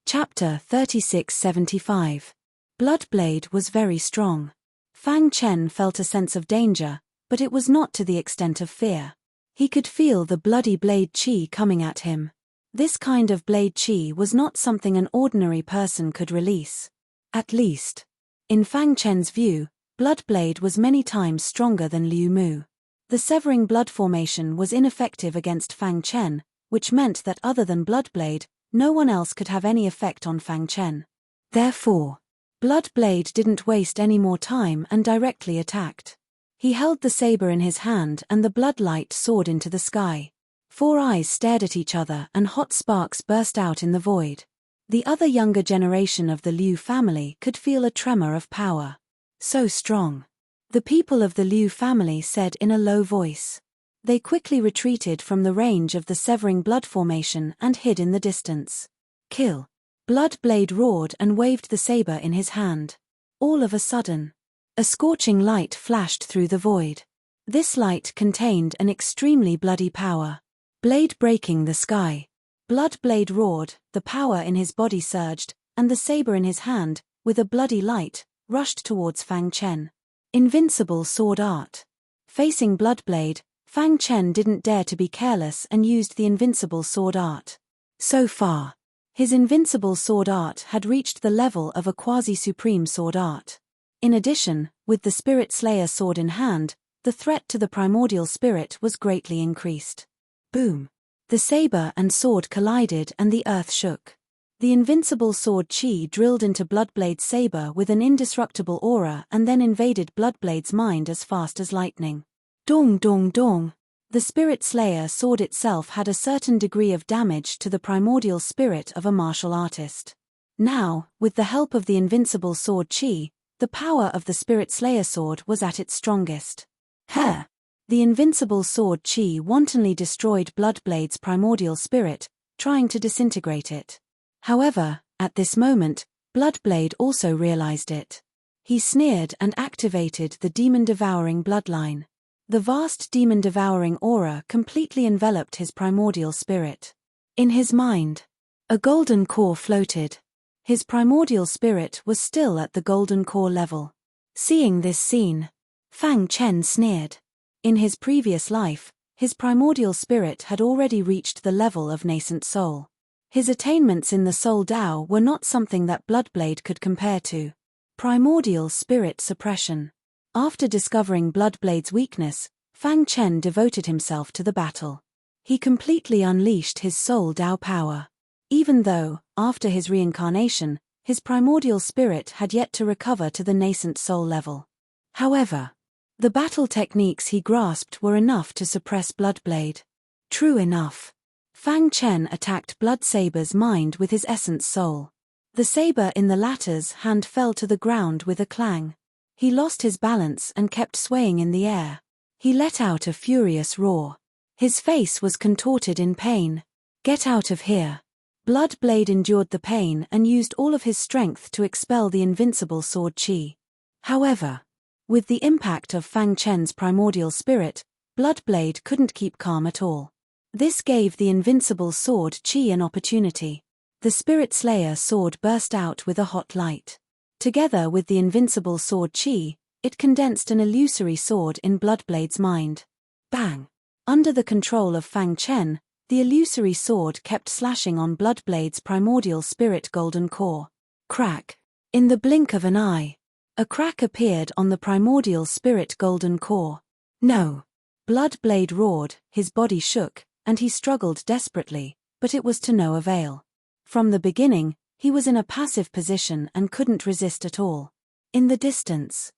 Chapter 3675. Bloodblade was very strong. Fang Chen felt a sense of danger, but it was not to the extent of fear. He could feel the bloody blade qi coming at him. This kind of blade qi was not something an ordinary person could release. At least, in Fang Chen's view, Bloodblade was many times stronger than Liu Mu. The severing blood formation was ineffective against Fang Chen, which meant that other than Bloodblade, no one else could have any effect on Fang Chen. Therefore, Bloodblade didn't waste any more time and directly attacked. He held the saber in his hand and the bloodlight soared into the sky. Four eyes stared at each other and hot sparks burst out in the void. The other younger generation of the Liu family could feel a tremor of power. So strong. The people of the Liu family said in a low voice. They quickly retreated from the range of the severing blood formation and hid in the distance. Kill. Bloodblade roared and waved the saber in his hand. All of a sudden, a scorching light flashed through the void. This light contained an extremely bloody power. Blade breaking the sky. Bloodblade roared, the power in his body surged, and the saber in his hand, with a bloody light, rushed towards Fang Chen. Invincible sword art. Facing Bloodblade, Fang Chen didn't dare to be careless and used the invincible sword art. So far, his invincible sword art had reached the level of a quasi-supreme sword art. In addition, with the Spirit Slayer sword in hand, the threat to the primordial spirit was greatly increased. Boom! The saber and sword collided and the earth shook. The invincible sword qi drilled into Bloodblade's saber with an indestructible aura and then invaded Bloodblade's mind as fast as lightning. Dong dong dong. The Spirit Slayer sword itself had a certain degree of damage to the primordial spirit of a martial artist. Now, with the help of the invincible sword qi, the power of the Spirit Slayer sword was at its strongest. Ha! The invincible sword qi wantonly destroyed Bloodblade's primordial spirit, trying to disintegrate it. However, at this moment, Bloodblade also realized it. He sneered and activated the demon-devouring bloodline. The vast demon-devouring aura completely enveloped his primordial spirit. In his mind, a golden core floated. His primordial spirit was still at the golden core level. Seeing this scene, Fang Chen sneered. In his previous life, his primordial spirit had already reached the level of nascent soul. His attainments in the Soul Dao were not something that Bloodblade could compare to. Primordial spirit suppression. After discovering Bloodblade's weakness, Fang Chen devoted himself to the battle. He completely unleashed his Soul Dao power. Even though, after his reincarnation, his primordial spirit had yet to recover to the nascent soul level. However, the battle techniques he grasped were enough to suppress Bloodblade. True enough. Fang Chen attacked Bloodsaber's mind with his essence soul. The saber in the latter's hand fell to the ground with a clang. He lost his balance and kept swaying in the air. He let out a furious roar. His face was contorted in pain. Get out of here. Bloodblade endured the pain and used all of his strength to expel the invincible sword qi. However, with the impact of Fang Chen's primordial spirit, Bloodblade couldn't keep calm at all. This gave the invincible sword qi an opportunity. The Spirit Slayer sword burst out with a hot light. Together with the invincible sword qi, it condensed an illusory sword in Bloodblade's mind. Bang! Under the control of Fang Chen, the illusory sword kept slashing on Bloodblade's primordial spirit golden core. Crack! In the blink of an eye, a crack appeared on the primordial spirit golden core. No! Bloodblade roared, his body shook, and he struggled desperately, but it was to no avail. From the beginning, he was in a passive position and couldn't resist at all. In the distance.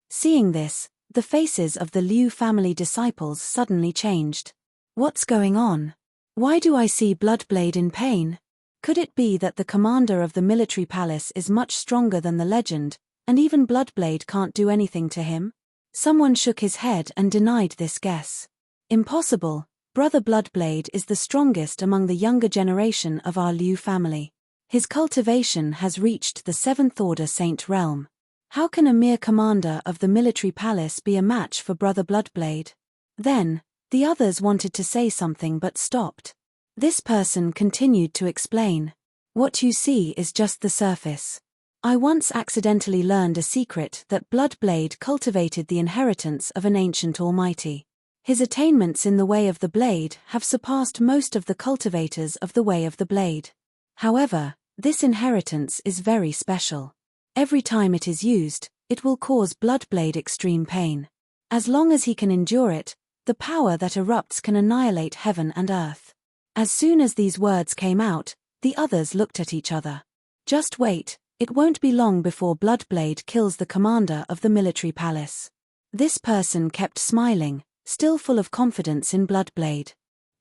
Seeing this, the faces of the Liu family disciples suddenly changed. What's going on? Why do I see Bloodblade in pain? Could it be that the commander of the military palace is much stronger than the legend, and even Bloodblade can't do anything to him? Someone shook his head and denied this guess. Impossible, Brother Bloodblade is the strongest among the younger generation of our Liu family. His cultivation has reached the 7th Order Saint realm. How can a mere commander of the military palace be a match for Brother Bloodblade? Then, the others wanted to say something but stopped. This person continued to explain. What you see is just the surface. I once accidentally learned a secret that Bloodblade cultivated the inheritance of an ancient almighty. His attainments in the way of the blade have surpassed most of the cultivators of the way of the blade. However, this inheritance is very special. Every time it is used, it will cause Bloodblade extreme pain. As long as he can endure it, the power that erupts can annihilate heaven and earth. As soon as these words came out, the others looked at each other. Just wait, it won't be long before Bloodblade kills the commander of the military palace. This person kept smiling, still full of confidence in Bloodblade.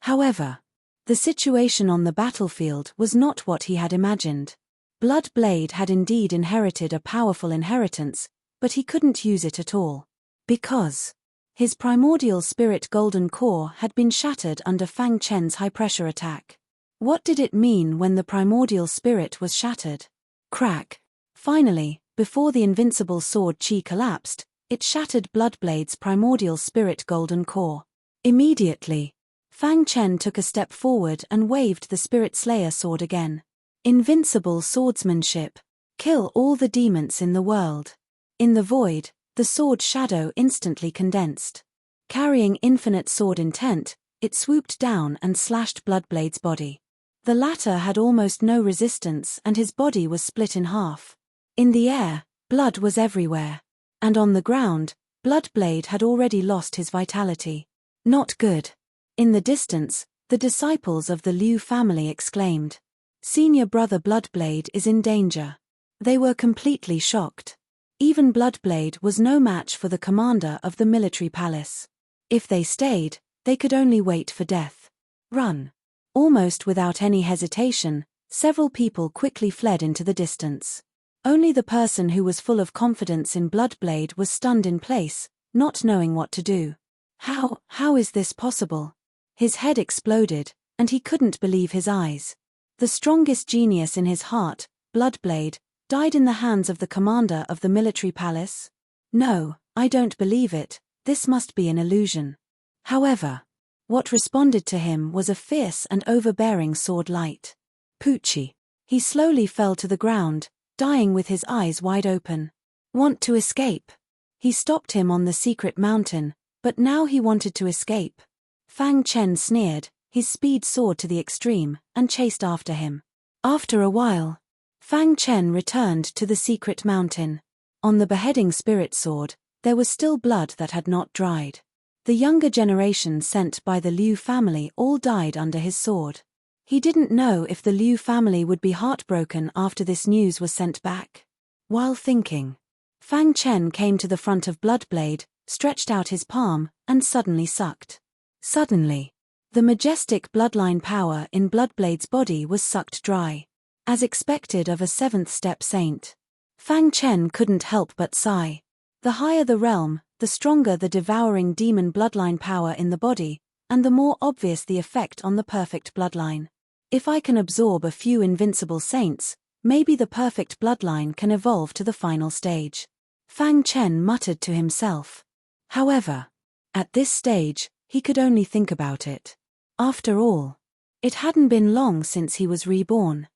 However, the situation on the battlefield was not what he had imagined. Bloodblade had indeed inherited a powerful inheritance, but he couldn't use it at all. Because his primordial spirit golden core had been shattered under Fang Chen's high-pressure attack. What did it mean when the primordial spirit was shattered? Crack. Finally, before the invincible sword chi collapsed, it shattered Bloodblade's primordial spirit golden core. Immediately, Fang Chen took a step forward and waved the Spirit Slayer sword again. Invincible swordsmanship. Kill all the demons in the world. In the void, the sword shadow instantly condensed. Carrying infinite sword intent, it swooped down and slashed Bloodblade's body. The latter had almost no resistance and his body was split in half. In the air, blood was everywhere. And on the ground, Bloodblade had already lost his vitality. Not good. In the distance, the disciples of the Liu family exclaimed, "Senior brother Bloodblade is in danger." They were completely shocked. Even Bloodblade was no match for the commander of the military palace. If they stayed, they could only wait for death. Run. Almost without any hesitation, several people quickly fled into the distance. Only the person who was full of confidence in Bloodblade was stunned in place, not knowing what to do. How is this possible? His head exploded, and he couldn't believe his eyes. The strongest genius in his heart, Bloodblade, died in the hands of the commander of the military palace? No, I don't believe it, this must be an illusion. However, what responded to him was a fierce and overbearing sword light. Poochie. He slowly fell to the ground, dying with his eyes wide open. Want to escape? He stopped him on the secret mountain, but now he wanted to escape. Fang Chen sneered, his speed soared to the extreme, and chased after him. After a while, Fang Chen returned to the secret mountain. On the beheading spirit sword, there was still blood that had not dried. The younger generation sent by the Liu family all died under his sword. He didn't know if the Liu family would be heartbroken after this news was sent back. While thinking, Fang Chen came to the front of Bloodblade, stretched out his palm, and suddenly sucked. Suddenly, the majestic bloodline power in Bloodblade's body was sucked dry. As expected of a seventh-step saint, Fang Chen couldn't help but sigh. The higher the realm, the stronger the devouring demon bloodline power in the body, and the more obvious the effect on the perfect bloodline. If I can absorb a few invincible saints, maybe the perfect bloodline can evolve to the final stage. Fang Chen muttered to himself. However, at this stage, he could only think about it. After all, it hadn't been long since he was reborn.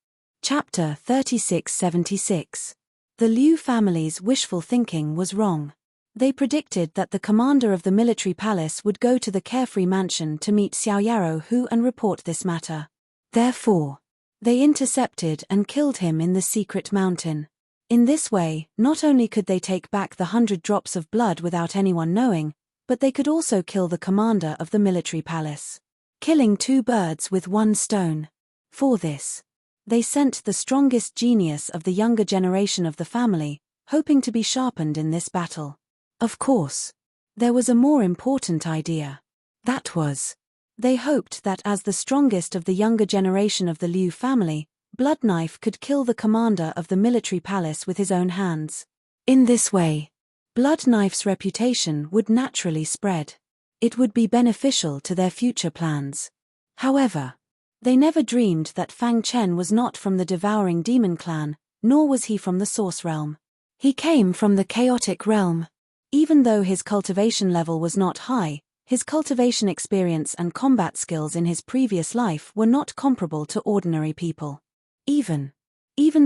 Chapter 3676. The Liu family's wishful thinking was wrong. They predicted that the commander of the military palace would go to the carefree mansion to meet Xiao Yarrow Hu and report this matter. Therefore, they intercepted and killed him in the secret mountain. In this way, not only could they take back the 100 drops of blood without anyone knowing, but they could also kill the commander of the military palace. Killing two birds with one stone. For this, they sent the strongest genius of the younger generation of the family, hoping to be sharpened in this battle. Of course, there was a more important idea. That was, they hoped that as the strongest of the younger generation of the Liu family, Bloodknife could kill the commander of the military palace with his own hands. In this way, Bloodknife's reputation would naturally spread. It would be beneficial to their future plans. However, they never dreamed that Fang Chen was not from the devouring demon clan, nor was he from the source realm. He came from the chaotic realm. Even though his cultivation level was not high, his cultivation experience and combat skills in his previous life were not comparable to ordinary people. Even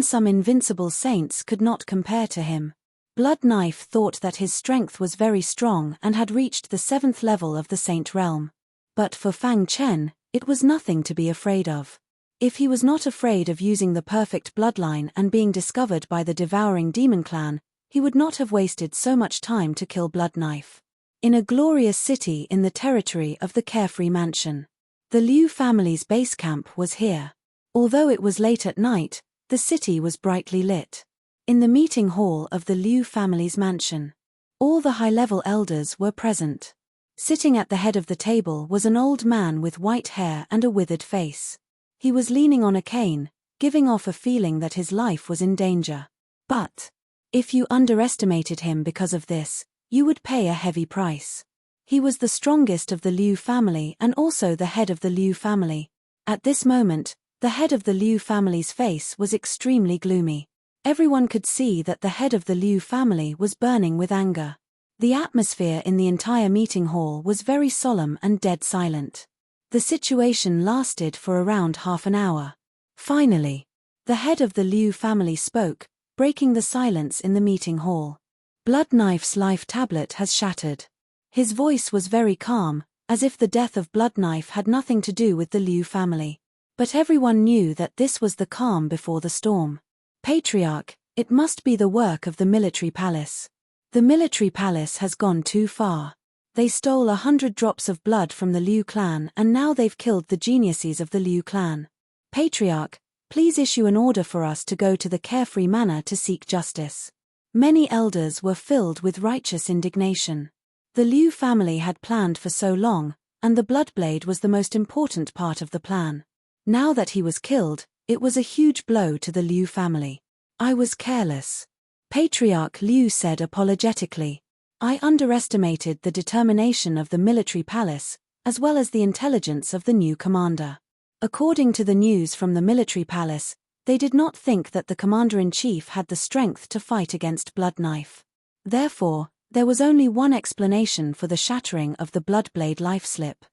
some invincible saints could not compare to him. Blood Knife thought that his strength was very strong and had reached the 7th level of the saint realm. But for Fang Chen, it was nothing to be afraid of. If he was not afraid of using the perfect bloodline and being discovered by the devouring demon clan, he would not have wasted so much time to kill Blood Knife. In a glorious city in the territory of the Carefree Mansion. The Liu family's base camp was here. Although it was late at night, the city was brightly lit. In the meeting hall of the Liu family's mansion, all the high-level elders were present. Sitting at the head of the table was an old man with white hair and a withered face. He was leaning on a cane, giving off a feeling that his life was in danger. But if you underestimated him because of this, you would pay a heavy price. He was the strongest of the Liu family and also the head of the Liu family. At this moment, the head of the Liu family's face was extremely gloomy. Everyone could see that the head of the Liu family was burning with anger. The atmosphere in the entire meeting hall was very solemn and dead silent. The situation lasted for around half an hour. Finally, the head of the Liu family spoke, breaking the silence in the meeting hall. Blood Knife's life tablet has shattered. His voice was very calm, as if the death of Blood Knife had nothing to do with the Liu family. But everyone knew that this was the calm before the storm. Patriarch, it must be the work of the military palace. The military palace has gone too far. They stole 100 drops of blood from the Liu clan and now they've killed the geniuses of the Liu clan. Patriarch, please issue an order for us to go to the Carefree Manor to seek justice. Many elders were filled with righteous indignation. The Liu family had planned for so long, and the Bloodblade was the most important part of the plan. Now that he was killed, it was a huge blow to the Liu family. I was careless. Patriarch Liu said apologetically. I underestimated the determination of the military palace, as well as the intelligence of the new commander. According to the news from the military palace, they did not think that the commander-in-chief had the strength to fight against Blood Knife. Therefore, there was only one explanation for the shattering of the Bloodblade life slip.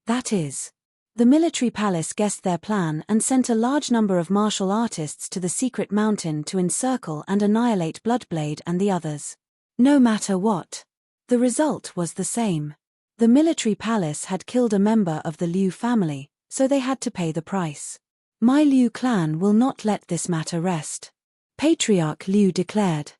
That is, the military palace guessed their plan and sent a large number of martial artists to the secret mountain to encircle and annihilate Bloodblade and the others. No matter what, the result was the same. The military palace had killed a member of the Liu family, so they had to pay the price. My Liu clan will not let this matter rest, Patriarch Liu declared.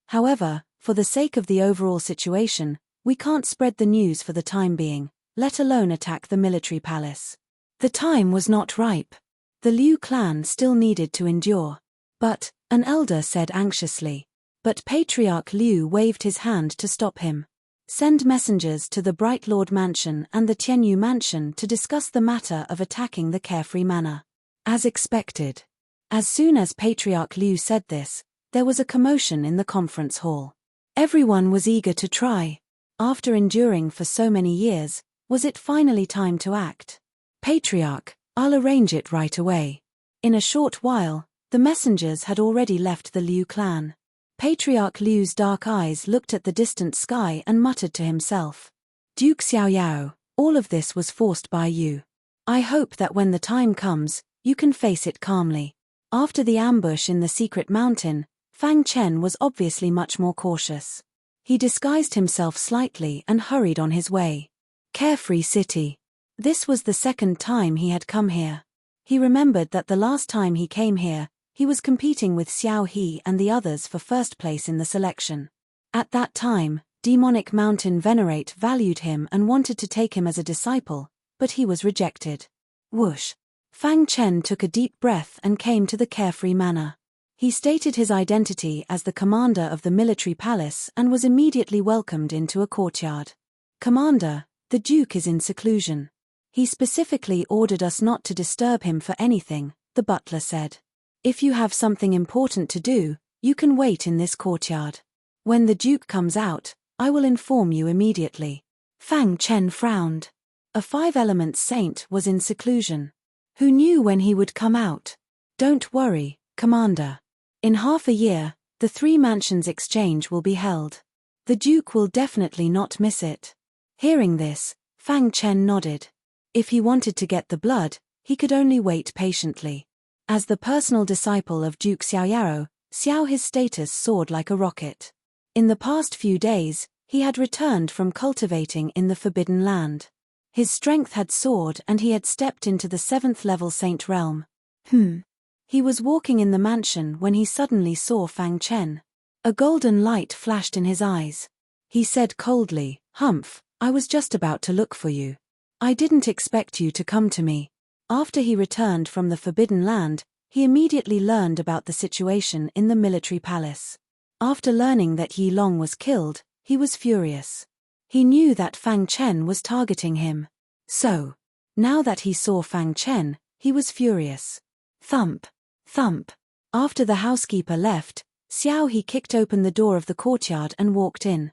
However, for the sake of the overall situation, we can't spread the news for the time being, let alone attack the military palace. The time was not ripe. The Liu clan still needed to endure. But, an elder said anxiously. But Patriarch Liu waved his hand to stop him. Send messengers to the Bright Lord Mansion and the Tianyu Mansion to discuss the matter of attacking the Carefree Manor. As expected. As soon as Patriarch Liu said this, there was a commotion in the conference hall. Everyone was eager to try. After enduring for so many years, was it finally time to act? Patriarch, I'll arrange it right away. In a short while, the messengers had already left the Liu clan. Patriarch Liu's dark eyes looked at the distant sky and muttered to himself. Duke Xiaoyao, all of this was forced by you. I hope that when the time comes, you can face it calmly. After the ambush in the secret mountain, Fang Chen was obviously much more cautious. He disguised himself slightly and hurried on his way. Carefree City. This was the second time he had come here. He remembered that the last time he came here, he was competing with Xiao He and the others for first place in the selection. At that time, Demonic Mountain Venerate valued him and wanted to take him as a disciple, but he was rejected. Whoosh! Fang Chen took a deep breath and came to the Carefree Manor. He stated his identity as the commander of the military palace and was immediately welcomed into a courtyard. Commander, the Duke is in seclusion. He specifically ordered us not to disturb him for anything, the butler said. If you have something important to do, you can wait in this courtyard. When the Duke comes out, I will inform you immediately. Fang Chen frowned. A 5-element saint was in seclusion. Who knew when he would come out? Don't worry, Commander. In half a year, the 3 mansions exchange will be held. The Duke will definitely not miss it. Hearing this, Fang Chen nodded. If he wanted to get the blood, he could only wait patiently. As the personal disciple of Duke Xiaoyaro, Xiao's status soared like a rocket. In the past few days, he had returned from cultivating in the Forbidden Land. His strength had soared and he had stepped into the 7th-level Saint realm. He was walking in the mansion when he suddenly saw Fang Chen. A golden light flashed in his eyes. He said coldly, "Humph, I was just about to look for you. I didn't expect you to come to me." After he returned from the Forbidden Land, he immediately learned about the situation in the military palace. After learning that Yi Long was killed, he was furious. He knew that Fang Chen was targeting him. So, now that he saw Fang Chen, he was furious. Thump, thump. After the housekeeper left, Xiao He kicked open the door of the courtyard and walked in.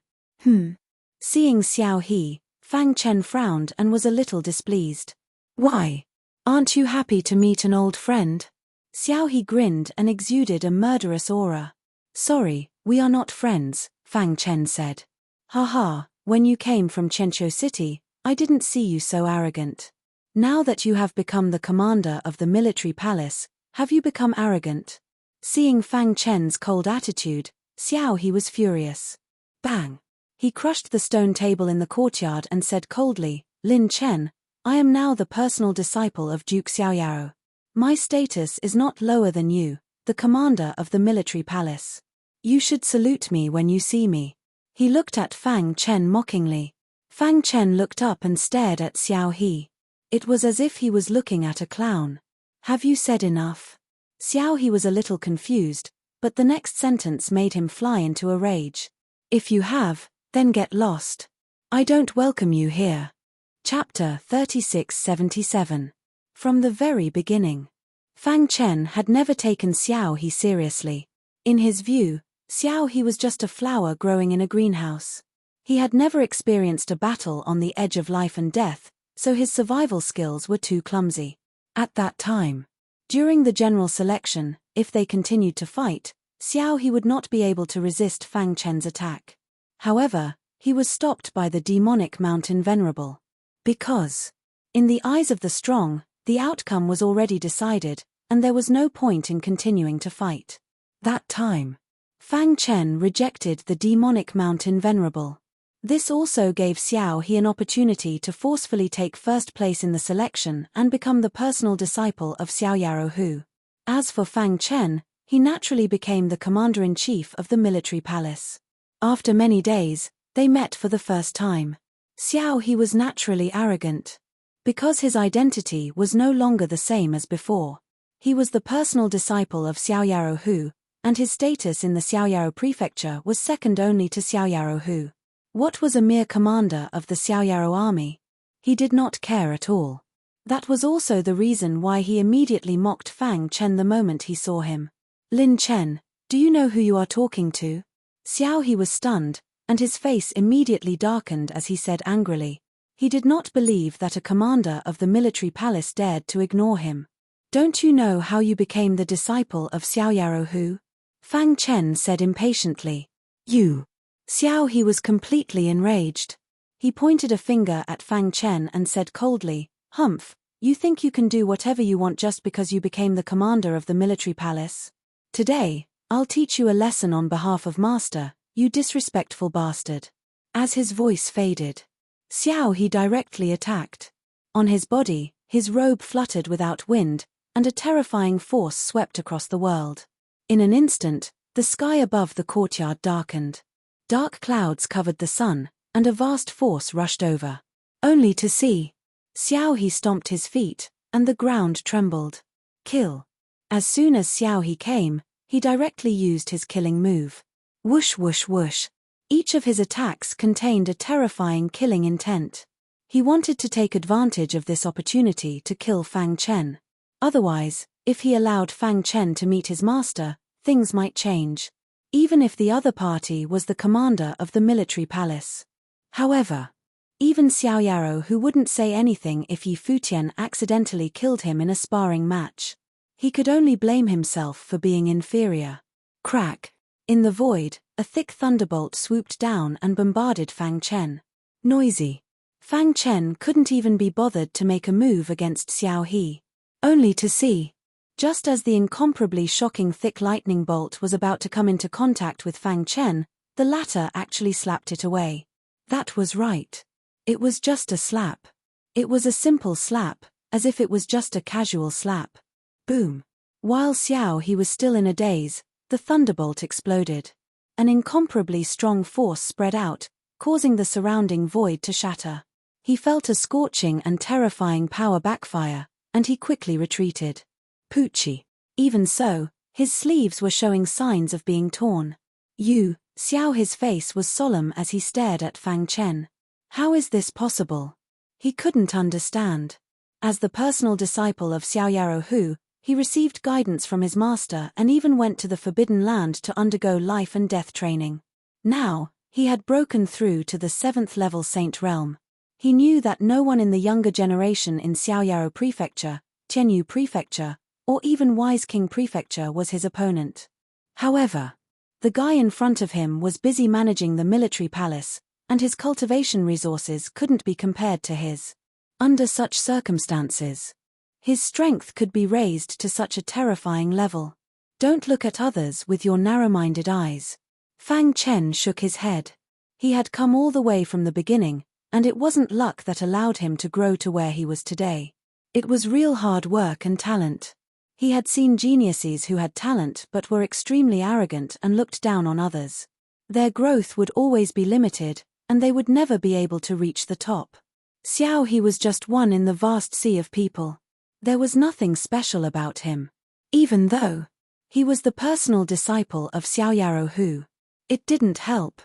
Seeing Xiao He, Fang Chen frowned and was a little displeased. "Why? Aren't you happy to meet an old friend?" Xiao He grinned and exuded a murderous aura. "Sorry, we are not friends," Fang Chen said. "Haha, when you came from Chenqiu City, I didn't see you so arrogant. Now that you have become the commander of the military palace, have you become arrogant?" Seeing Fang Chen's cold attitude, Xiao He was furious. Bang! He crushed the stone table in the courtyard and said coldly, "Lin Chen, I am now the personal disciple of Duke Xiaoyaro. My status is not lower than you, the commander of the military palace. You should salute me when you see me." He looked at Fang Chen mockingly. Fang Chen looked up and stared at Xiao He. It was as if he was looking at a clown. "Have you said enough?" Xiao He was a little confused, but the next sentence made him fly into a rage. "If you have, then get lost. I don't welcome you here." Chapter 3677. From the very beginning, Fang Chen had never taken Xiao He seriously. In his view, Xiao He was just a flower growing in a greenhouse. He had never experienced a battle on the edge of life and death, so his survival skills were too clumsy. At that time, during the general selection, if they continued to fight, Xiao He would not be able to resist Fang Chen's attack. However, he was stopped by the demonic mountain Venerable. Because, in the eyes of the strong, the outcome was already decided, and there was no point in continuing to fight. That time, Fang Chen rejected the demonic mountain Venerable. This also gave Xiao He an opportunity to forcefully take first place in the selection and become the personal disciple of Xiaoyaro Hu. As for Fang Chen, he naturally became the commander-in-chief of the military palace. After many days, they met for the first time. Xiao He was naturally arrogant. Because his identity was no longer the same as before. He was the personal disciple of Xiaoyaro Hu, and his status in the Xiaoyaro prefecture was second only to Xiaoyaro Hu. What was a mere commander of the Xiaoyaro army? He did not care at all. That was also the reason why he immediately mocked Fang Chen the moment he saw him. "Lin Chen, do you know who you are talking to?" Xiao He was stunned, and his face immediately darkened as he said angrily. He did not believe that a commander of the military palace dared to ignore him. "Don't you know how you became the disciple of Xiaoyaro Hu?" Fang Chen said impatiently. "You." Xiao He was completely enraged. He pointed a finger at Fang Chen and said coldly, "Humph, you think you can do whatever you want just because you became the commander of the military palace? Today, I'll teach you a lesson on behalf of Master, you disrespectful bastard." As his voice faded, Xiao He directly attacked. On his body, his robe fluttered without wind, and a terrifying force swept across the world. In an instant, the sky above the courtyard darkened. Dark clouds covered the sun, and a vast force rushed over. Only to see. Xiao He stomped his feet, and the ground trembled. Kill. As soon as Xiao He came, he directly used his killing move. Whoosh whoosh whoosh. Each of his attacks contained a terrifying killing intent. He wanted to take advantage of this opportunity to kill Fang Chen. Otherwise, if he allowed Fang Chen to meet his master, things might change. Even if the other party was the commander of the military palace. However, even Xiaoyaro Hu wouldn't say anything if Yi Futian accidentally killed him in a sparring match. He could only blame himself for being inferior. Crack. In the void, a thick thunderbolt swooped down and bombarded Fang Chen. Noisy. Fang Chen couldn't even be bothered to make a move against Xiao He. Only to see. Just as the incomparably shocking thick lightning bolt was about to come into contact with Fang Chen, the latter actually slapped it away. That was right. It was just a slap. It was a simple slap, as if it was just a casual slap. Boom. While Xiao He was still in a daze, the thunderbolt exploded. An incomparably strong force spread out, causing the surrounding void to shatter. He felt a scorching and terrifying power backfire, and he quickly retreated. Poochie. Even so, his sleeves were showing signs of being torn. Xiao His face was solemn as he stared at Fang Chen. How is this possible? He couldn't understand. As the personal disciple of Xiao Yarou Hu, he received guidance from his master and even went to the Forbidden Land to undergo life and death training. Now, he had broken through to the 7th level Saint Realm. He knew that no one in the younger generation in Xiaoyarou Prefecture, Tianyu Prefecture, or even Wise King Prefecture was his opponent. However, the guy in front of him was busy managing the military palace, and his cultivation resources couldn't be compared to his. Under such circumstances, his strength could be raised to such a terrifying level. Don't look at others with your narrow-minded eyes. Fang Chen shook his head. He had come all the way from the beginning, and it wasn't luck that allowed him to grow to where he was today. It was real hard work and talent. He had seen geniuses who had talent but were extremely arrogant and looked down on others. Their growth would always be limited, and they would never be able to reach the top. Xiao He was just one in the vast sea of people. There was nothing special about him. Even though he was the personal disciple of Xiao Yarou Hu. It didn't help.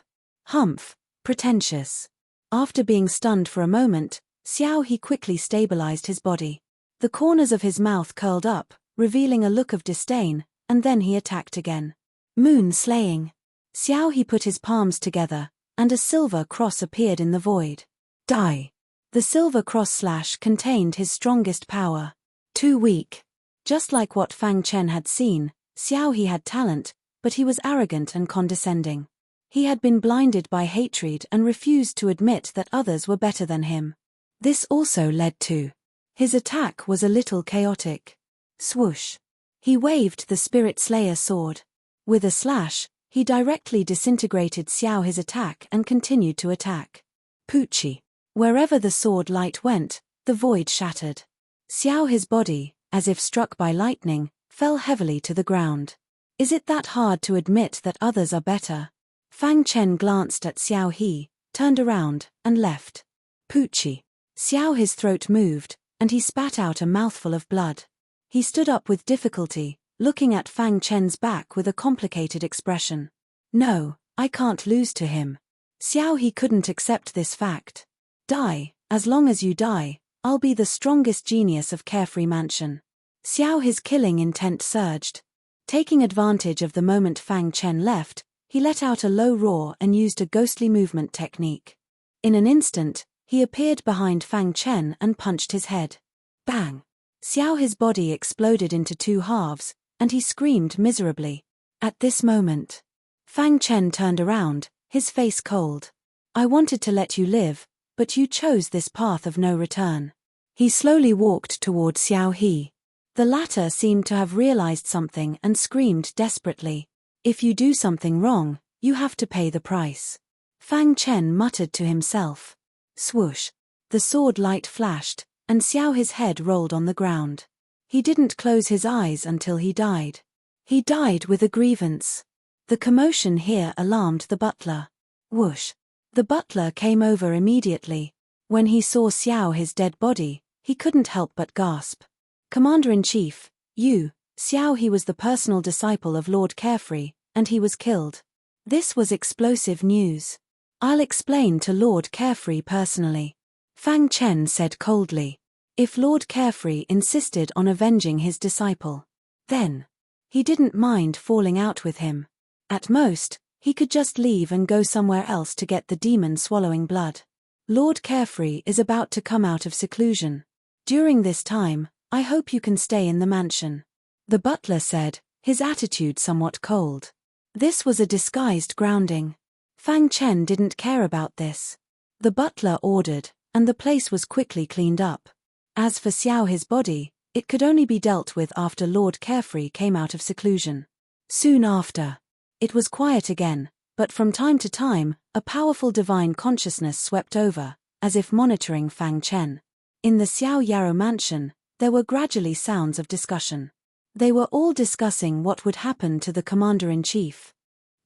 Humph, pretentious. After being stunned for a moment, Xiao He quickly stabilized his body. The corners of his mouth curled up, revealing a look of disdain, and then he attacked again. Moon slaying. Xiao He put his palms together, and a silver cross appeared in the void. Die. The silver cross slash contained his strongest power. Too weak. Just like what Fang Chen had seen, Xiao He had talent, but he was arrogant and condescending. He had been blinded by hatred and refused to admit that others were better than him. This also led to his attack was a little chaotic. Swoosh. He waved the Spirit Slayer sword. With a slash, he directly disintegrated Xiao His attack and continued to attack. Poochie. Wherever the sword light went, the void shattered. Xiao His body, as if struck by lightning, fell heavily to the ground. Is it that hard to admit that others are better? Fang Chen glanced at Xiao He, turned around, and left. Poochie. Xiao His throat moved, and he spat out a mouthful of blood. He stood up with difficulty, looking at Fang Chen's back with a complicated expression. No, I can't lose to him. Xiao He couldn't accept this fact. Die, as long as you die, I'll be the strongest genius of Carefree Mansion. Xiao His killing intent surged. Taking advantage of the moment Fang Chen left, he let out a low roar and used a ghostly movement technique. In an instant, he appeared behind Fang Chen and punched his head. Bang! Xiao His body exploded into 2 halves, and he screamed miserably. At this moment, Fang Chen turned around, his face cold. I wanted to let you live, but you chose this path of no return. He slowly walked toward Xiao He. The latter seemed to have realized something and screamed desperately. If you do something wrong, you have to pay the price. Fang Chen muttered to himself. Swoosh. The sword light flashed, and Xiao His head rolled on the ground. He didn't close his eyes until he died. He died with a grievance. The commotion here alarmed the butler. Whoosh. The butler came over immediately. When he saw Xiao His dead body, he couldn't help but gasp. Commander-in-Chief, Xiao He was the personal disciple of Lord Carefree, and he was killed. This was explosive news. I'll explain to Lord Carefree personally. Fang Chen said coldly. If Lord Carefree insisted on avenging his disciple, then he didn't mind falling out with him. At most, he could just leave and go somewhere else to get the demon swallowing blood. Lord Carefree is about to come out of seclusion. During this time, I hope you can stay in the mansion. The butler said, his attitude somewhat cold. This was a disguised grounding. Fang Chen didn't care about this. The butler ordered, and the place was quickly cleaned up. As for Xiao His body, It could only be dealt with after Lord Carefree came out of seclusion. Soon after, it was quiet again, but from time to time, a powerful divine consciousness swept over, as if monitoring Fang Chen. In the Xiao Yarrow mansion, there were gradually sounds of discussion. They were all discussing what would happen to the Commander-in-Chief.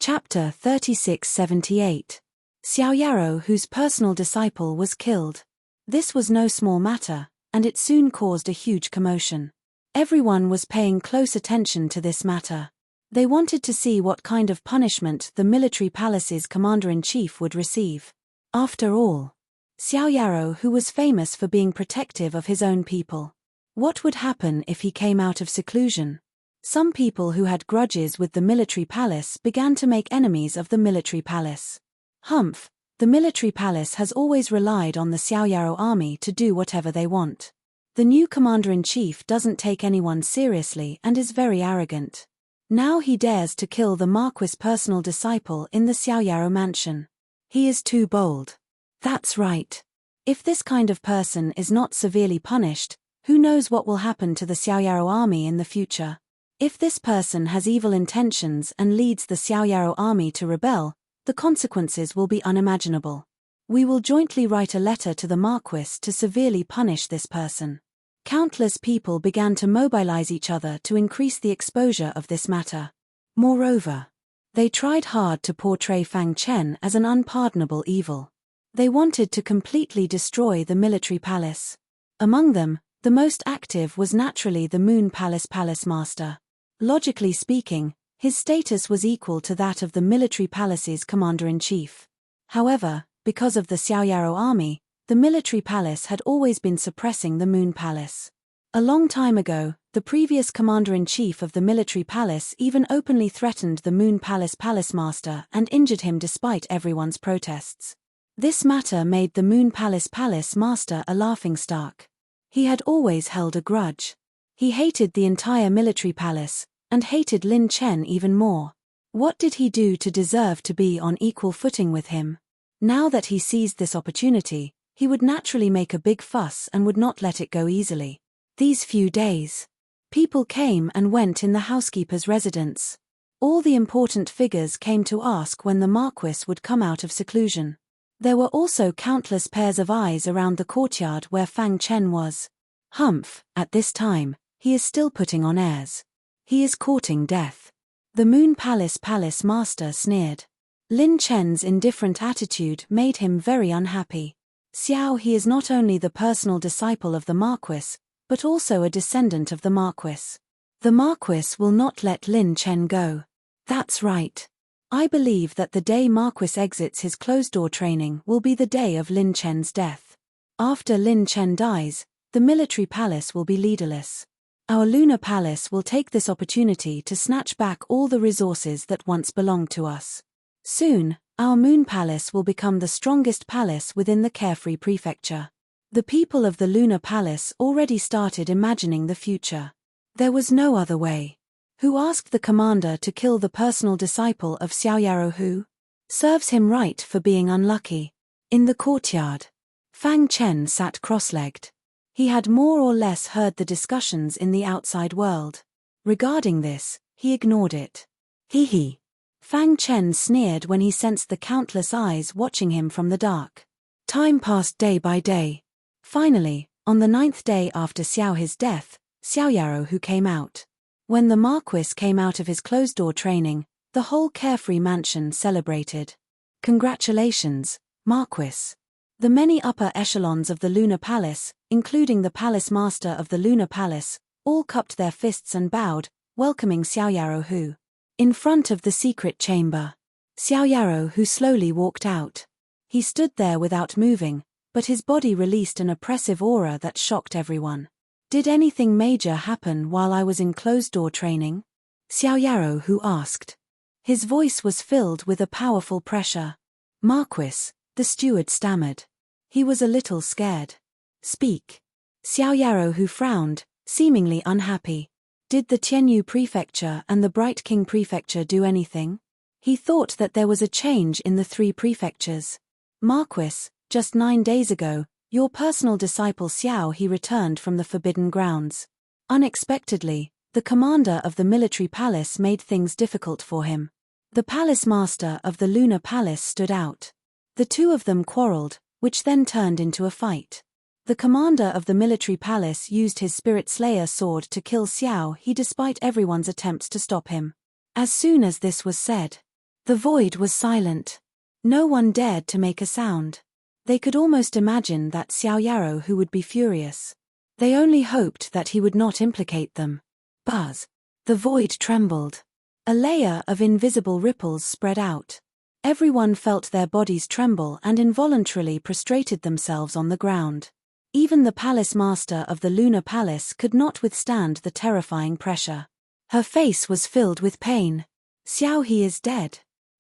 Chapter 3678. Xiao Yarrow, whose personal disciple, was killed. This was no small matter, and it soon caused a huge commotion. Everyone was paying close attention to this matter. They wanted to see what kind of punishment the military palace's commander-in-chief would receive. After all, Xiao Yarrow, who was famous for being protective of his own people. What would happen if he came out of seclusion? Some people who had grudges with the military palace began to make enemies of the military palace. Humph, the military palace has always relied on the Xiao Yarrow army to do whatever they want. The new commander-in-chief doesn't take anyone seriously and is very arrogant. Now he dares to kill the Marquis' personal disciple in the Xiao Yarrow mansion. He is too bold. That's right. If this kind of person is not severely punished, who knows what will happen to the Xiao Yarrow army in the future? If this person has evil intentions and leads the Xiao Yarrow army to rebel, the consequences will be unimaginable. We will jointly write a letter to the Marquis to severely punish this person. Countless people began to mobilize each other to increase the exposure of this matter. Moreover, they tried hard to portray Fang Chen as an unpardonable evil. They wanted to completely destroy the military palace. Among them, the most active was naturally the Moon Palace Palace Master. Logically speaking, his status was equal to that of the military palace's commander-in-chief. However, because of the Xiao Yarrow army, the military palace had always been suppressing the Moon Palace. A long time ago, the previous commander-in-chief of the military palace even openly threatened the Moon Palace Palace Master and injured him despite everyone's protests. This matter made the Moon Palace Palace Master a laughingstock. He had always held a grudge. He hated the entire military palace, and hated Lin Chen even more. What did he do to deserve to be on equal footing with him? Now that he seized this opportunity, he would naturally make a big fuss and would not let it go easily. These few days, people came and went in the housekeeper's residence. All the important figures came to ask when the Marquis would come out of seclusion. There were also countless pairs of eyes around the courtyard where Fang Chen was. Humph, at this time, he is still putting on airs. He is courting death. The Moon Palace Palace Master sneered. Lin Chen's indifferent attitude made him very unhappy. Xiao, he is not only the personal disciple of the Marquis, but also a descendant of the Marquis. The Marquis will not let Lin Chen go. That's right. I believe that the day Marquis exits his closed-door training will be the day of Lin Chen's death. After Lin Chen dies, the military palace will be leaderless. Our lunar palace will take this opportunity to snatch back all the resources that once belonged to us. Soon, our Moon Palace will become the strongest palace within the Carefree Prefecture. The people of the Lunar Palace already started imagining the future. There was no other way. Who asked the commander to kill the personal disciple of Xiao Yarrow? Who? Serves him right for being unlucky. In the courtyard, Fang Chen sat cross-legged. He had more or less heard the discussions in the outside world. Regarding this, he ignored it. Hee. Fang Chen sneered when he sensed the countless eyes watching him from the dark. Time passed day by day. Finally, on the 9th day after Xiao's death, Xiao Yarrow who came out. When the Marquis came out of his closed-door training, the whole Carefree mansion celebrated. Congratulations, Marquis. The many upper echelons of the Lunar Palace, including the Palace Master of the Lunar Palace, all cupped their fists and bowed, welcoming Xiao Yarrow who. In front of the secret chamber, Xiao Yarrow who slowly walked out. He stood there without moving, but his body released an oppressive aura that shocked everyone. Did anything major happen while I was in closed-door training? Xiao Yarrow who asked. His voice was filled with a powerful pressure. Marquis, the steward stammered. He was a little scared. Speak. Xiao Yarrow who frowned, seemingly unhappy. Did the Tianyu Prefecture and the Bright King Prefecture do anything? He thought that there was a change in the three prefectures. Marquis, just 9 days ago, your personal disciple Xiao he returned from the Forbidden Grounds. Unexpectedly, the commander of the military palace made things difficult for him. The palace master of the lunar palace stood out. The two of them quarreled, which then turned into a fight. The commander of the military palace used his spirit slayer sword to kill Xiao He despite everyone's attempts to stop him. As soon as this was said, the void was silent. No one dared to make a sound. They could almost imagine that Xiao Yarou who would be furious. They only hoped that he would not implicate them. Buzz. The void trembled. A layer of invisible ripples spread out. Everyone felt their bodies tremble and involuntarily prostrated themselves on the ground. Even the palace master of the lunar palace could not withstand the terrifying pressure. Her face was filled with pain. Xiao He is dead.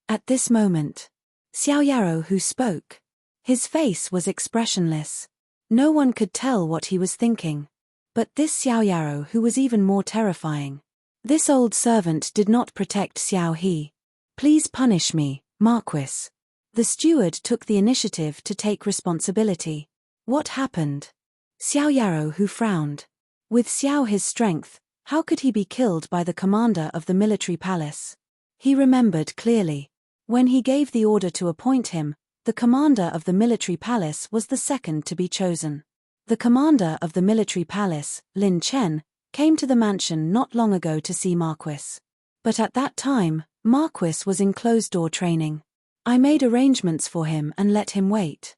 At this moment, Xiao Yarou who spoke. His face was expressionless. No one could tell what he was thinking. But this Xiao Yarou who was even more terrifying. This old servant did not protect Xiao He. Please punish me, Marquis. The steward took the initiative to take responsibility. What happened? Xiao Yarou who frowned. With Xiao his strength, how could he be killed by the commander of the military palace? He remembered clearly. When he gave the order to appoint him, the commander of the military palace was the second to be chosen. The commander of the military palace, Lin Chen, came to the mansion not long ago to see Marquis. But at that time, Marquis was in closed-door training. I made arrangements for him and let him wait.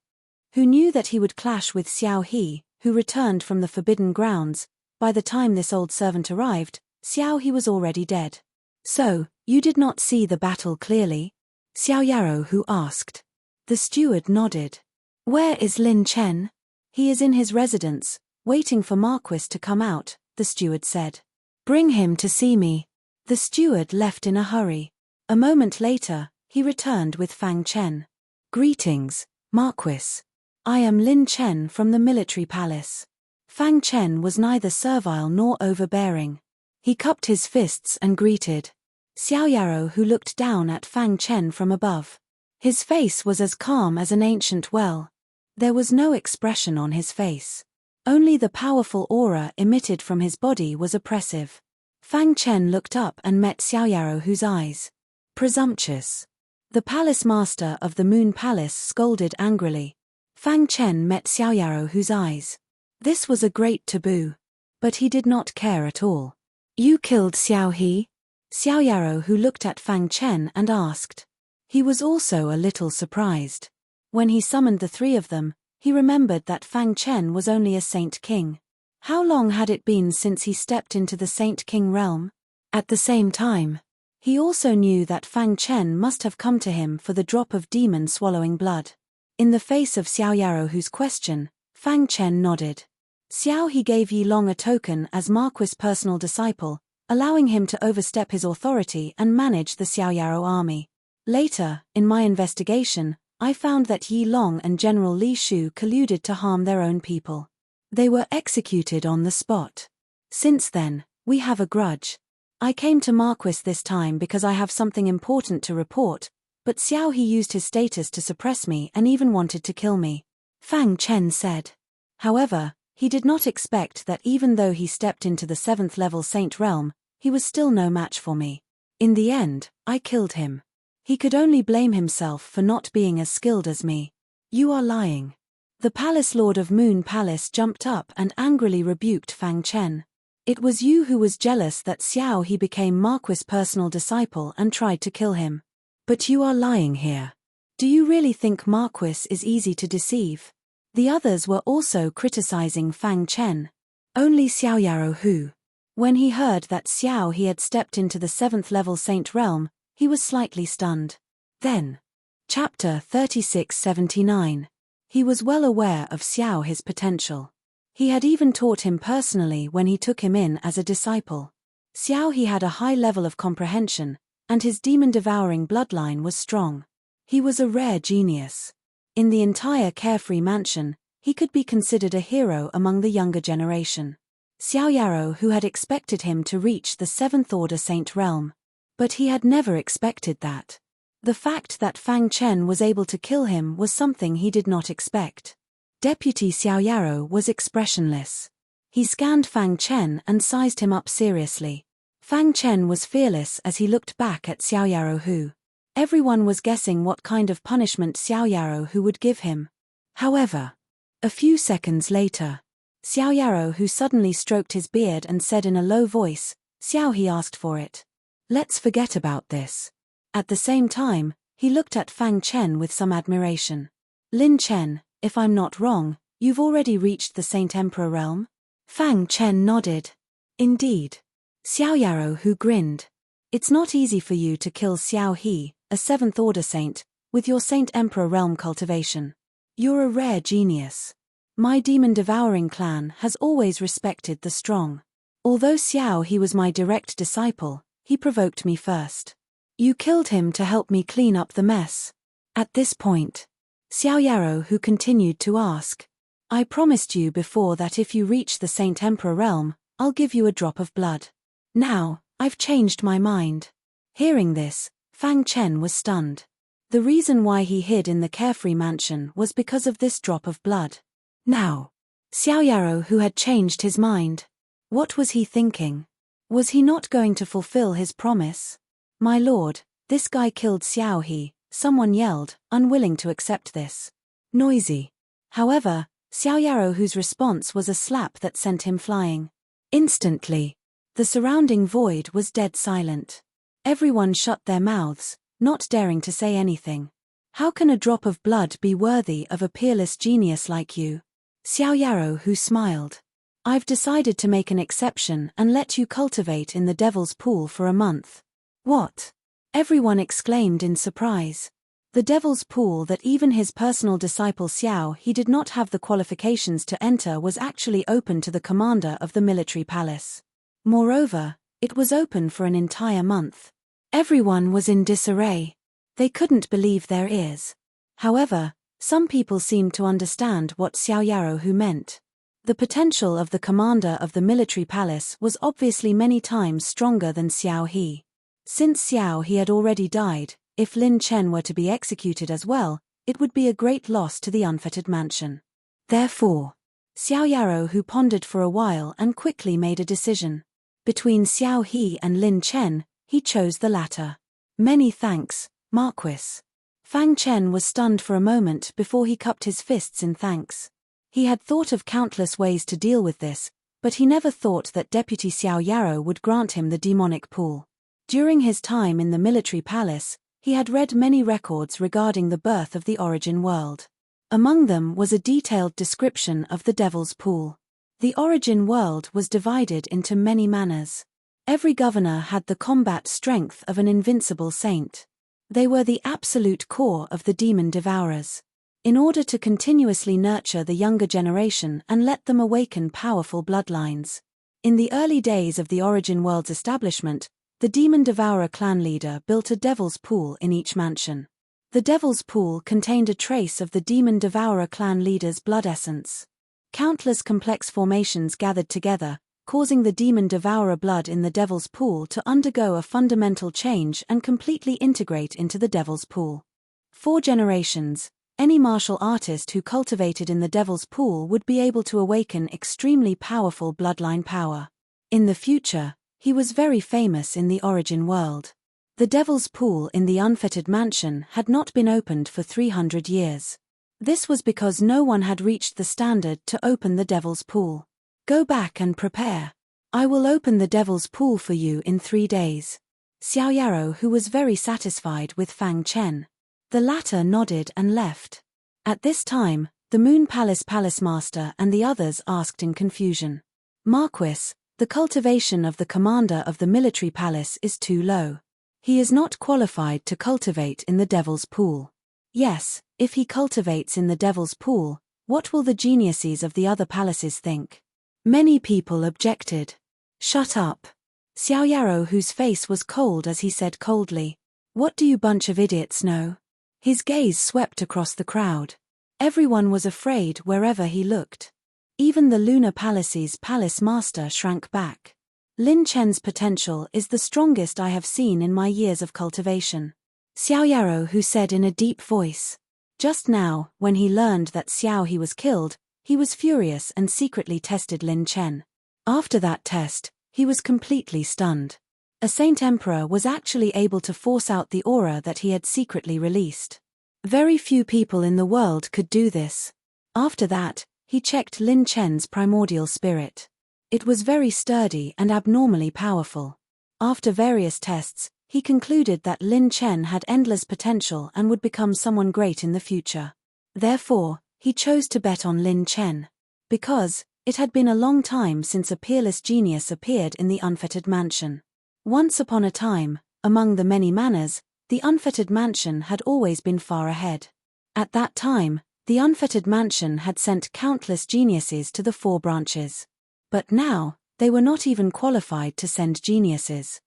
Who knew that he would clash with Xiao He, who returned from the forbidden grounds? By the time this old servant arrived, Xiao He was already dead. So, you did not see the battle clearly? Xiao Yarou who asked. The steward nodded. Where is Lin Chen? He is in his residence, waiting for Marquis to come out, the steward said. Bring him to see me. The steward left in a hurry. A moment later, he returned with Fang Chen. Greetings, Marquis. I am Lin Chen from the military palace. Fang Chen was neither servile nor overbearing. He cupped his fists and greeted. Xiao Yarou who looked down at Fang Chen from above. His face was as calm as an ancient well. There was no expression on his face. Only the powerful aura emitted from his body was oppressive. Fang Chen looked up and met Xiao Yarou whose eyes. Presumptuous. The palace master of the Moon Palace scolded angrily. Fang Chen met Xiao Yarou whose eyes. This was a great taboo. But he did not care at all. You killed Xiao He? Xiao Yarou who looked at Fang Chen and asked. He was also a little surprised. When he summoned the three of them, he remembered that Fang Chen was only a Saint King. How long had it been since he stepped into the Saint King realm? At the same time, he also knew that Fang Chen must have come to him for the drop of demon swallowing blood. In the face of Xiao Yarou whose question, Fang Chen nodded. Xiao He gave Yi Long a token as Marquis' personal disciple, allowing him to overstep his authority and manage the Xiao Yarou army. Later, in my investigation, I found that Yi Long and General Li Shu colluded to harm their own people. They were executed on the spot. Since then, we have a grudge. I came to Marquis this time because I have something important to report, but Xiao He used his status to suppress me and even wanted to kill me. Fang Chen said. However, he did not expect that even though he stepped into the 7th level Saint realm, he was still no match for me. In the end, I killed him. He could only blame himself for not being as skilled as me. You are lying. The palace lord of Moon Palace jumped up and angrily rebuked Fang Chen. It was you who was jealous that Xiao He became Marquis' personal disciple and tried to kill him. But you are lying here. Do you really think Marquis is easy to deceive? The others were also criticizing Fang Chen. Only Xiao Yarou who. When he heard that Xiao He had stepped into the 7th level Saint realm, he was slightly stunned. Then. Chapter 3679. He was well aware of Xiao He's potential. He had even taught him personally when he took him in as a disciple. Xiao He had a high level of comprehension, and his demon-devouring bloodline was strong. He was a rare genius. In the entire carefree mansion, he could be considered a hero among the younger generation. Xiao Yarou who had expected him to reach the 7th Order Saint realm. But he had never expected that. The fact that Fang Chen was able to kill him was something he did not expect. Deputy Xiao Yarou was expressionless. He scanned Fang Chen and sized him up seriously. Fang Chen was fearless as he looked back at Xiao Yarohu. Everyone was guessing what kind of punishment Xiao Yarohu would give him. However, a few seconds later, Xiao Yarohu suddenly stroked his beard and said in a low voice, "Xiao, he asked for it. Let's forget about this." At the same time, he looked at Fang Chen with some admiration. "Lin Chen, if I'm not wrong, you've already reached the Saint Emperor realm?" Fang Chen nodded. "Indeed." Xiao Yarohu grinned. "It's not easy for you to kill Xiao He, a 7th Order saint, with your Saint Emperor realm cultivation. You're a rare genius. My demon-devouring clan has always respected the strong. Although Xiao He was my direct disciple, he provoked me first. You killed him to help me clean up the mess." At this point, Xiao Yarohu continued to ask, "I promised you before that if you reach the Saint Emperor realm, I'll give you a drop of blood. Now, I've changed my mind." Hearing this, Fang Chen was stunned. The reason why he hid in the carefree mansion was because of this drop of blood. Now, Xiao Yarohu had changed his mind. What was he thinking? Was he not going to fulfill his promise? "My lord, this guy killed Xiao He," someone yelled, unwilling to accept this. Noisy. However, Xiao Yarohu's response was a slap that sent him flying. Instantly, the surrounding void was dead silent. Everyone shut their mouths, not daring to say anything. "How can a drop of blood be worthy of a peerless genius like you?" Xiao Yarohu smiled. "I've decided to make an exception and let you cultivate in the Devil's Pool for a month." "What?" everyone exclaimed in surprise. The Devil's Pool that even his personal disciple Xiao He did not have the qualifications to enter was actually open to the commander of the military palace. Moreover, it was open for an entire month. Everyone was in disarray. They couldn't believe their ears. However, some people seemed to understand what Xiao Yarohu meant. The potential of the commander of the military palace was obviously many times stronger than Xiao He. Since Xiao He had already died, if Lin Chen were to be executed as well, it would be a great loss to the unfettered mansion. Therefore, Xiao Yarohu pondered for a while and quickly made a decision. Between Xiao He and Lin Chen, he chose the latter. "Many thanks, Marquis." Fang Chen was stunned for a moment before he cupped his fists in thanks. He had thought of countless ways to deal with this, but he never thought that Deputy Xiao Yaro would grant him the demonic pool. During his time in the military palace, he had read many records regarding the birth of the origin world. Among them was a detailed description of the Devil's Pool. The origin world was divided into many manners. Every governor had the combat strength of an invincible saint. They were the absolute core of the demon devourers. In order to continuously nurture the younger generation and let them awaken powerful bloodlines. In the early days of the origin world's establishment, the demon devourer clan leader built a devil's pool in each mansion. The devil's pool contained a trace of the demon devourer clan leader's blood essence. Countless complex formations gathered together, causing the demon devourer blood in the devil's pool to undergo a fundamental change and completely integrate into the devil's pool. 4 generations, any martial artist who cultivated in the devil's pool would be able to awaken extremely powerful bloodline power. In the future, he was very famous in the origin world. The devil's pool in the unfettered mansion had not been opened for 300 years. This was because no one had reached the standard to open the devil's pool. "Go back and prepare. I will open the devil's pool for you in 3 days." Xiao Yaro, who was very satisfied with Fang Chen. The latter nodded and left. At this time, the Moon Palace Palace Master and the others asked in confusion. "Marquis, the cultivation of the commander of the military palace is too low. He is not qualified to cultivate in the devil's pool." "Yes, if he cultivates in the devil's pool, what will the geniuses of the other palaces think?" Many people objected. "Shut up." Xiao Yaro, whose face was cold as he said coldly, "What do you bunch of idiots know?" His gaze swept across the crowd. Everyone was afraid wherever he looked. Even the Lunar Palace's palace master shrank back. "Lin Chen's potential is the strongest I have seen in my years of cultivation," Xiao Yaro, who said in a deep voice. Just now, when he learned that Xiao He was killed, he was furious and secretly tested Lin Chen. After that test, he was completely stunned. A Saint Emperor was actually able to force out the aura that he had secretly released. Very few people in the world could do this. After that, he checked Lin Chen's primordial spirit. It was very sturdy and abnormally powerful. After various tests, he concluded that Lin Chen had endless potential and would become someone great in the future. Therefore, he chose to bet on Lin Chen. Because it had been a long time since a peerless genius appeared in the unfettered mansion. Once upon a time, among the many manors, the unfettered mansion had always been far ahead. At that time, the unfettered mansion had sent countless geniuses to the 4 branches. But now, they were not even qualified to send geniuses.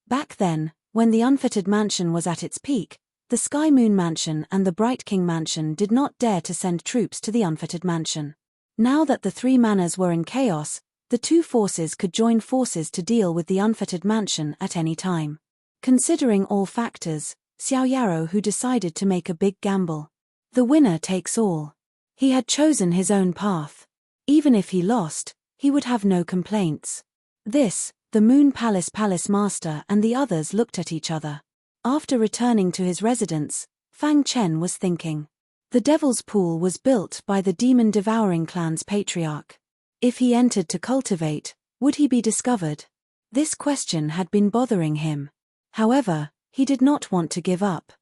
Back then, when the unfettered mansion was at its peak, the Sky Moon Mansion and the Bright King Mansion did not dare to send troops to the unfettered mansion. Now that the 3 manors were in chaos, the 2 forces could join forces to deal with the unfettered mansion at any time. Considering all factors, Xiao Yarou who decided to make a big gamble. The winner takes all. He had chosen his own path. Even if he lost, he would have no complaints. This, the Moon Palace master and the others looked at each other. After returning to his residence, Fang Chen was thinking. The Devil's Pool was built by the demon-devouring clan's patriarch. If he entered to cultivate, would he be discovered? This question had been bothering him. However, he did not want to give up.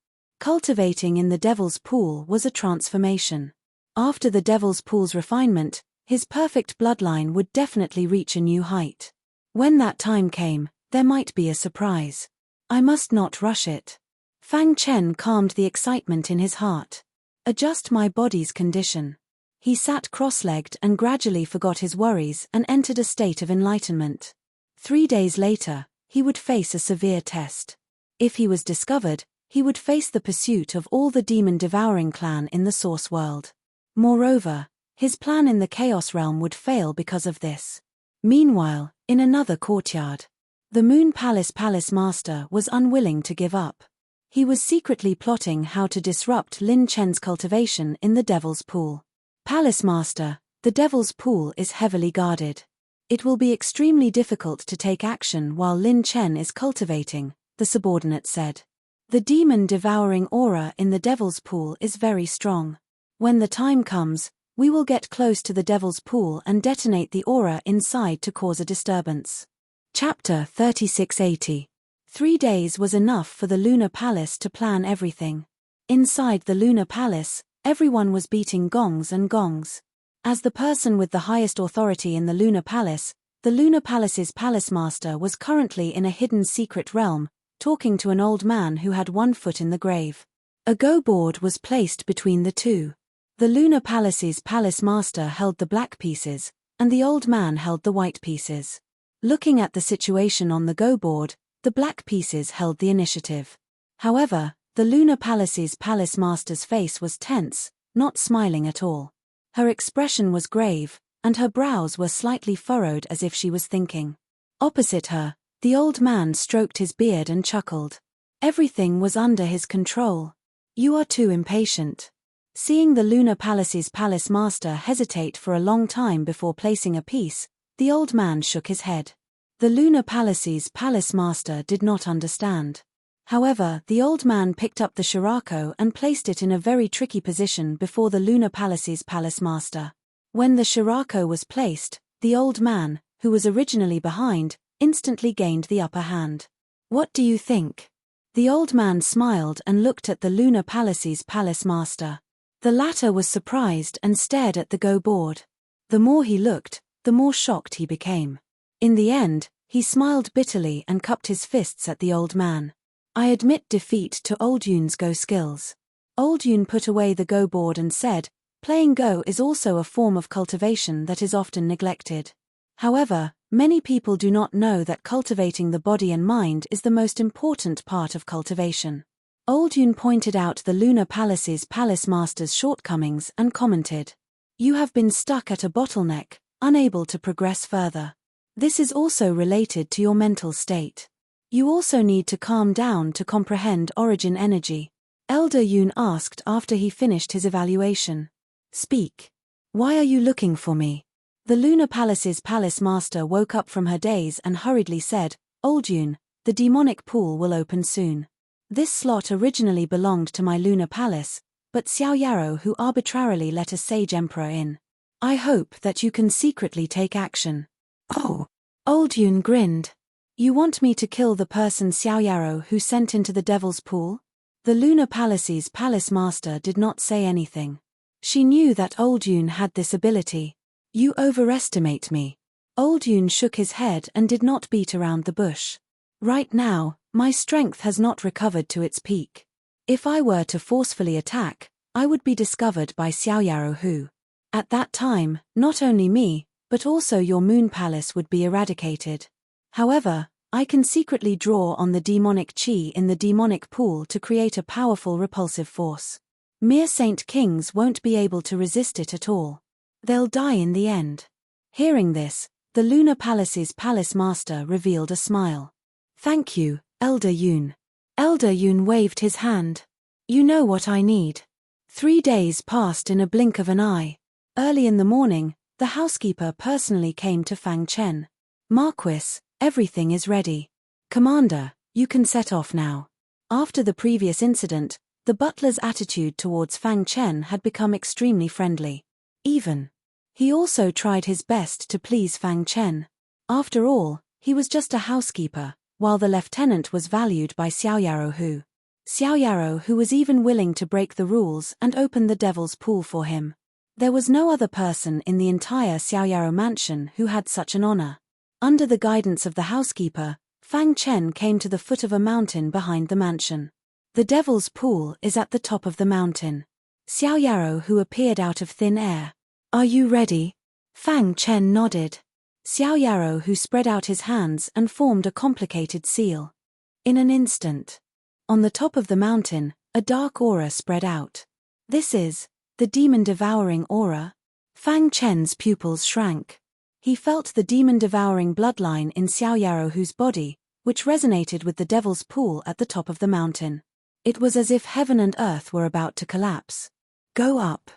Cultivating in the Devil's Pool was a transformation. After the Devil's Pool's refinement, his perfect bloodline would definitely reach a new height. When that time came, there might be a surprise. I must not rush it. Fang Chen calmed the excitement in his heart. Adjust my body's condition. He sat cross-legged and gradually forgot his worries and entered a state of enlightenment. 3 days later, he would face a severe test. If he was discovered, he would face the pursuit of all the demon-devouring clan in the Source World. Moreover, his plan in the Chaos Realm would fail because of this. Meanwhile, in another courtyard, the Moon Palace master was unwilling to give up. He was secretly plotting how to disrupt Lin Chen's cultivation in the Devil's Pool. Palace Master, the Devil's Pool is heavily guarded. It will be extremely difficult to take action while Lin Chen is cultivating, the subordinate said. The demon-devouring aura in the Devil's Pool is very strong. When the time comes, we will get close to the Devil's Pool and detonate the aura inside to cause a disturbance. Chapter 3680. 3 days was enough for the Lunar Palace to plan everything. Inside the Lunar Palace, everyone was beating gongs and gongs. As the person with the highest authority in the Lunar Palace, the Lunar Palace's palace master was currently in a hidden secret realm, talking to an old man who had 1 foot in the grave. A go board was placed between the two. The Lunar Palace's palace master held the black pieces, and the old man held the white pieces. Looking at the situation on the go board, the black pieces held the initiative. However, the Lunar Palace's palace master's face was tense, not smiling at all. Her expression was grave, and her brows were slightly furrowed as if she was thinking. Opposite her, the old man stroked his beard and chuckled. Everything was under his control. You are too impatient. Seeing the Lunar Palace's palace master hesitate for a long time before placing a piece, the old man shook his head. The Lunar Palace's palace master did not understand. However, the old man picked up the Shirako and placed it in a very tricky position before the Lunar Palace's palace master. When the Shirako was placed, the old man, who was originally behind, instantly gained the upper hand. What do you think? The old man smiled and looked at the Lunar Palace's palace master. The latter was surprised and stared at the go board. The more he looked, the more shocked he became. In the end, he smiled bitterly and cupped his fists at the old man. I admit defeat to Old Yun's Go skills. Old Yun put away the Go board and said, playing Go is also a form of cultivation that is often neglected. However, many people do not know that cultivating the body and mind is the most important part of cultivation. Old Yun pointed out the Lunar Palace's palace master's shortcomings and commented, you have been stuck at a bottleneck, unable to progress further. This is also related to your mental state. You also need to calm down to comprehend origin energy. Elder Yun asked after he finished his evaluation. Speak. Why are you looking for me? The Lunar Palace's palace master woke up from her daze and hurriedly said, Old Yun, the demonic pool will open soon. This slot originally belonged to my lunar palace, but Xiao Yarrow who arbitrarily let a sage emperor in. I hope that you can secretly take action. Oh. Old Yun grinned. You want me to kill the person Xiao Yarrow who sent into the Devil's Pool? The Lunar Palace's palace master did not say anything. She knew that Old Yun had this ability. You overestimate me. Old Yun shook his head and did not beat around the bush. Right now, my strength has not recovered to its peak. If I were to forcefully attack, I would be discovered by Xiao Yarrow who. At that time, not only me, but also your moon palace would be eradicated. However, I can secretly draw on the demonic chi in the demonic pool to create a powerful repulsive force. Mere Saint Kings won't be able to resist it at all. They'll die in the end. Hearing this, the Lunar Palace's palace master revealed a smile. Thank you, Elder Yun. Elder Yun waved his hand. You know what I need. 3 days passed in a blink of an eye. Early in the morning, the housekeeper personally came to Fang Chen. Marquis, everything is ready. Commander, you can set off now. After the previous incident, the butler's attitude towards Fang Chen had become extremely friendly. He also tried his best to please Fang Chen. After all, he was just a housekeeper, while the lieutenant was valued by Xiao Yarrow who was even willing to break the rules and open the Devil's Pool for him. There was no other person in the entire Xiao Yarrow mansion who had such an honor. Under the guidance of the housekeeper, Fang Chen came to the foot of a mountain behind the mansion. The Devil's Pool is at the top of the mountain. Xiao Yarrow who appeared out of thin air. Are you ready? Fang Chen nodded. Xiao Yarrow who spread out his hands and formed a complicated seal. In an instant. On the top of the mountain, a dark aura spread out. This is the demon-devouring aura. Fang Chen's pupils shrank. He felt the demon-devouring bloodline in Xiao Yarrow whose body, which resonated with the Devil's Pool at the top of the mountain. It was as if heaven and earth were about to collapse. Go up.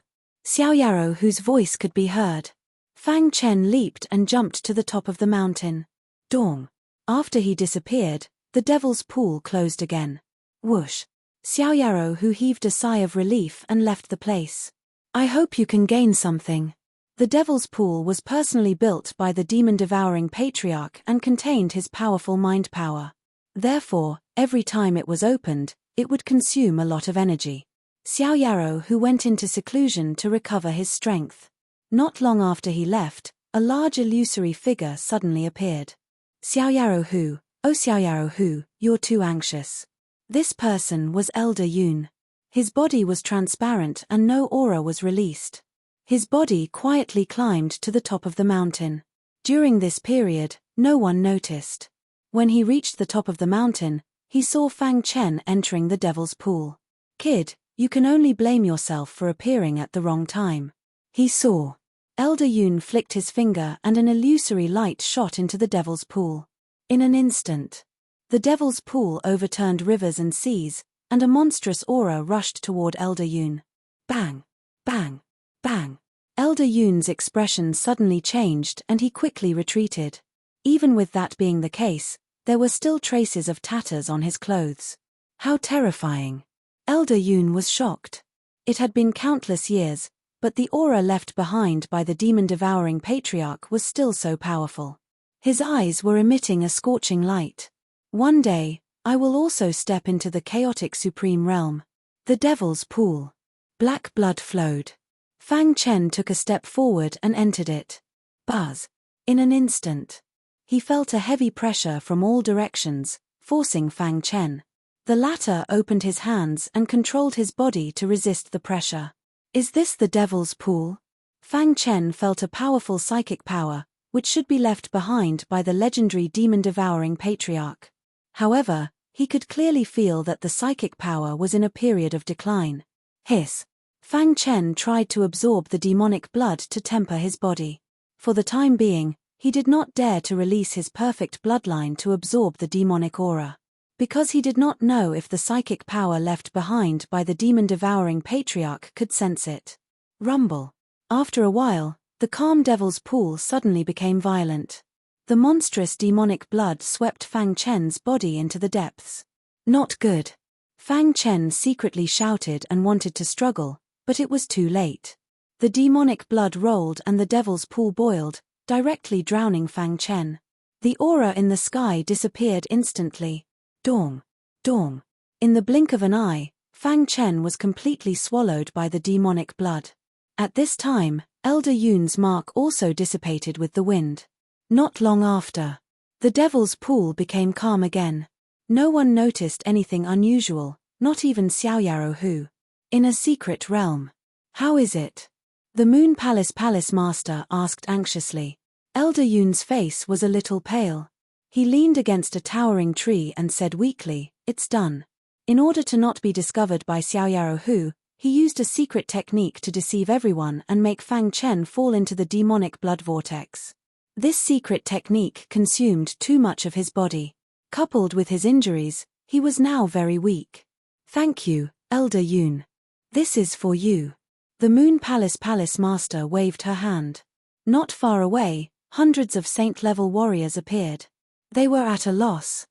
Xiao Yarrow whose voice could be heard. Fang Chen leaped and jumped to the top of the mountain. Dong. After he disappeared, the Devil's Pool closed again. Whoosh. Xiao Yarrow who heaved a sigh of relief and left the place. I hope you can gain something. The Devil's Pool was personally built by the demon-devouring patriarch and contained his powerful mind power. Therefore, every time it was opened, it would consume a lot of energy. Xiao Yarrow who went into seclusion to recover his strength. Not long after he left, a large illusory figure suddenly appeared. Xiao Yarrow who, oh Xiao Yarrow who, you're too anxious. This person was Elder Yun. His body was transparent and no aura was released. His body quietly climbed to the top of the mountain. During this period, no one noticed. When he reached the top of the mountain, he saw Fang Chen entering the Devil's Pool. Kid, you can only blame yourself for appearing at the wrong time. He saw. Elder Yun flicked his finger and an illusory light shot into the Devil's Pool. In an instant, the Devil's Pool overturned rivers and seas, and a monstrous aura rushed toward Elder Yun. Bang! Bang! Bang! Elder Yun's expression suddenly changed and he quickly retreated. Even with that being the case, there were still traces of tatters on his clothes. How terrifying! Elder Yun was shocked. It had been countless years, but the aura left behind by the demon-devouring patriarch was still so powerful. His eyes were emitting a scorching light. One day, I will also step into the chaotic supreme realm. The Devil's Pool. Black blood flowed. Fang Chen took a step forward and entered it. Buzz. In an instant. He felt a heavy pressure from all directions, forcing Fang Chen. The latter opened his hands and controlled his body to resist the pressure. Is this the Devil's Pool? Fang Chen felt a powerful psychic power, which should be left behind by the legendary demon-devouring patriarch. However, he could clearly feel that the psychic power was in a period of decline. Hiss. Fang Chen tried to absorb the demonic blood to temper his body. For the time being, he did not dare to release his perfect bloodline to absorb the demonic aura. Because he did not know if the psychic power left behind by the demon-devouring patriarch could sense it. Rumble. After a while, the calm devil's pool suddenly became violent. The monstrous demonic blood swept Fang Chen's body into the depths. Not good. Fang Chen secretly shouted and wanted to struggle, but it was too late. The demonic blood rolled and the devil's pool boiled, directly drowning Fang Chen. The aura in the sky disappeared instantly. Dong! Dong! In the blink of an eye, Fang Chen was completely swallowed by the demonic blood. At this time, Elder Yun's mark also dissipated with the wind. Not long after, the devil's pool became calm again. No one noticed anything unusual, not even Xiaoyaro Hu. In a secret realm. How is it? The Moon Palace master asked anxiously. Elder Yun's face was a little pale. He leaned against a towering tree and said weakly, "It's done." In order to not be discovered by Xiaoyaro Hu, he used a secret technique to deceive everyone and make Fang Chen fall into the demonic blood vortex. This secret technique consumed too much of his body. Coupled with his injuries, he was now very weak. "Thank you, Elder Yun. This is for you." The Moon Palace master waved her hand. Not far away, hundreds of saint-level warriors appeared. They were at a loss.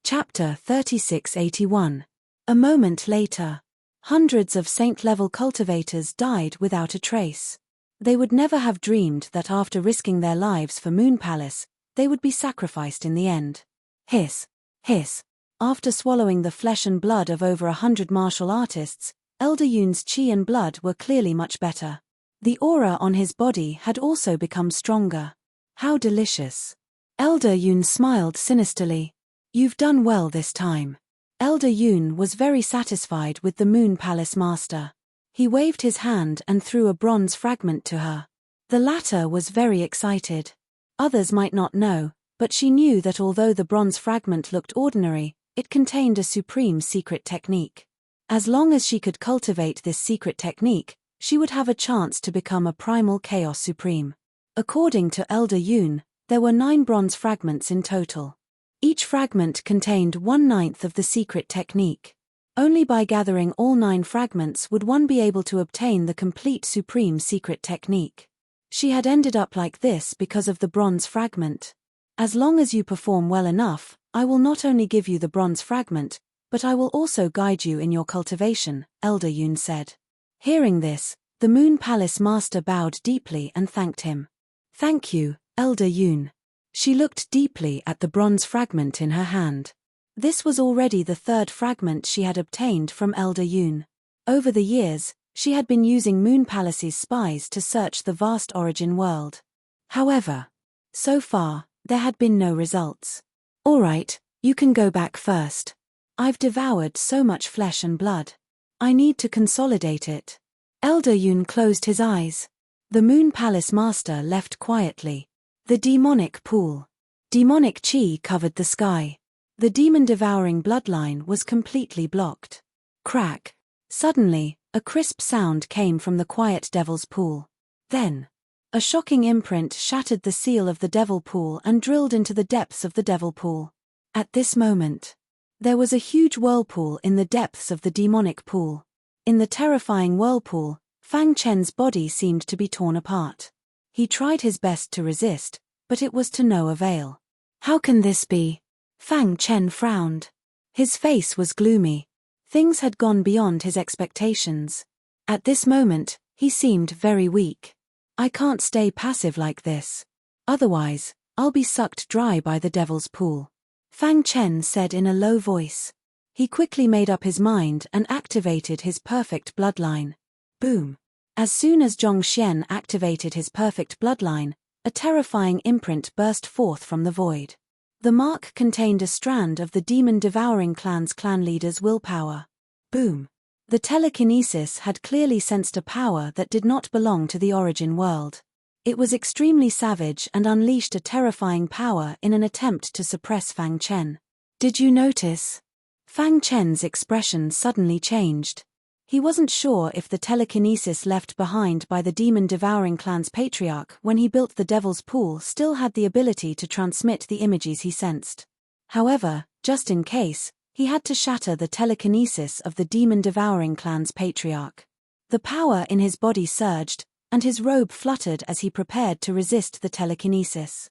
Chapter 3681. A moment later, hundreds of saint-level cultivators died without a trace. They would never have dreamed that after risking their lives for Moon Palace, they would be sacrificed in the end. Hiss, hiss. After swallowing the flesh and blood of over 100 martial artists, Elder Yun's qi and blood were clearly much better. The aura on his body had also become stronger. How delicious. Elder Yun smiled sinisterly. "You've done well this time." Elder Yun was very satisfied with the Moon Palace master. He waved his hand and threw a bronze fragment to her. The latter was very excited. Others might not know, but she knew that although the bronze fragment looked ordinary, it contained a supreme secret technique. As long as she could cultivate this secret technique, she would have a chance to become a primal chaos supreme. According to Elder Yun, there were 9 bronze fragments in total. Each fragment contained 1/9 of the secret technique. Only by gathering all 9 fragments would one be able to obtain the complete supreme secret technique. She had ended up like this because of the bronze fragment. "As long as you perform well enough, I will not only give you the bronze fragment, but I will also guide you in your cultivation," Elder Yun said. Hearing this, the Moon Palace master bowed deeply and thanked him. "Thank you, Elder Yun." She looked deeply at the bronze fragment in her hand. This was already the 3rd fragment she had obtained from Elder Yun. Over the years, she had been using Moon Palace's spies to search the vast origin world. However, so far, there had been no results. "All right, you can go back first. I've devoured so much flesh and blood. I need to consolidate it." Elder Yun closed his eyes. The Moon Palace master left quietly. The demonic pool. Demonic qi covered the sky. The demon-devouring bloodline was completely blocked. Crack. Suddenly, a crisp sound came from the quiet devil's pool. Then, a shocking imprint shattered the seal of the devil pool and drilled into the depths of the devil pool. At this moment, there was a huge whirlpool in the depths of the demonic pool. In the terrifying whirlpool, Fang Chen's body seemed to be torn apart. He tried his best to resist, but it was to no avail. "How can this be?" Fang Chen frowned. His face was gloomy. Things had gone beyond his expectations. At this moment, he seemed very weak. "I can't stay passive like this. Otherwise, I'll be sucked dry by the devil's pool," Fang Chen said in a low voice. He quickly made up his mind and activated his perfect bloodline. Boom. As soon as Zhong Xian activated his perfect bloodline, a terrifying imprint burst forth from the void. The mark contained a strand of the demon-devouring clan's clan leader's willpower. Boom. The telekinesis had clearly sensed a power that did not belong to the origin world. It was extremely savage and unleashed a terrifying power in an attempt to suppress Fang Chen. "Did you notice?" Fang Chen's expression suddenly changed. He wasn't sure if the telekinesis left behind by the demon-devouring clan's patriarch when he built the Devil's Pool still had the ability to transmit the images he sensed. However, just in case, he had to shatter the telekinesis of the demon-devouring clan's patriarch. The power in his body surged, and his robe fluttered as he prepared to resist the telekinesis.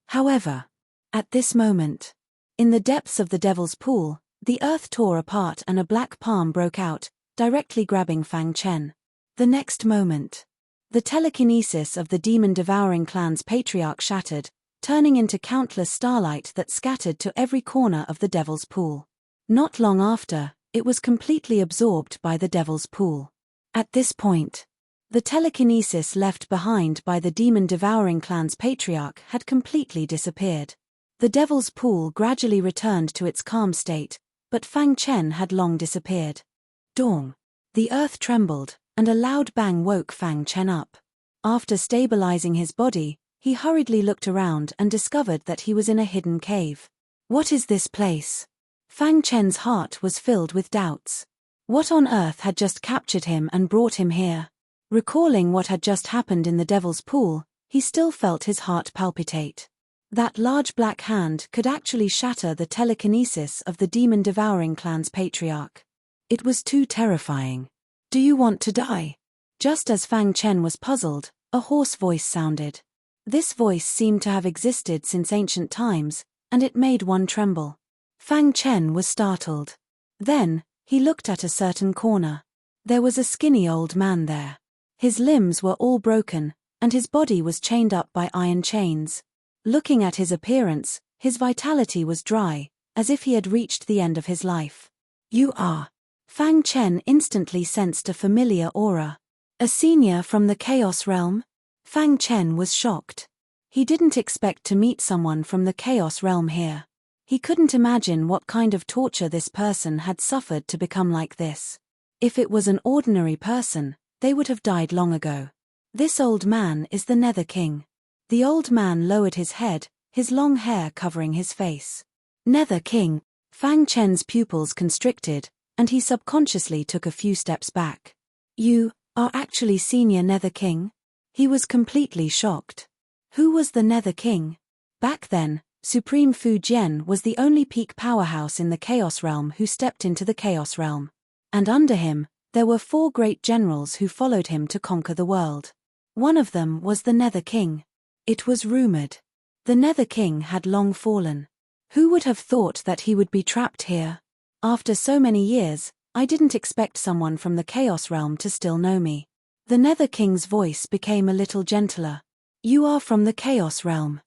However, at this moment, in the depths of the Devil's Pool, the earth tore apart and a black palm broke out, directly grabbing Fang Chen. The next moment, the telekinesis of the demon-devouring clan's patriarch shattered, turning into countless starlight that scattered to every corner of the Devil's Pool. Not long after, it was completely absorbed by the Devil's Pool. At this point, the telekinesis left behind by the demon-devouring clan's patriarch had completely disappeared. The Devil's Pool gradually returned to its calm state, but Fang Chen had long disappeared. Dong! The earth trembled, and a loud bang woke Fang Chen up. After stabilizing his body, he hurriedly looked around and discovered that he was in a hidden cave. What is this place? Fang Chen's heart was filled with doubts. What on earth had just captured him and brought him here? Recalling what had just happened in the Devil's Pool, he still felt his heart palpitate. That large black hand could actually shatter the telekinesis of the demon-devouring clan's patriarch. It was too terrifying. Do you want to die? Just as Fang Chen was puzzled, a hoarse voice sounded. This voice seemed to have existed since ancient times, and it made one tremble. Fang Chen was startled. Then, he looked at a certain corner. There was a skinny old man there. His limbs were all broken, and his body was chained up by iron chains. Looking at his appearance, his vitality was dry, as if he had reached the end of his life. You are. Fang Chen instantly sensed a familiar aura. A senior from the Chaos Realm? Fang Chen was shocked. He didn't expect to meet someone from the Chaos Realm here. He couldn't imagine what kind of torture this person had suffered to become like this. If it was an ordinary person, they would have died long ago. This old man is the Nether King. The old man lowered his head, his long hair covering his face. Nether King. Fang Chen's pupils constricted, and he subconsciously took a few steps back. You are actually Senior Nether King? He was completely shocked. Who was the Nether King? Back then, Supreme Fu Jian was the only peak powerhouse in the Chaos Realm who stepped into the Chaos Realm. And under him, there were 4 great generals who followed him to conquer the world. One of them was the Nether King. It was rumored. The Nether King had long fallen. Who would have thought that he would be trapped here? After so many years, I didn't expect someone from the Chaos Realm to still know me. The Nether King's voice became a little gentler. You are from the Chaos Realm.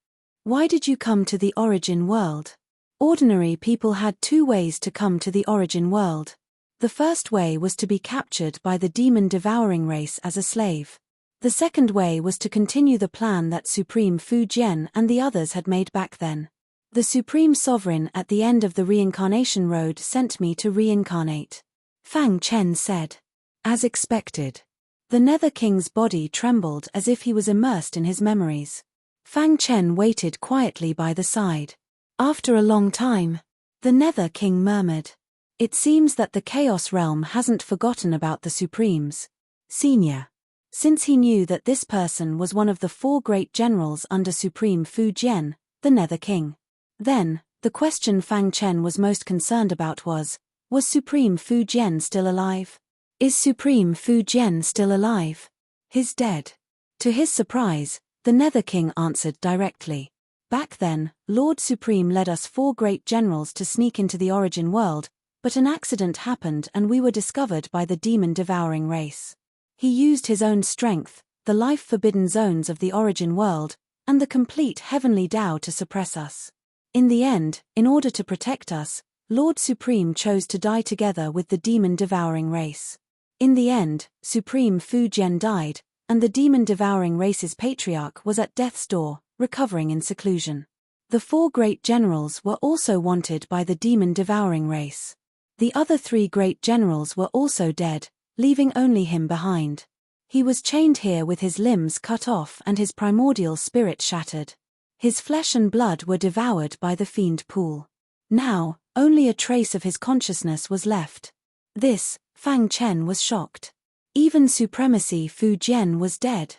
Why did you come to the Origin World? Ordinary people had 2 ways to come to the Origin World. The first way was to be captured by the demon-devouring race as a slave. The second way was to continue the plan that Supreme Fu Jian and the others had made back then. The Supreme Sovereign at the end of the reincarnation road sent me to reincarnate. Fang Chen said. As expected. The Nether King's body trembled as if he was immersed in his memories. Fang Chen waited quietly by the side. After a long time, the Nether King murmured. It seems that the Chaos Realm hasn't forgotten about the Supremes. Senior. Since he knew that this person was one of the 4 great generals under Supreme Fu Jian, the Nether King. Then, the question Fang Chen was most concerned about was Supreme Fu Jian still alive? Is Supreme Fu Jian still alive? He's dead. To his surprise, the Nether King answered directly. Back then, Lord Supreme led us 4 great generals to sneak into the Origin World, but an accident happened and we were discovered by the demon-devouring race. He used his own strength, the life-forbidden zones of the Origin World, and the complete heavenly Tao to suppress us. In the end, in order to protect us, Lord Supreme chose to die together with the demon-devouring race. In the end, Supreme Fu Jian died, and the demon-devouring race's patriarch was at death's door, recovering in seclusion. The 4 great generals were also wanted by the demon-devouring race. The other 3 great generals were also dead, leaving only him behind. He was chained here with his limbs cut off and his primordial spirit shattered. His flesh and blood were devoured by the fiend pool. Now, only a trace of his consciousness was left. This, Fang Chen was shocked. Even Supremacy Fu Jian was dead.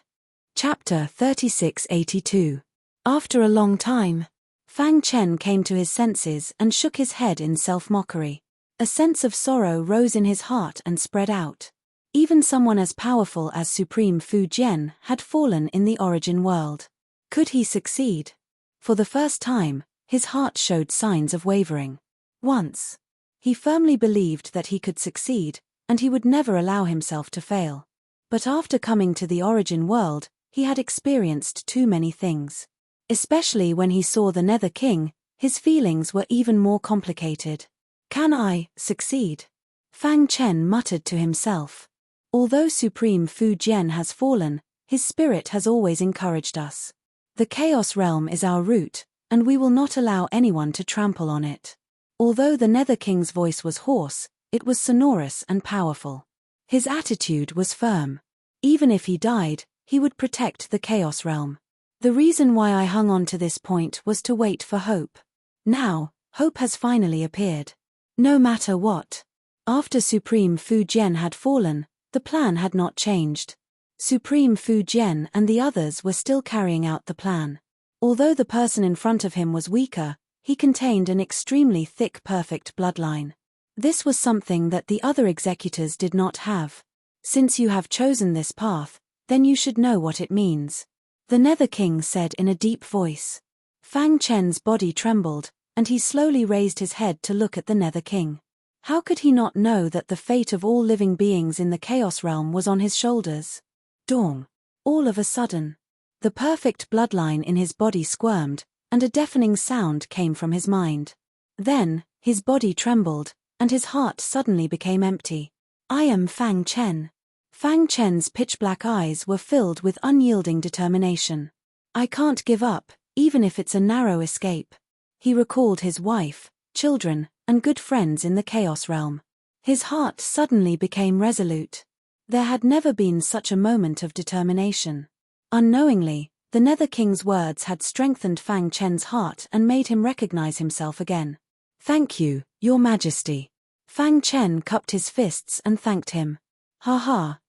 Chapter 3682. After a long time, Fang Chen came to his senses and shook his head in self-mockery. A sense of sorrow rose in his heart and spread out. Even someone as powerful as Supreme Fu Jian had fallen in the origin world. Could he succeed? For the first time, his heart showed signs of wavering. Once, he firmly believed that he could succeed, and he would never allow himself to fail. But after coming to the origin world, he had experienced too many things. Especially when he saw the Nether King, his feelings were even more complicated. Can I succeed? Fang Chen muttered to himself. Although Supreme Fu Jian has fallen, his spirit has always encouraged us. The Chaos Realm is our root, and we will not allow anyone to trample on it. Although the Nether King's voice was hoarse, it was sonorous and powerful. His attitude was firm. Even if he died, he would protect the Chaos Realm. The reason why I hung on to this point was to wait for hope. Now, hope has finally appeared. No matter what. After Supreme Fu Jian had fallen, the plan had not changed. Supreme Fu Jian and the others were still carrying out the plan. Although the person in front of him was weaker, he contained an extremely thick perfect bloodline. This was something that the other executors did not have. Since you have chosen this path, then you should know what it means. The Nether King said in a deep voice. Fang Chen's body trembled, and he slowly raised his head to look at the Nether King. How could he not know that the fate of all living beings in the Chaos Realm was on his shoulders? Dong. All of a sudden, the perfect bloodline in his body squirmed, and a deafening sound came from his mind. Then, his body trembled, and his heart suddenly became empty. I am Fang Chen. Fang Chen's pitch-black eyes were filled with unyielding determination. I can't give up, even if it's a narrow escape. He recalled his wife, children, and good friends in the Chaos Realm. His heart suddenly became resolute. There had never been such a moment of determination. Unknowingly, the Nether King's words had strengthened Fang Chen's heart and made him recognize himself again. Thank you, Your Majesty. Fang Chen cupped his fists and thanked him.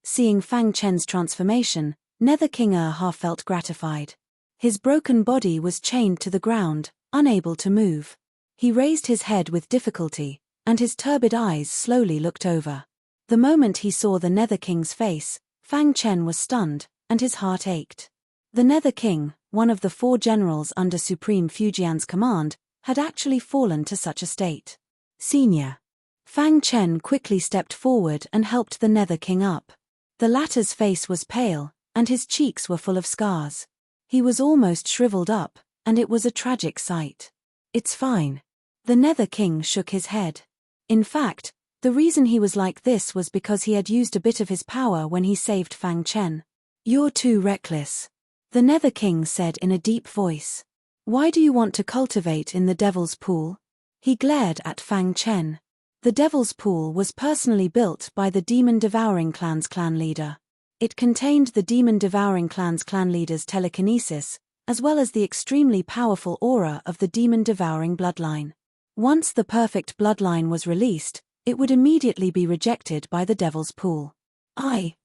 Seeing Fang Chen's transformation, Nether King Erha felt gratified. His broken body was chained to the ground, unable to move. He raised his head with difficulty, and his turbid eyes slowly looked over. The moment he saw the Nether King's face, Fang Chen was stunned, and his heart ached. The Nether King, one of the 4 generals under Supreme Fu Jian's command, had actually fallen to such a state. Senior. Fang Chen quickly stepped forward and helped the Nether King up. The latter's face was pale, and his cheeks were full of scars. He was almost shriveled up, and it was a tragic sight. It's fine. The Nether King shook his head. In fact, the reason he was like this was because he had used a bit of his power when he saved Fang Chen. You're too reckless. The Nether King said in a deep voice. Why do you want to cultivate in the Devil's Pool? He glared at Fang Chen. The Devil's Pool was personally built by the Demon Devouring Clan's clan leader. It contained the Demon Devouring Clan's clan leader's telekinesis, as well as the extremely powerful aura of the Demon Devouring bloodline. Once the perfect bloodline was released, it would immediately be rejected by the Devil's Pool.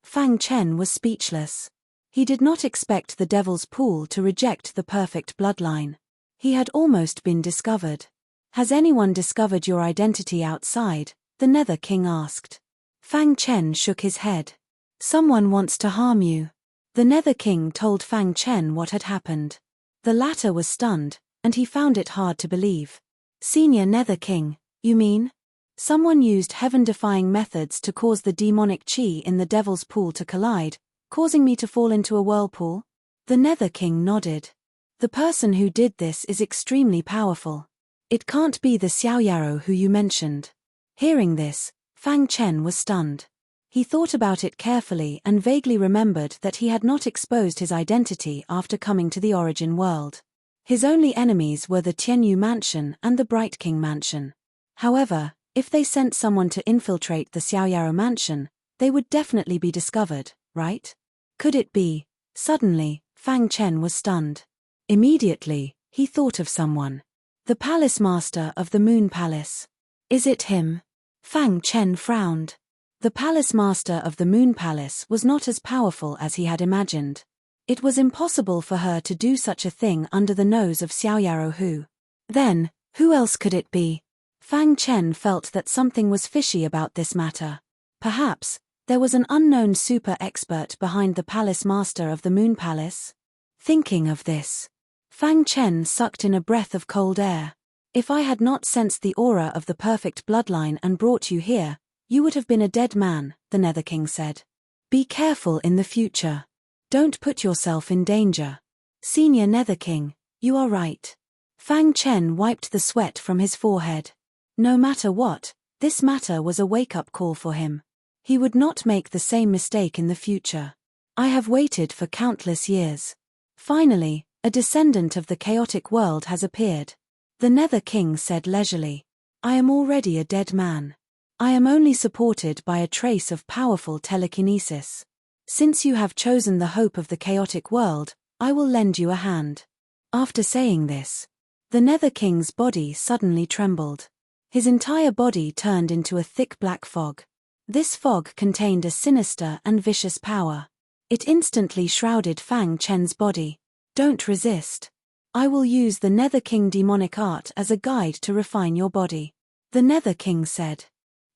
Fang Chen was speechless. He did not expect the Devil's Pool to reject the perfect bloodline. He had almost been discovered. Has anyone discovered your identity outside? The Nether King asked. Fang Chen shook his head. Someone wants to harm you. The Nether King told Fang Chen what had happened. The latter was stunned, and he found it hard to believe. Senior Nether King, you mean? Someone used heaven-defying methods to cause the demonic chi in the Devil's Pool to collide, causing me to fall into a whirlpool? The Nether King nodded. The person who did this is extremely powerful. It can't be the Xiaoyaro who you mentioned. Hearing this, Fang Chen was stunned. He thought about it carefully and vaguely remembered that he had not exposed his identity after coming to the origin world. His only enemies were the Tianyu Mansion and the Bright King Mansion. However, if they sent someone to infiltrate the Xiaoyaro Mansion, they would definitely be discovered, right? Could it be? Suddenly, Fang Chen was stunned. Immediately, he thought of someone. The Palace Master of the Moon Palace. Is it him? Fang Chen frowned. The Palace Master of the Moon Palace was not as powerful as he had imagined. It was impossible for her to do such a thing under the nose of Xiaoyaro Hu. Then, who else could it be? Fang Chen felt that something was fishy about this matter. Perhaps, There was an unknown super expert behind the palace master of the Moon Palace. Thinking of this, Fang Chen sucked in a breath of cold air. If I had not sensed the aura of the perfect bloodline and brought you here, you would have been a dead man, the Nether King said. Be careful in the future. Don't put yourself in danger. Senior Nether King, you are right. Fang Chen wiped the sweat from his forehead. No matter what, this matter was a wake-up call for him. He would not make the same mistake in the future. I have waited for countless years. Finally, a descendant of the chaotic world has appeared. The Nether King said leisurely. I am already a dead man. I am only supported by a trace of powerful telekinesis. Since you have chosen the hope of the chaotic world, I will lend you a hand. After saying this, the Nether King's body suddenly trembled. His entire body turned into a thick black fog. This fog contained a sinister and vicious power. It instantly shrouded Fang Chen's body. Don't resist. I will use the Nether King demonic art as a guide to refine your body. The Nether King said.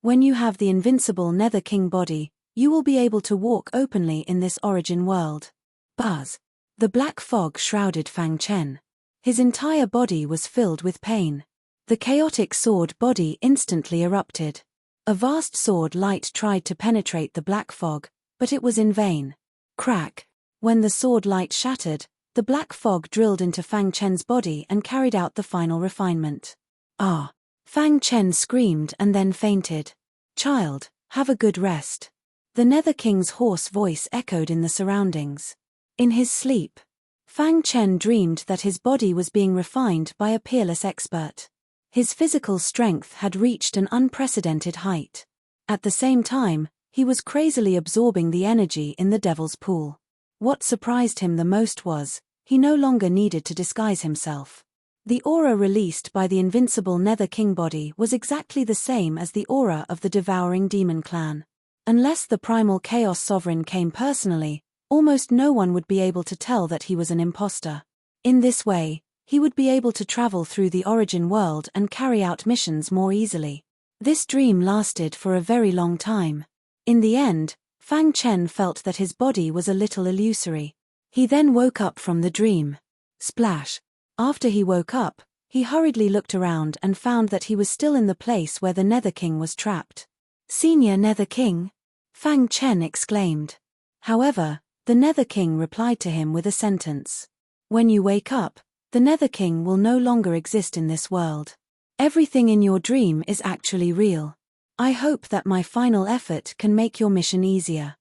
When you have the invincible Nether King body, you will be able to walk openly in this origin world. Buzz. The black fog shrouded Fang Chen. His entire body was filled with pain. The chaotic sword body instantly erupted. A vast sword light tried to penetrate the black fog, but it was in vain. Crack. When the sword light shattered, the black fog drilled into Fang Chen's body and carried out the final refinement. Ah! Fang Chen screamed and then fainted. Child, have a good rest. The Nether King's hoarse voice echoed in the surroundings. In his sleep, Fang Chen dreamed that his body was being refined by a peerless expert. His physical strength had reached an unprecedented height. At the same time, he was crazily absorbing the energy in the Devil's Pool. What surprised him the most was, he no longer needed to disguise himself. The aura released by the invincible Nether King body was exactly the same as the aura of the devouring demon clan. Unless the primal Chaos Sovereign came personally, almost no one would be able to tell that he was an imposter. In this way, he would be able to travel through the origin world and carry out missions more easily. This dream lasted for a very long time. In the end, Fang Chen felt that his body was a little illusory. He then woke up from the dream. Splash! After he woke up, he hurriedly looked around and found that he was still in the place where the Nether King was trapped. Senior Nether King? Fang Chen exclaimed. However, the Nether King replied to him with a sentence. When you wake up, the Nether King will no longer exist in this world. Everything in your dream is actually real. I hope that my final effort can make your mission easier.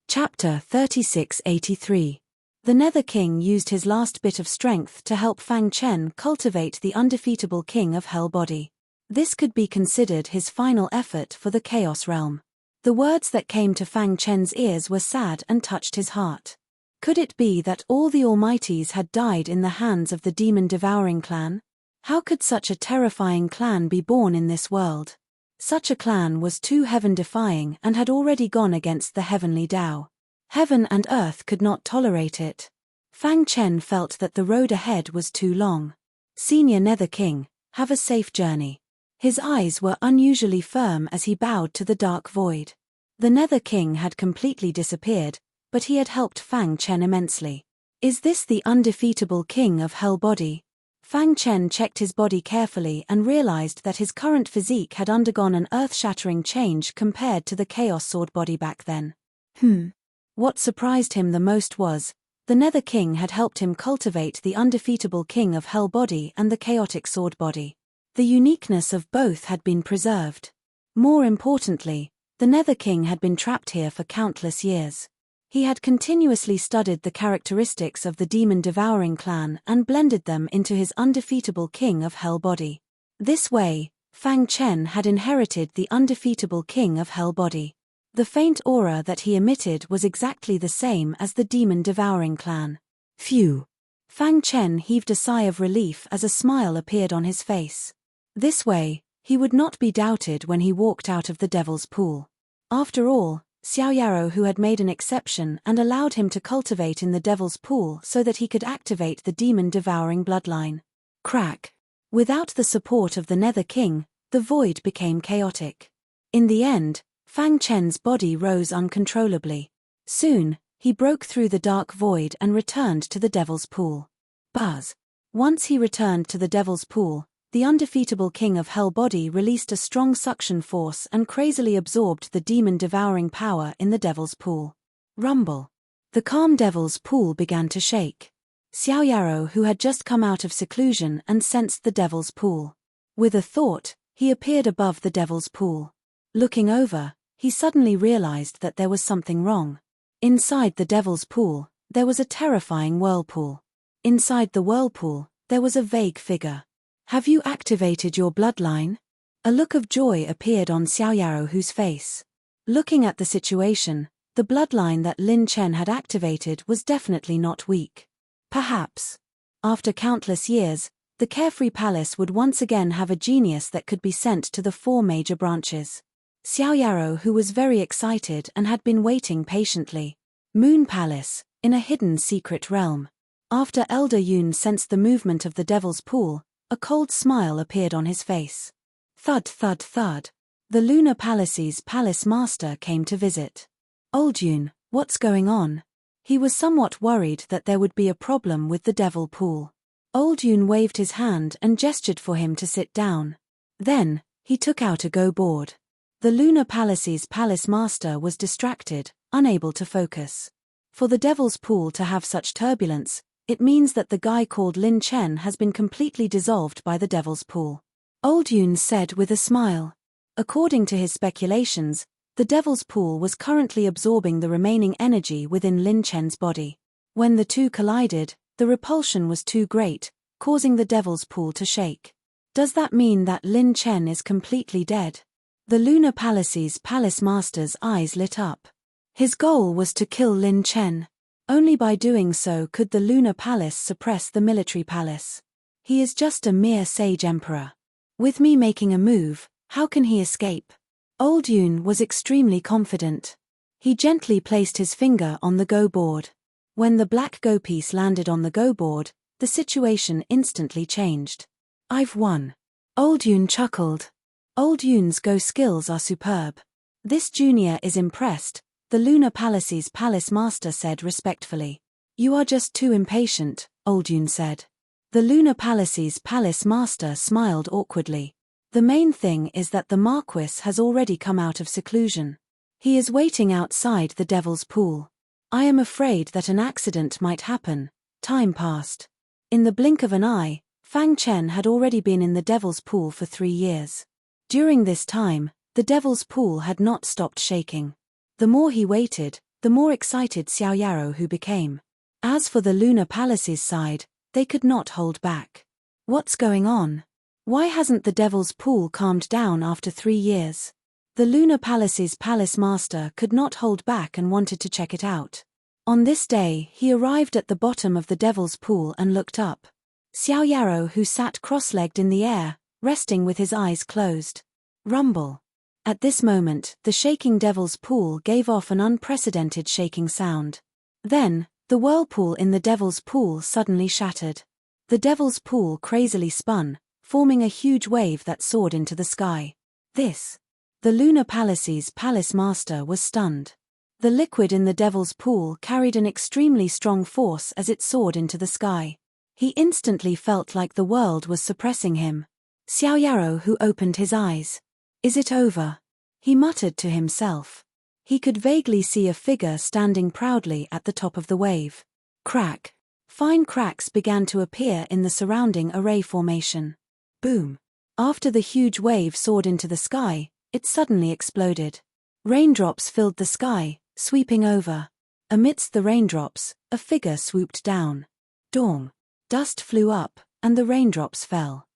Chapter 3683. The Nether King used his last bit of strength to help Fang Chen cultivate the undefeatable King of Hell body. This could be considered his final effort for the Chaos Realm. The words that came to Fang Chen's ears were sad and touched his heart. Could it be that all the Almighties had died in the hands of the demon-devouring clan? How could such a terrifying clan be born in this world? Such a clan was too heaven-defying and had already gone against the heavenly Tao. Heaven and earth could not tolerate it. Fang Chen felt that the road ahead was too long. Senior Nether King, have a safe journey. His eyes were unusually firm as he bowed to the dark void. The Nether King had completely disappeared, but he had helped Fang Chen immensely. Is this the undefeatable King of Hell body? Fang Chen checked his body carefully and realized that his current physique had undergone an earth-shattering change compared to the Chaos Sword body back then. What surprised him the most was, the Nether King had helped him cultivate the undefeatable King of Hell body and the Chaotic Sword body. The uniqueness of both had been preserved. More importantly, the Nether King had been trapped here for countless years. He had continuously studied the characteristics of the demon-devouring clan and blended them into his undefeatable King of Hell body. This way, Fang Chen had inherited the undefeatable King of Hell body. The faint aura that he emitted was exactly the same as the demon-devouring clan. Phew! Fang Chen heaved a sigh of relief as a smile appeared on his face. This way, he would not be doubted when he walked out of the Devil's Pool. After all, Xiao Yarrow who had made an exception and allowed him to cultivate in the Devil's Pool so that he could activate the demon-devouring bloodline. Crack! Without the support of the Nether King, the void became chaotic. In the end, Fang Chen's body rose uncontrollably. Soon, he broke through the dark void and returned to the Devil's Pool. Buzz. Once he returned to the Devil's Pool, the undefeatable king of Hell body released a strong suction force and crazily absorbed the demon-devouring power in the Devil's Pool. Rumble. The calm Devil's Pool began to shake. Xiao Yarrow, who had just come out of seclusion and sensed the Devil's Pool. With a thought, he appeared above the Devil's Pool. Looking over, he suddenly realized that there was something wrong. Inside the Devil's Pool, there was a terrifying whirlpool. Inside the whirlpool, there was a vague figure. Have you activated your bloodline? A look of joy appeared on Xiao Yarrow's face. Looking at the situation, the bloodline that Lin Chen had activated was definitely not weak. Perhaps, after countless years, the Carefree Palace would once again have a genius that could be sent to the 4 major branches. Xiao Yarrow, who was very excited and had been waiting patiently. Moon Palace, in a hidden secret realm. After Elder Yun sensed the movement of the Devil's Pool, a cold smile appeared on his face. Thud thud thud. The Lunar Palace's Palace Master came to visit. Old Yun, what's going on? He was somewhat worried that there would be a problem with the Devil Pool. Old Yun waved his hand and gestured for him to sit down. Then, he took out a go board. The Lunar Palace's Palace Master was distracted, unable to focus. For the Devil's Pool to have such turbulence, it means that the guy called Lin Chen has been completely dissolved by the Devil's Pool. Old Yun said with a smile. According to his speculations, the Devil's Pool was currently absorbing the remaining energy within Lin Chen's body. When the two collided, the repulsion was too great, causing the Devil's Pool to shake. Does that mean that Lin Chen is completely dead? The Lunar Palace's Palace Master's eyes lit up. His goal was to kill Lin Chen. Only by doing so could the Lunar Palace suppress the military palace. He is just a mere sage emperor. With me making a move, how can he escape? Old Yun was extremely confident. He gently placed his finger on the go board. When the black go piece landed on the go board, the situation instantly changed. I've won. Old Yun chuckled. Old Yun's go skills are superb. This junior is impressed, the Lunar Palace's Palace Master said respectfully. You are just too impatient, Old Yun said. The Lunar Palace's Palace Master smiled awkwardly. The main thing is that the Marquis has already come out of seclusion. He is waiting outside the Devil's Pool. I am afraid that an accident might happen. Time passed. In the blink of an eye, Fang Chen had already been in the Devil's Pool for 3 years. During this time, the Devil's Pool had not stopped shaking. The more he waited, the more excited Xiao Yarrow became. As for the Lunar Palace's side, they could not hold back. What's going on? Why hasn't the Devil's Pool calmed down after 3 years? The Lunar Palace's Palace Master could not hold back and wanted to check it out. On this day, he arrived at the bottom of the Devil's Pool and looked up. Xiao Yarrow, who sat cross-legged in the air, resting with his eyes closed. Rumble. At this moment, the shaking Devil's Pool gave off an unprecedented shaking sound. Then, the whirlpool in the Devil's Pool suddenly shattered. The Devil's Pool crazily spun, forming a huge wave that soared into the sky. The Lunar Palace's Palace Master was stunned. The liquid in the Devil's Pool carried an extremely strong force as it soared into the sky. He instantly felt like the world was suppressing him. Xiao Yarrow opened his eyes. Is it over? He muttered to himself. He could vaguely see a figure standing proudly at the top of the wave. Crack. Fine cracks began to appear in the surrounding array formation. Boom. After the huge wave soared into the sky, it suddenly exploded. Raindrops filled the sky, sweeping over. Amidst the raindrops, a figure swooped down. Dong. Dust flew up, and the raindrops fell.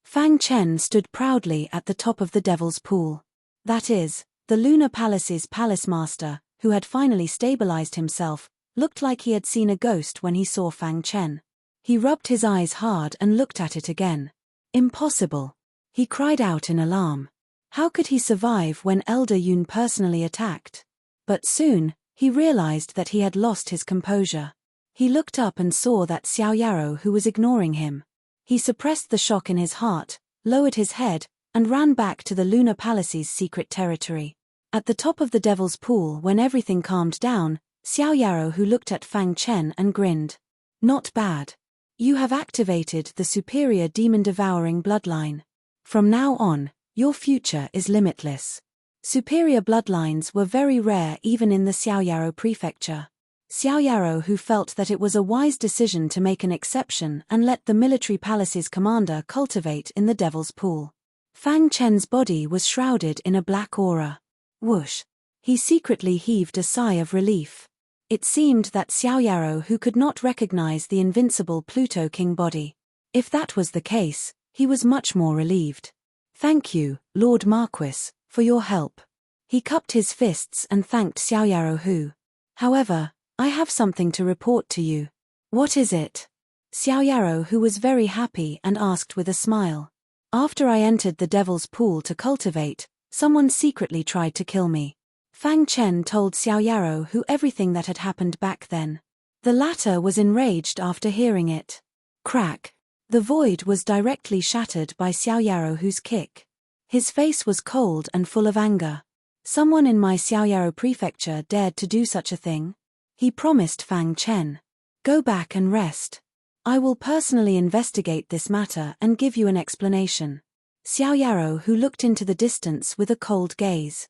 Fang Chen stood proudly at the top of the Devil's Pool. That is, the Lunar Palace's Palace Master, who had finally stabilized himself, looked like he had seen a ghost when he saw Fang Chen. He rubbed his eyes hard and looked at it again. Impossible. He cried out in alarm. How could he survive when Elder Yun personally attacked? But soon, he realized that he had lost his composure. He looked up and saw that Xiao Yarrow was ignoring him. He suppressed the shock in his heart, lowered his head, and ran back to the Lunar Palace's secret territory. At the top of the Devil's Pool, when everything calmed down, Xiao Yarou Hu looked at Fang Chen and grinned. Not bad. You have activated the superior demon-devouring bloodline. From now on, your future is limitless. Superior bloodlines were very rare even in the Xiao Yarou prefecture. Xiao Yarou Hu felt that it was a wise decision to make an exception and let the military palace's commander cultivate in the Devil's Pool. Fang Chen's body was shrouded in a black aura. Whoosh! He secretly heaved a sigh of relief. It seemed that Xiao Yarou Hu could not recognize the invincible Pluto King body. If that was the case, he was much more relieved. Thank you, Lord Marquis, for your help. He cupped his fists and thanked Xiao Yarou Hu. However, I have something to report to you. What is it? Xiao Yarou Hu was very happy and asked with a smile. After I entered the Devil's Pool to cultivate, someone secretly tried to kill me. Fang Chen told Xiao Yarou Hu everything that had happened back then. The latter was enraged after hearing it. Crack! The void was directly shattered by Xiao Yarou Hu's kick. His face was cold and full of anger. Someone in my Xiao Yarou prefecture dared to do such a thing? He promised Fang Chen. Go back and rest. I will personally investigate this matter and give you an explanation. Xiao Yarou Hu looked into the distance with a cold gaze.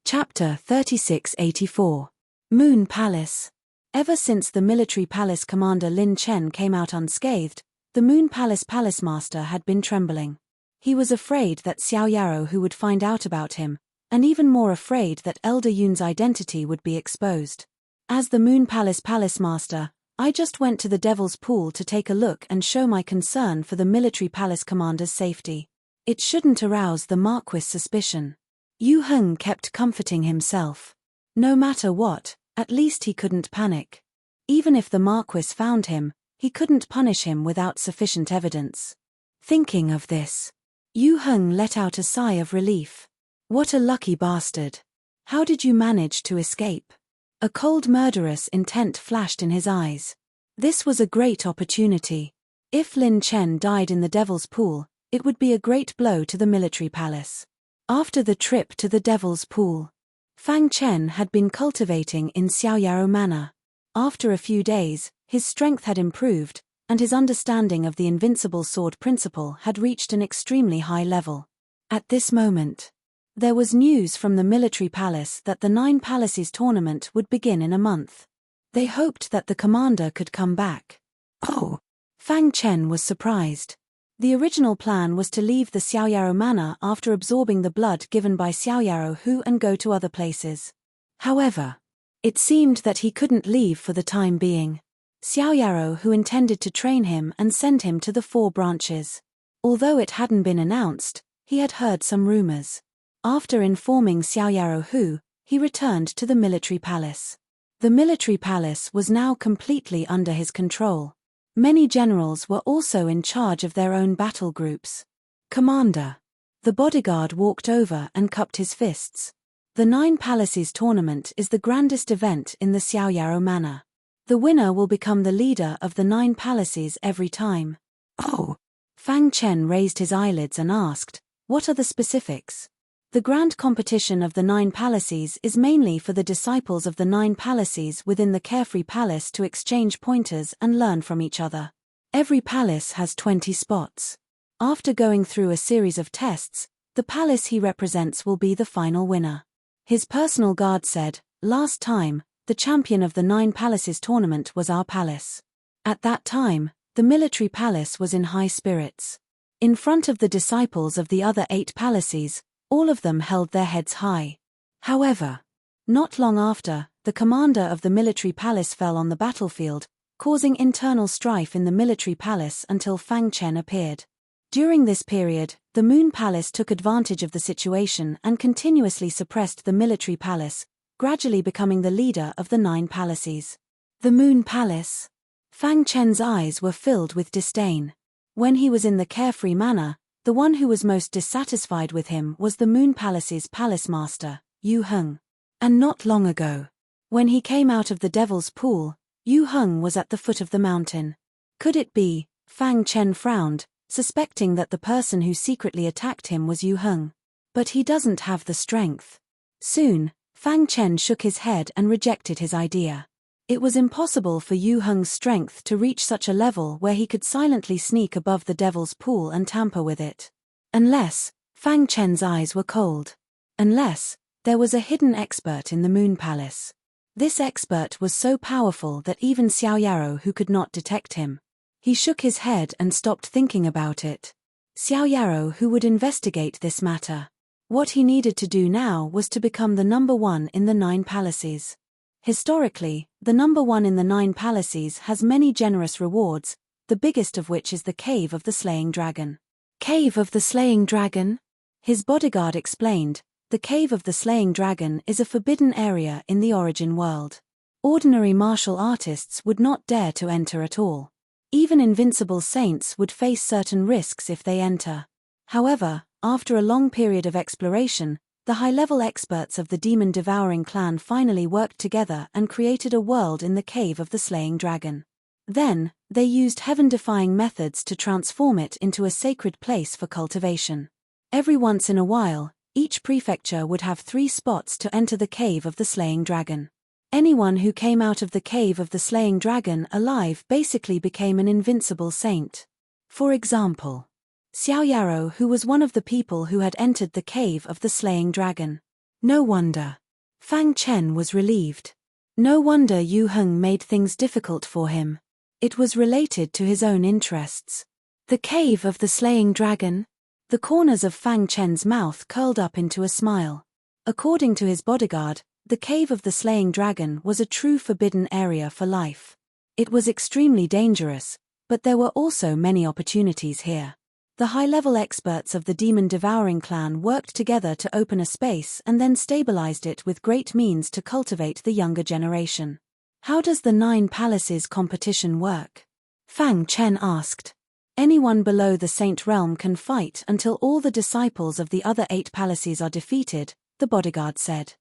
Chapter 3684. Moon Palace. Ever since the military palace commander Lin Chen came out unscathed, the Moon Palace palace master had been trembling. He was afraid that Xiao Yarou Hu would find out about him, and even more afraid that Elder Yun's identity would be exposed. As the Moon Palace palace master, I just went to the Devil's Pool to take a look and show my concern for the military palace commander's safety. It shouldn't arouse the Marquis' suspicion. Yu Heng kept comforting himself. No matter what, at least he couldn't panic. Even if the Marquis found him, he couldn't punish him without sufficient evidence. Thinking of this, Yu Heng let out a sigh of relief. What a lucky bastard. How did you manage to escape? A cold murderous intent flashed in his eyes. This was a great opportunity. If Lin Chen died in the Devil's Pool, it would be a great blow to the military palace. After the trip to the Devil's Pool, Fang Chen had been cultivating in Xiao Yarou Manor. After a few days, his strength had improved, and his understanding of the invincible sword principle had reached an extremely high level. At this moment, there was news from the military palace that the 9 Palaces tournament would begin in a month. They hoped that the commander could come back. Oh! Fang Chen was surprised. The original plan was to leave the Xiao Yarou Manor after absorbing the blood given by Xiao Yarou Hu and go to other places. However, it seemed that he couldn't leave for the time being. Xiao Yarou Hu intended to train him and send him to the 4 branches. Although it hadn't been announced, he had heard some rumors. After informing Xiao Yarou Hu, he returned to the military palace. The military palace was now completely under his control. Many generals were also in charge of their own battle groups. Commander. The bodyguard walked over and cupped his fists. The 9 Palaces tournament is the grandest event in the Xiao Yarou Manor. The winner will become the leader of the 9 Palaces every time. Oh! Fang Chen raised his eyelids and asked, what are the specifics? The grand competition of the 9 Palaces is mainly for the disciples of the 9 Palaces within the Carefree Palace to exchange pointers and learn from each other. Every palace has 20 spots. After going through a series of tests, the palace he represents will be the final winner. His personal guard said, last time, the champion of the 9 Palaces tournament was our palace. At that time, the military palace was in high spirits. In front of the disciples of the other 8 Palaces, all of them held their heads high. However, not long after, the commander of the military palace fell on the battlefield, causing internal strife in the military palace until Fang Chen appeared. During this period, the Moon Palace took advantage of the situation and continuously suppressed the military palace, gradually becoming the leader of the 9 Palaces. The Moon Palace. Fang Chen's eyes were filled with disdain. When he was in the Carefree Manor, the one who was most dissatisfied with him was the Moon Palace's palace master, Yu Heng. And not long ago, when he came out of the Devil's Pool, Yu Heng was at the foot of the mountain. Could it be? Fang Chen frowned, suspecting that the person who secretly attacked him was Yu Heng. But he doesn't have the strength. Soon, Fang Chen shook his head and rejected his idea. It was impossible for Yu Heng's strength to reach such a level where he could silently sneak above the devil's pool and tamper with it. Unless, Fang Chen's eyes were cold. Unless, there was a hidden expert in the Moon Palace. This expert was so powerful that even Xiao Yarou who could not detect him. He shook his head and stopped thinking about it. Xiao Yarou who would investigate this matter. What he needed to do now was to become the number one in the 9 palaces. Historically, the number one in the 9 palaces has many generous rewards, the biggest of which is the Cave of the Slaying Dragon. Cave of the Slaying Dragon? His bodyguard explained, the Cave of the Slaying Dragon is a forbidden area in the origin world. Ordinary martial artists would not dare to enter at all. Even invincible saints would face certain risks if they enter. However, after a long period of exploration, the high-level experts of the demon-devouring clan finally worked together and created a world in the Cave of the Slaying Dragon. Then, they used heaven-defying methods to transform it into a sacred place for cultivation. Every once in a while, each prefecture would have 3 spots to enter the Cave of the Slaying Dragon. Anyone who came out of the Cave of the Slaying Dragon alive basically became an invincible saint. For example, Xiao Yarou who was one of the people who had entered the Cave of the Slaying Dragon. No wonder. Fang Chen was relieved. No wonder Yu Heng made things difficult for him. It was related to his own interests. The Cave of the Slaying Dragon? The corners of Fang Chen's mouth curled up into a smile. According to his bodyguard, the Cave of the Slaying Dragon was a true forbidden area for life. It was extremely dangerous, but there were also many opportunities here. The high-level experts of the demon-devouring clan worked together to open a space and then stabilized it with great means to cultivate the younger generation. How does the 9 palaces competition work? Fang Chen asked. Anyone below the Saint Realm can fight until all the disciples of the other 8 palaces are defeated, the bodyguard said.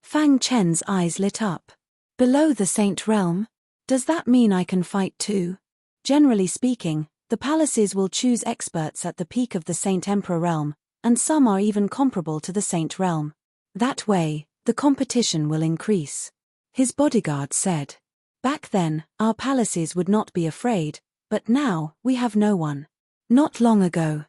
Fang Chen's eyes lit up. Below the Saint Realm? Does that mean I can fight too? Generally speaking, the palaces will choose experts at the peak of the Saint Emperor realm, and some are even comparable to the Saint realm. That way, the competition will increase. His bodyguard said. Back then, our palaces would not be afraid, but now, we have no one. Not long ago.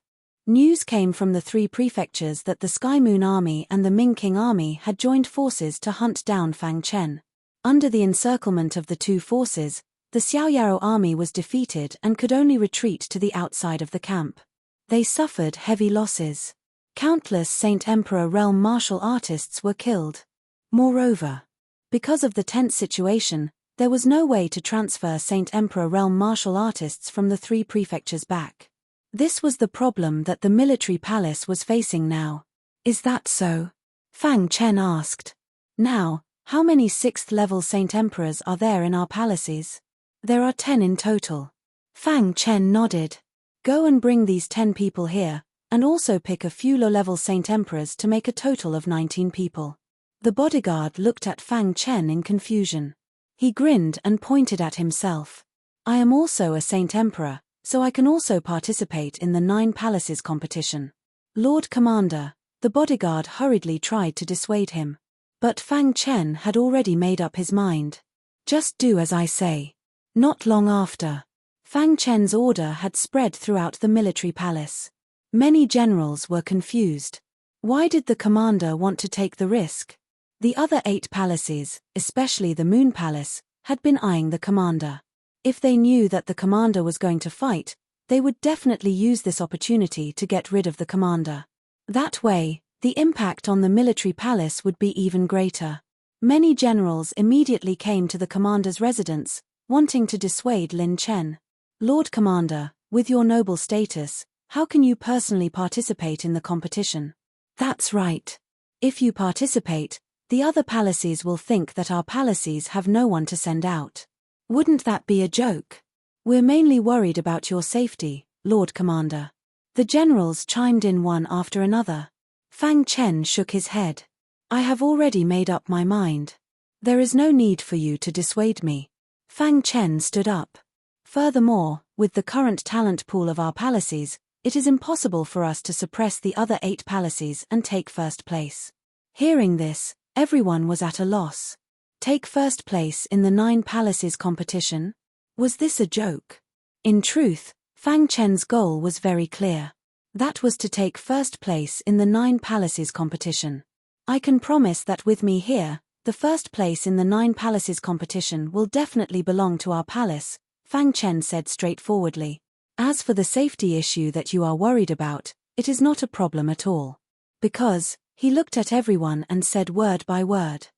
News came from the 3 prefectures that the Sky Moon Army and the Ming King Army had joined forces to hunt down Fang Chen. Under the encirclement of the 2 forces, the Xiao Yarou army was defeated and could only retreat to the outside of the camp. They suffered heavy losses. Countless Saint Emperor realm martial artists were killed. Moreover, because of the tense situation, there was no way to transfer Saint Emperor realm martial artists from the 3 prefectures back. This was the problem that the military palace was facing now. Is that so? Fang Chen asked. Now, how many 6th-level Saint Emperors are there in our palaces? There are 10 in total. Fang Chen nodded. Go and bring these 10 people here, and also pick a few low-level Saint Emperors to make a total of 19 people. The bodyguard looked at Fang Chen in confusion. He grinned and pointed at himself. I am also a Saint Emperor, so I can also participate in the 9 palaces competition. Lord Commander, the bodyguard hurriedly tried to dissuade him. But Fang Chen had already made up his mind. Just do as I say. Not long after, Fang Chen's order had spread throughout the military palace. Many generals were confused. Why did the commander want to take the risk? The other 8 palaces, especially the Moon Palace, had been eyeing the commander. If they knew that the commander was going to fight, they would definitely use this opportunity to get rid of the commander. That way, the impact on the military palace would be even greater. Many generals immediately came to the commander's residence, wanting to dissuade Lin Chen. Lord Commander, with your noble status, how can you personally participate in the competition? That's right. If you participate, the other palaces will think that our palaces have no one to send out. Wouldn't that be a joke? We're mainly worried about your safety, Lord Commander. The generals chimed in one after another. Fang Chen shook his head. I have already made up my mind. There is no need for you to dissuade me. Fang Chen stood up. Furthermore, with the current talent pool of our palaces, it is impossible for us to suppress the other 8 palaces and take first place. Hearing this, Everyone was at a loss. Take first place in the 9 palaces competition? Was this a joke? In truth, Fang Chen's goal was very clear. That was to take first place in the 9 palaces competition. I can promise that with me here, the first place in the 9 palaces competition will definitely belong to our palace, Fang Chen said straightforwardly. As for the safety issue that you are worried about, it is not a problem at all. Because, he looked at everyone and said word by word.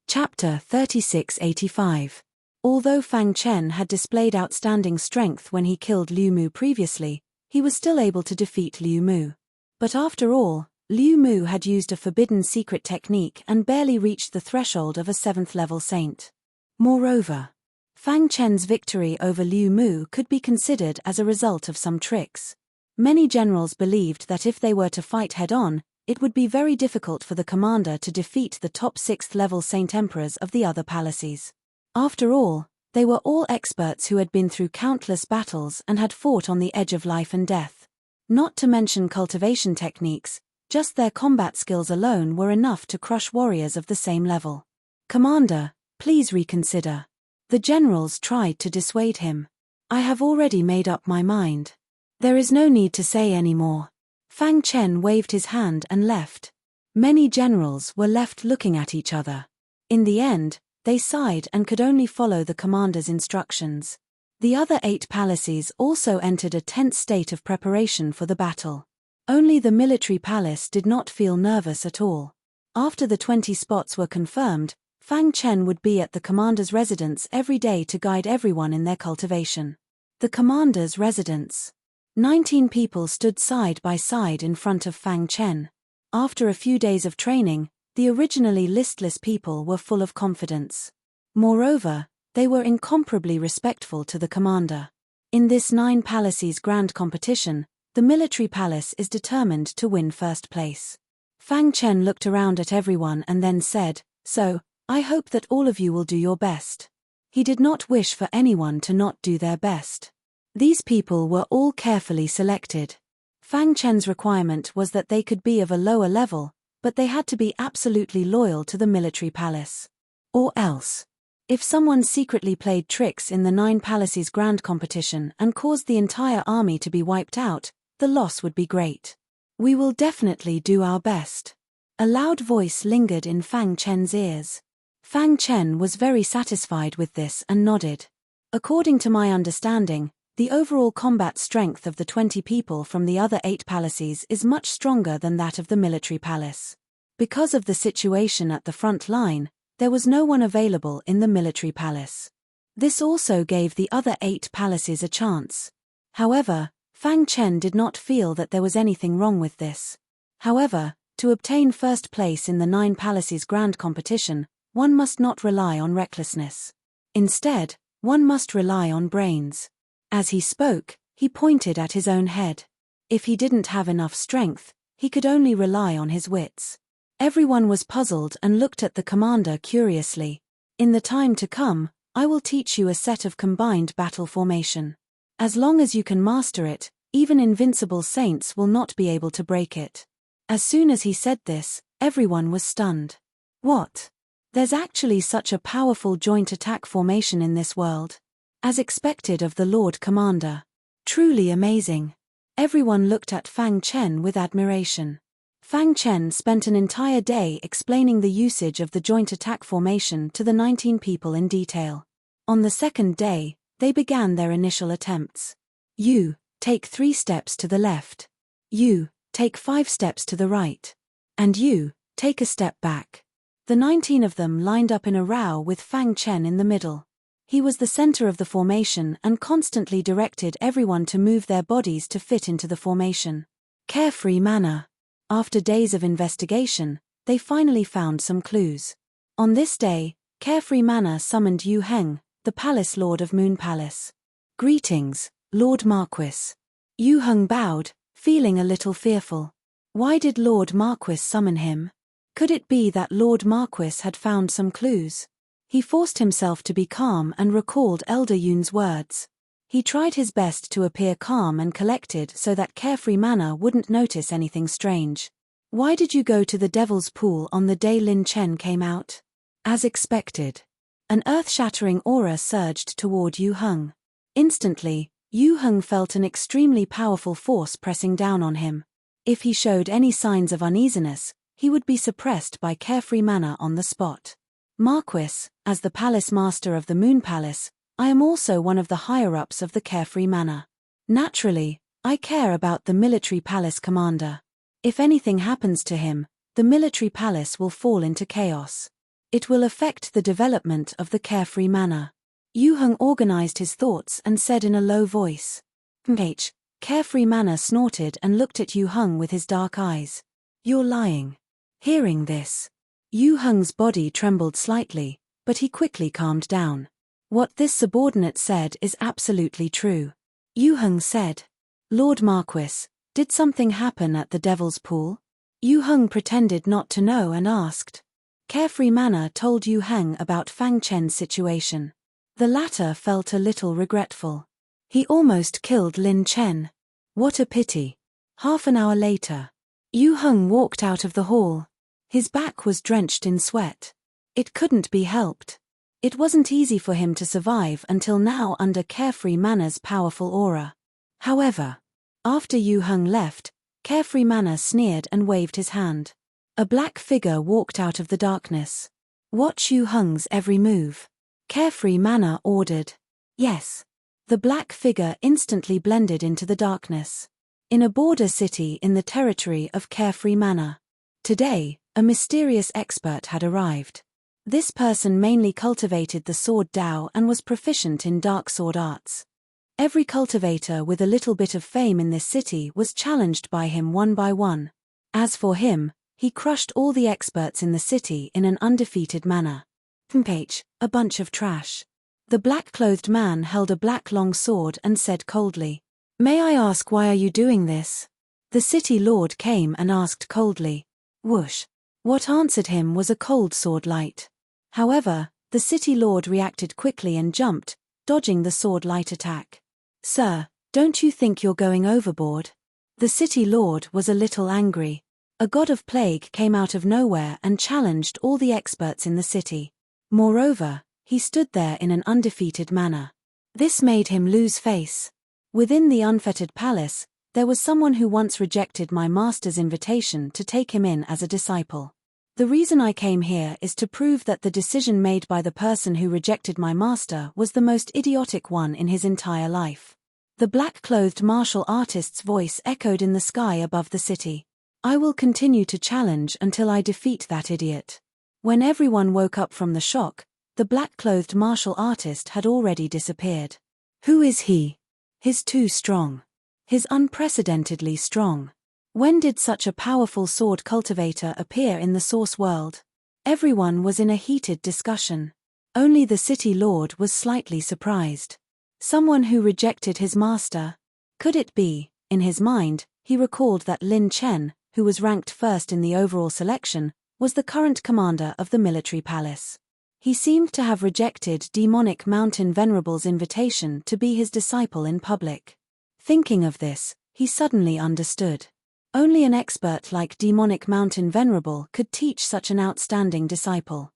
Chapter 3685. Although Fang Chen had displayed outstanding strength when he killed Liu Mu previously, he was still able to defeat Liu Mu. But after all, Liu Mu had used a forbidden secret technique and barely reached the threshold of a 7th level saint. Moreover, Fang Chen's victory over Liu Mu could be considered as a result of some tricks. Many generals believed that if they were to fight head-on, it would be very difficult for the commander to defeat the top 6th level saint emperors of the other palaces. After all, they were all experts who had been through countless battles and had fought on the edge of life and death. Not to mention cultivation techniques, just their combat skills alone were enough to crush warriors of the same level. Commander, please reconsider. The generals tried to dissuade him. I have already made up my mind. There is no need to say any more. Fang Chen waved his hand and left. Many generals were left looking at each other. In the end, they sighed and could only follow the commander's instructions. The other 8 palaces also entered a tense state of preparation for the battle. Only the military palace did not feel nervous at all. After the 20 spots were confirmed, Fang Chen would be at the commander's residence every day to guide everyone in their cultivation. The commander's residence. 19 people stood side by side in front of Fang Chen. After a few days of training, the originally listless people were full of confidence. Moreover, they were incomparably respectful to the commander. In this 9 palaces grand competition, the military palace is determined to win first place. Fang Chen looked around at everyone and then said, "So, I hope that all of you will do your best." He did not wish for anyone to not do their best. These people were all carefully selected. Fang Chen's requirement was that they could be of a lower level, but they had to be absolutely loyal to the military palace. Or else. If someone secretly played tricks in the 9 palaces grand competition and caused the entire army to be wiped out, the loss would be great. We will definitely do our best. A loud voice lingered in Fang Chen's ears. Fang Chen was very satisfied with this and nodded. According to my understanding, the overall combat strength of the 20 people from the other 8 palaces is much stronger than that of the military palace. Because of the situation at the front line, there was no one available in the military palace. This also gave the other 8 palaces a chance. However, Fang Chen did not feel that there was anything wrong with this. However, to obtain first place in the 9 palaces grand competition, one must not rely on recklessness. Instead, one must rely on brains. As he spoke, he pointed at his own head. If he didn't have enough strength, he could only rely on his wits. Everyone was puzzled and looked at the commander curiously. In the time to come, I will teach you a set of combined battle formation. As long as you can master it, even invincible saints will not be able to break it. As soon as he said this, everyone was stunned. What? There's actually such a powerful joint attack formation in this world. As expected of the Lord Commander. Truly amazing. Everyone looked at Fang Chen with admiration. Fang Chen spent an entire day explaining the usage of the joint attack formation to the 19 people in detail. On the second day, they began their initial attempts. You, take 3 steps to the left. You, take 5 steps to the right. And you, take a step back. The 19 of them lined up in a row with Fang Chen in the middle. He was the center of the formation and constantly directed everyone to move their bodies to fit into the formation. Carefree manner. After days of investigation, they finally found some clues. On this day, Carefree Manor summoned Yu Heng, the Palace Lord of Moon Palace. Greetings, Lord Marquis. Yu Heng bowed, feeling a little fearful. Why did Lord Marquis summon him? Could it be that Lord Marquis had found some clues? He forced himself to be calm and recalled Elder Yun's words. He tried his best to appear calm and collected so that Carefree Manor wouldn't notice anything strange. Why did you go to the Devil's Pool on the day Lin Chen came out? As expected. An earth-shattering aura surged toward Yu Heng. Instantly, Yu Heng felt an extremely powerful force pressing down on him. If he showed any signs of uneasiness, he would be suppressed by carefree manner on the spot. Marquis, as the palace master of the Moon Palace, I am also one of the higher-ups of the carefree manor. Naturally, I care about the military palace commander. If anything happens to him, the military palace will fall into chaos. It will affect the development of the carefree manor. Yu Heng organized his thoughts and said in a low voice. Carefree manor snorted and looked at Yu Heng with his dark eyes. You're lying. Hearing this, Yu Heng's body trembled slightly, but he quickly calmed down. What this subordinate said is absolutely true. Yu Heng said. Lord Marquis, did something happen at the Devil's Pool? Yu Heng pretended not to know and asked. Carefree manner told Yu Heng about Fang Chen's situation. The latter felt a little regretful. He almost killed Lin Chen. What a pity. Half an hour later, Yu Heng walked out of the hall. His back was drenched in sweat. It couldn't be helped. It wasn't easy for him to survive until now under Carefree Manor's powerful aura. However, after Yu Heng left, Carefree Manor sneered and waved his hand. A black figure walked out of the darkness. Watch Yu Heng's every move. Carefree Manor ordered. Yes. The black figure instantly blended into the darkness. In a border city in the territory of Carefree Manor. Today, a mysterious expert had arrived. This person mainly cultivated the sword Dao and was proficient in dark sword arts. Every cultivator with a little bit of fame in this city was challenged by him one by one. As for him, he crushed all the experts in the city in an undefeated manner. A bunch of trash. The black-clothed man held a black long sword and said coldly, May I ask why are you doing this? The city lord came and asked coldly. Whoosh. What answered him was a cold sword light. However, the city lord reacted quickly and jumped, dodging the sword light attack. Sir, don't you think you're going overboard? The city lord was a little angry. A god of plague came out of nowhere and challenged all the experts in the city. Moreover, he stood there in an undefeated manner. This made him lose face. Within the unfettered palace, there was someone who once rejected my master's invitation to take him in as a disciple. The reason I came here is to prove that the decision made by the person who rejected my master was the most idiotic one in his entire life. The black-clothed martial artist's voice echoed in the sky above the city. I will continue to challenge until I defeat that idiot. When everyone woke up from the shock, the black-clothed martial artist had already disappeared. Who is he? He's too strong. He's unprecedentedly strong. When did such a powerful sword cultivator appear in the source world? Everyone was in a heated discussion. Only the city lord was slightly surprised. Someone who rejected his master? Could it be? In his mind, he recalled that Lin Chen, who was ranked first in the overall selection, was the current commander of the military palace. He seemed to have rejected demonic Mountain Venerable's invitation to be his disciple in public. Thinking of this, he suddenly understood. Only an expert like demonic Mountain Venerable could teach such an outstanding disciple.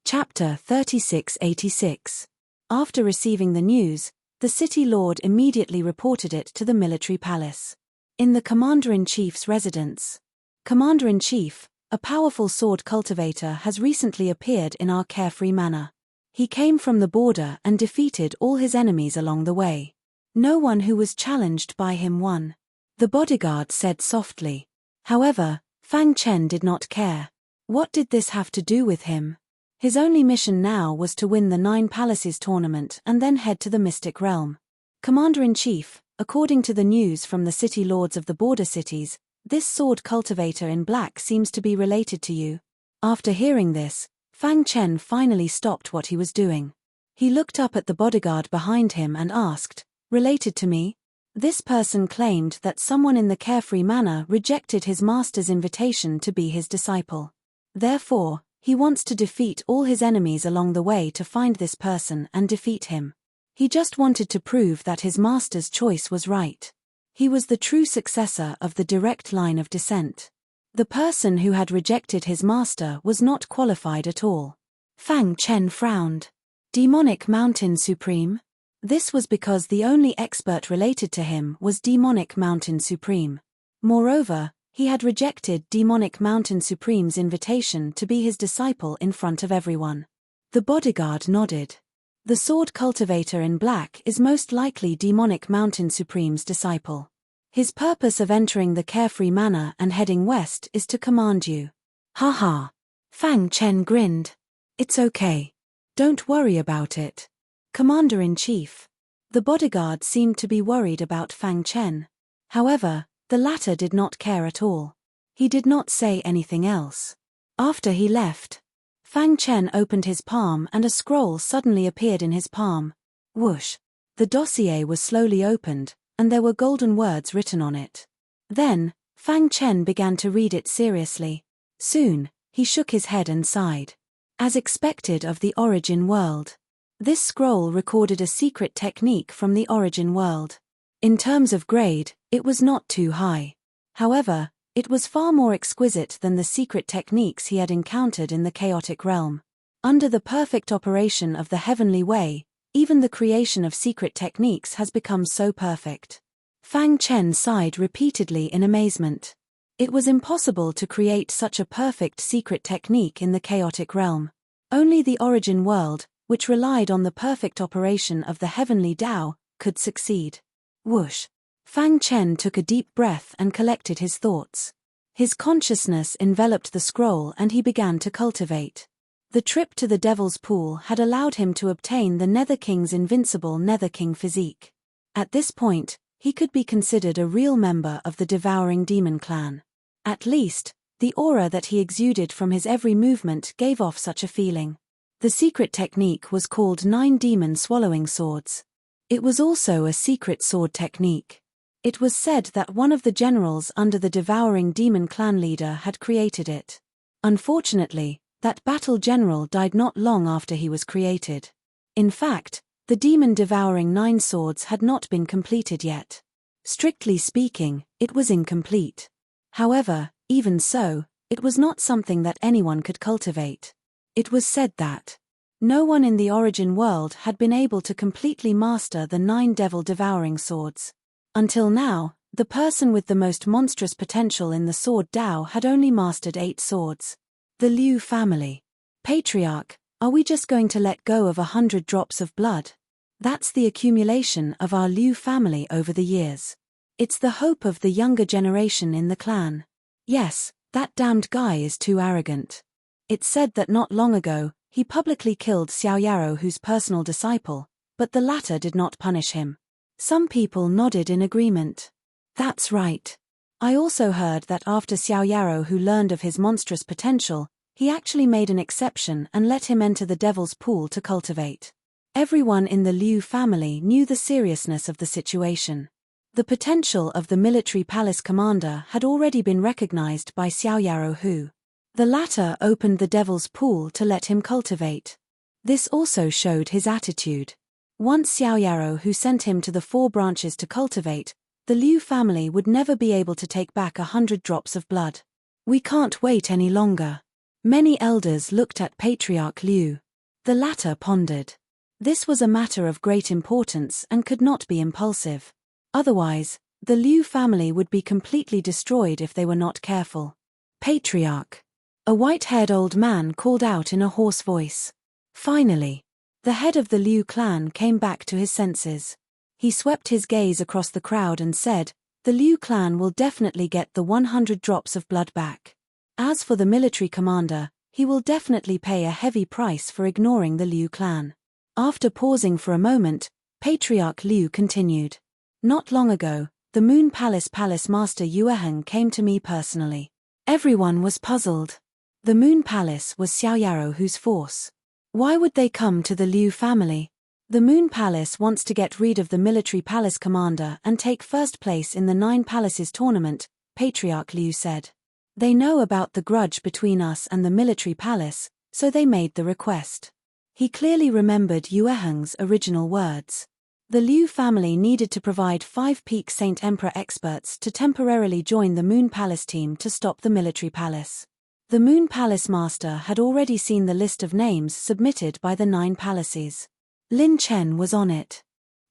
Chapter 3686. After receiving the news, the city lord immediately reported it to the military palace. In the Commander-in-Chief's residence. Commander-in-Chief, a powerful sword cultivator has recently appeared in our Carefree Manor. He came from the border and defeated all his enemies along the way. No one who was challenged by him won. The bodyguard said softly. However, Fang Chen did not care. What did this have to do with him? His only mission now was to win the 9 Palaces tournament and then head to the Mystic Realm. Commander-in-Chief, according to the news from the city lords of the border cities, this sword cultivator in black seems to be related to you. After hearing this, Fang Chen finally stopped what he was doing. He looked up at the bodyguard behind him and asked, Related to me? This person claimed that someone in the Carefree Manor rejected his master's invitation to be his disciple. Therefore, he wants to defeat all his enemies along the way to find this person and defeat him. He just wanted to prove that his master's choice was right. He was the true successor of the direct line of descent. The person who had rejected his master was not qualified at all. Fang Chen frowned. Demonic Mountain Supreme? This was because the only expert related to him was Demonic Mountain Supreme. Moreover, he had rejected Demonic Mountain Supreme's invitation to be his disciple in front of everyone. The bodyguard nodded. The sword cultivator in black is most likely Demonic Mountain Supreme's disciple. His purpose of entering the carefree manor and heading west is to command you. Ha. Fang Chen grinned. It's okay. Don't worry about it. Commander-in-Chief. The bodyguard seemed to be worried about Fang Chen. However, the latter did not care at all. He did not say anything else. After he left, Fang Chen opened his palm and a scroll suddenly appeared in his palm. Whoosh. The dossier was slowly opened, and there were golden words written on it. Then, Fang Chen began to read it seriously. Soon, he shook his head and sighed. As expected of the Origin World. This scroll recorded a secret technique from the Origin World. In terms of grade, it was not too high. However, it was far more exquisite than the secret techniques he had encountered in the chaotic realm. Under the perfect operation of the heavenly way, even the creation of secret techniques has become so perfect. Fang Chen sighed repeatedly in amazement. It was impossible to create such a perfect secret technique in the chaotic realm. Only the Origin World, which relied on the perfect operation of the heavenly Tao, could succeed. Whoosh. Fang Chen took a deep breath and collected his thoughts. His consciousness enveloped the scroll and he began to cultivate. The trip to the Devil's Pool had allowed him to obtain the Nether King's invincible Nether King physique. At this point, he could be considered a real member of the Devouring Demon clan. At least, the aura that he exuded from his every movement gave off such a feeling. The secret technique was called 9 Demon Swallowing Swords. It was also a secret sword technique. It was said that one of the generals under the Devouring Demon clan leader had created it. Unfortunately, that battle general died not long after he was created. In fact, the demon devouring 9 swords had not been completed yet. Strictly speaking, it was incomplete. However, even so, it was not something that anyone could cultivate. It was said that no one in the Origin World had been able to completely master the 9 devil-devouring swords. Until now, the person with the most monstrous potential in the Sword Dao had only mastered 8 swords. The Liu family. Patriarch, are we just going to let go of 100 drops of blood? That's the accumulation of our Liu family over the years. It's the hope of the younger generation in the clan. Yes, that damned guy is too arrogant. It's said that not long ago, he publicly killed Xiao Yarou, whose personal disciple, but the latter did not punish him. Some people nodded in agreement. That's right. I also heard that after Xiao Yarou, who learned of his monstrous potential, he actually made an exception and let him enter the Devil's Pool to cultivate. Everyone in the Liu family knew the seriousness of the situation. The potential of the military palace commander had already been recognized by Xiao Yarou, who the latter opened the Devil's Pool to let him cultivate. This also showed his attitude. Once Xiao Yarou, who sent him to the 4 branches to cultivate, the Liu family would never be able to take back 100 drops of blood. We can't wait any longer. Many elders looked at Patriarch Liu. The latter pondered. This was a matter of great importance and could not be impulsive. Otherwise, the Liu family would be completely destroyed if they were not careful. Patriarch. A white-haired old man called out in a hoarse voice. Finally, the head of the Liu clan came back to his senses. He swept his gaze across the crowd and said, "The Liu clan will definitely get the 100 drops of blood back. As for the military commander, he will definitely pay a heavy price for ignoring the Liu clan." After pausing for a moment, Patriarch Liu continued. Not long ago, the Moon Palace Master Yueheng came to me personally. Everyone was puzzled. The Moon Palace was Xiao Yarou, whose force. Why would they come to the Liu family? The Moon Palace wants to get rid of the military palace commander and take first place in the 9 Palaces tournament, Patriarch Liu said. They know about the grudge between us and the military palace, so they made the request. He clearly remembered Yueheng's original words. The Liu family needed to provide 5 Peak Saint Emperor experts to temporarily join the Moon Palace team to stop the military palace. The Moon Palace master had already seen the list of names submitted by the 9 palaces. Lin Chen was on it.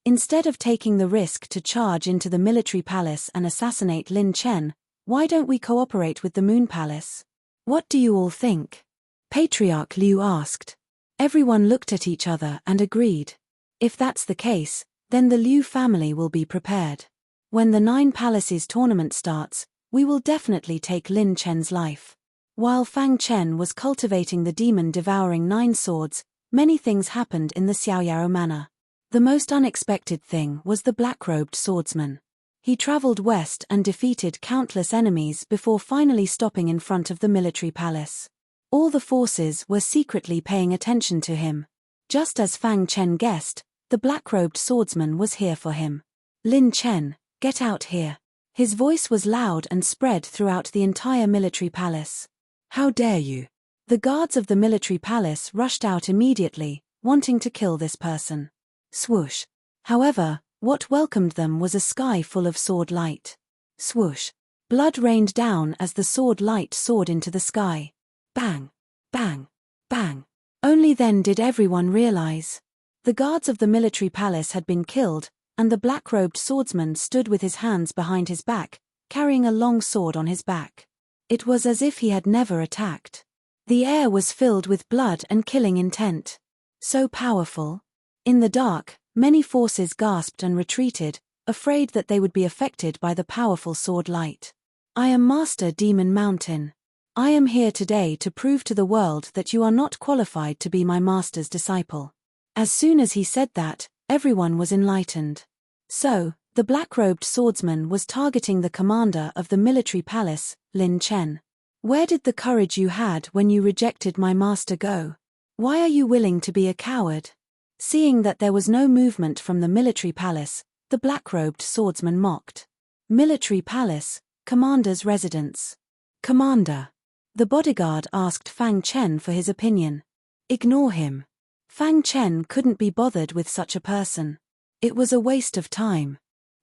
Instead of taking the risk to charge into the military palace and assassinate Lin Chen, why don't we cooperate with the Moon Palace? What do you all think? Patriarch Liu asked. Everyone looked at each other and agreed. If that's the case, then the Liu family will be prepared. When the 9 Palaces tournament starts, we will definitely take Lin Chen's life. While Fang Chen was cultivating the demon-devouring 9 swords, many things happened in the Xiaoyao manor. The most unexpected thing was the black-robed swordsman. He traveled west and defeated countless enemies before finally stopping in front of the military palace. All the forces were secretly paying attention to him. Just as Fang Chen guessed, the black-robed swordsman was here for him. Lin Chen, get out here. His voice was loud and spread throughout the entire military palace. How dare you? The guards of the military palace rushed out immediately, wanting to kill this person. Swoosh. However, what welcomed them was a sky full of sword light. Swoosh. Blood rained down as the sword light soared into the sky. Bang. Bang. Bang. Only then did everyone realize. The guards of the military palace had been killed, and the black-robed swordsman stood with his hands behind his back, carrying a long sword on his back. It was as if he had never attacked. The air was filled with blood and killing intent. So powerful. In the dark, many forces gasped and retreated, afraid that they would be affected by the powerful sword light. I am Master Demon Mountain. I am here today to prove to the world that you are not qualified to be my master's disciple. As soon as he said that, everyone was enlightened. So, the black-robed swordsman was targeting the commander of the military palace, Lin Chen. Where did the courage you had when you rejected my master go? Why are you willing to be a coward? Seeing that there was no movement from the military palace, the black-robed swordsman mocked. Military palace, commander's residence. Commander. The bodyguard asked Fang Chen for his opinion. Ignore him. Fang Chen couldn't be bothered with such a person. It was a waste of time.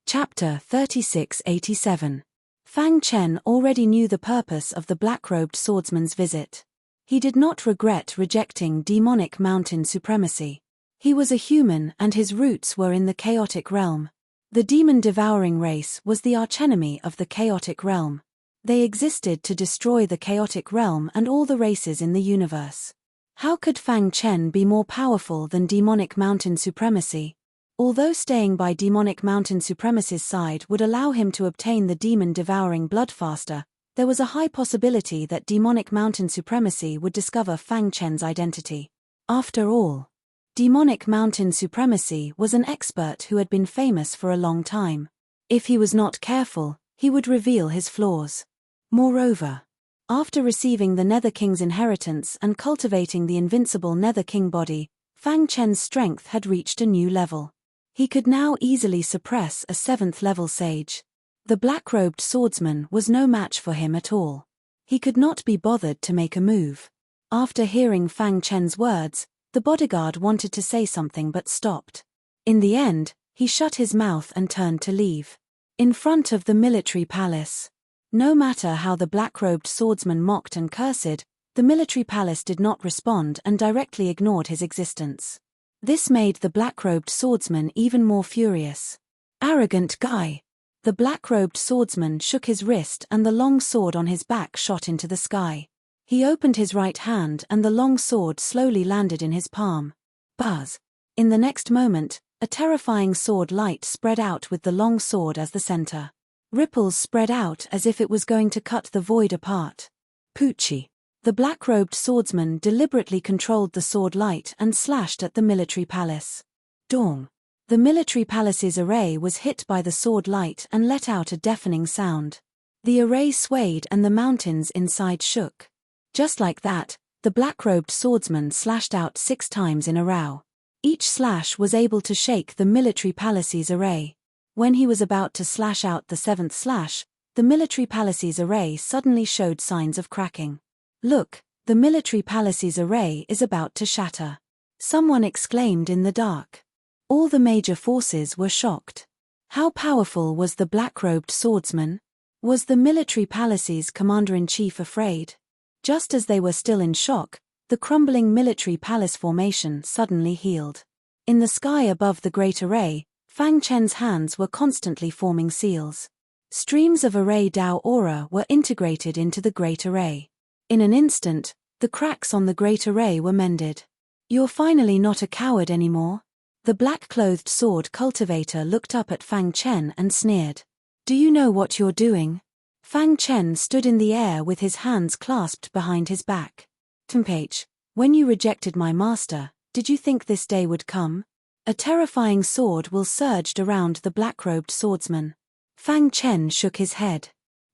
Chapter 3687. Fang Chen already knew the purpose of the black-robed swordsman's visit. He did not regret rejecting demonic mountain supremacy. He was a human and his roots were in the chaotic realm. The demon-devouring race was the archenemy of the chaotic realm. They existed to destroy the chaotic realm and all the races in the universe. How could Fang Chen be more powerful than demonic mountain supremacy? Although staying by demonic mountain supremacy's side would allow him to obtain the demon-devouring blood faster, there was a high possibility that demonic mountain supremacy would discover Fang Chen's identity. After all, demonic mountain supremacy was an expert who had been famous for a long time. If he was not careful, he would reveal his flaws. Moreover, after receiving the Nether King's inheritance and cultivating the invincible Nether King body, Fang Chen's strength had reached a new level. He could now easily suppress a 7th-level sage. The black-robed swordsman was no match for him at all. He could not be bothered to make a move. After hearing Fang Chen's words, the bodyguard wanted to say something but stopped. In the end, he shut his mouth and turned to leave. In front of the military palace. No matter how the black-robed swordsman mocked and cursed, the military palace did not respond and directly ignored his existence. This made the black-robed swordsman even more furious. Arrogant guy. The black-robed swordsman shook his wrist and the long sword on his back shot into the sky. He opened his right hand and the long sword slowly landed in his palm. Buzz. In the next moment, a terrifying sword light spread out with the long sword as the center. Ripples spread out as if it was going to cut the void apart. Poochie. The black-robed swordsman deliberately controlled the sword light and slashed at the military palace. Dong. The military palace's array was hit by the sword light and let out a deafening sound. The array swayed and the mountains inside shook. Just like that, the black-robed swordsman slashed out 6 times in a row. Each slash was able to shake the military palace's array. When he was about to slash out the 7th slash, the military palace's array suddenly showed signs of cracking. Look, the military palace's array is about to shatter. Someone exclaimed in the dark. All the major forces were shocked. How powerful was the black-robed swordsman? Was the military palace's commander-in-chief afraid? Just as they were still in shock, the crumbling military palace formation suddenly healed. In the sky above the great array, Fang Chen's hands were constantly forming seals. Streams of array Dao aura were integrated into the great array. In an instant, the cracks on the great array were mended. You're finally not a coward anymore. The black-clothed sword cultivator looked up at Fang Chen and sneered. Do you know what you're doing? Fang Chen stood in the air with his hands clasped behind his back. Tempage, when you rejected my master, did you think this day would come? A terrifying sword will surged around the black-robed swordsman. Fang Chen shook his head.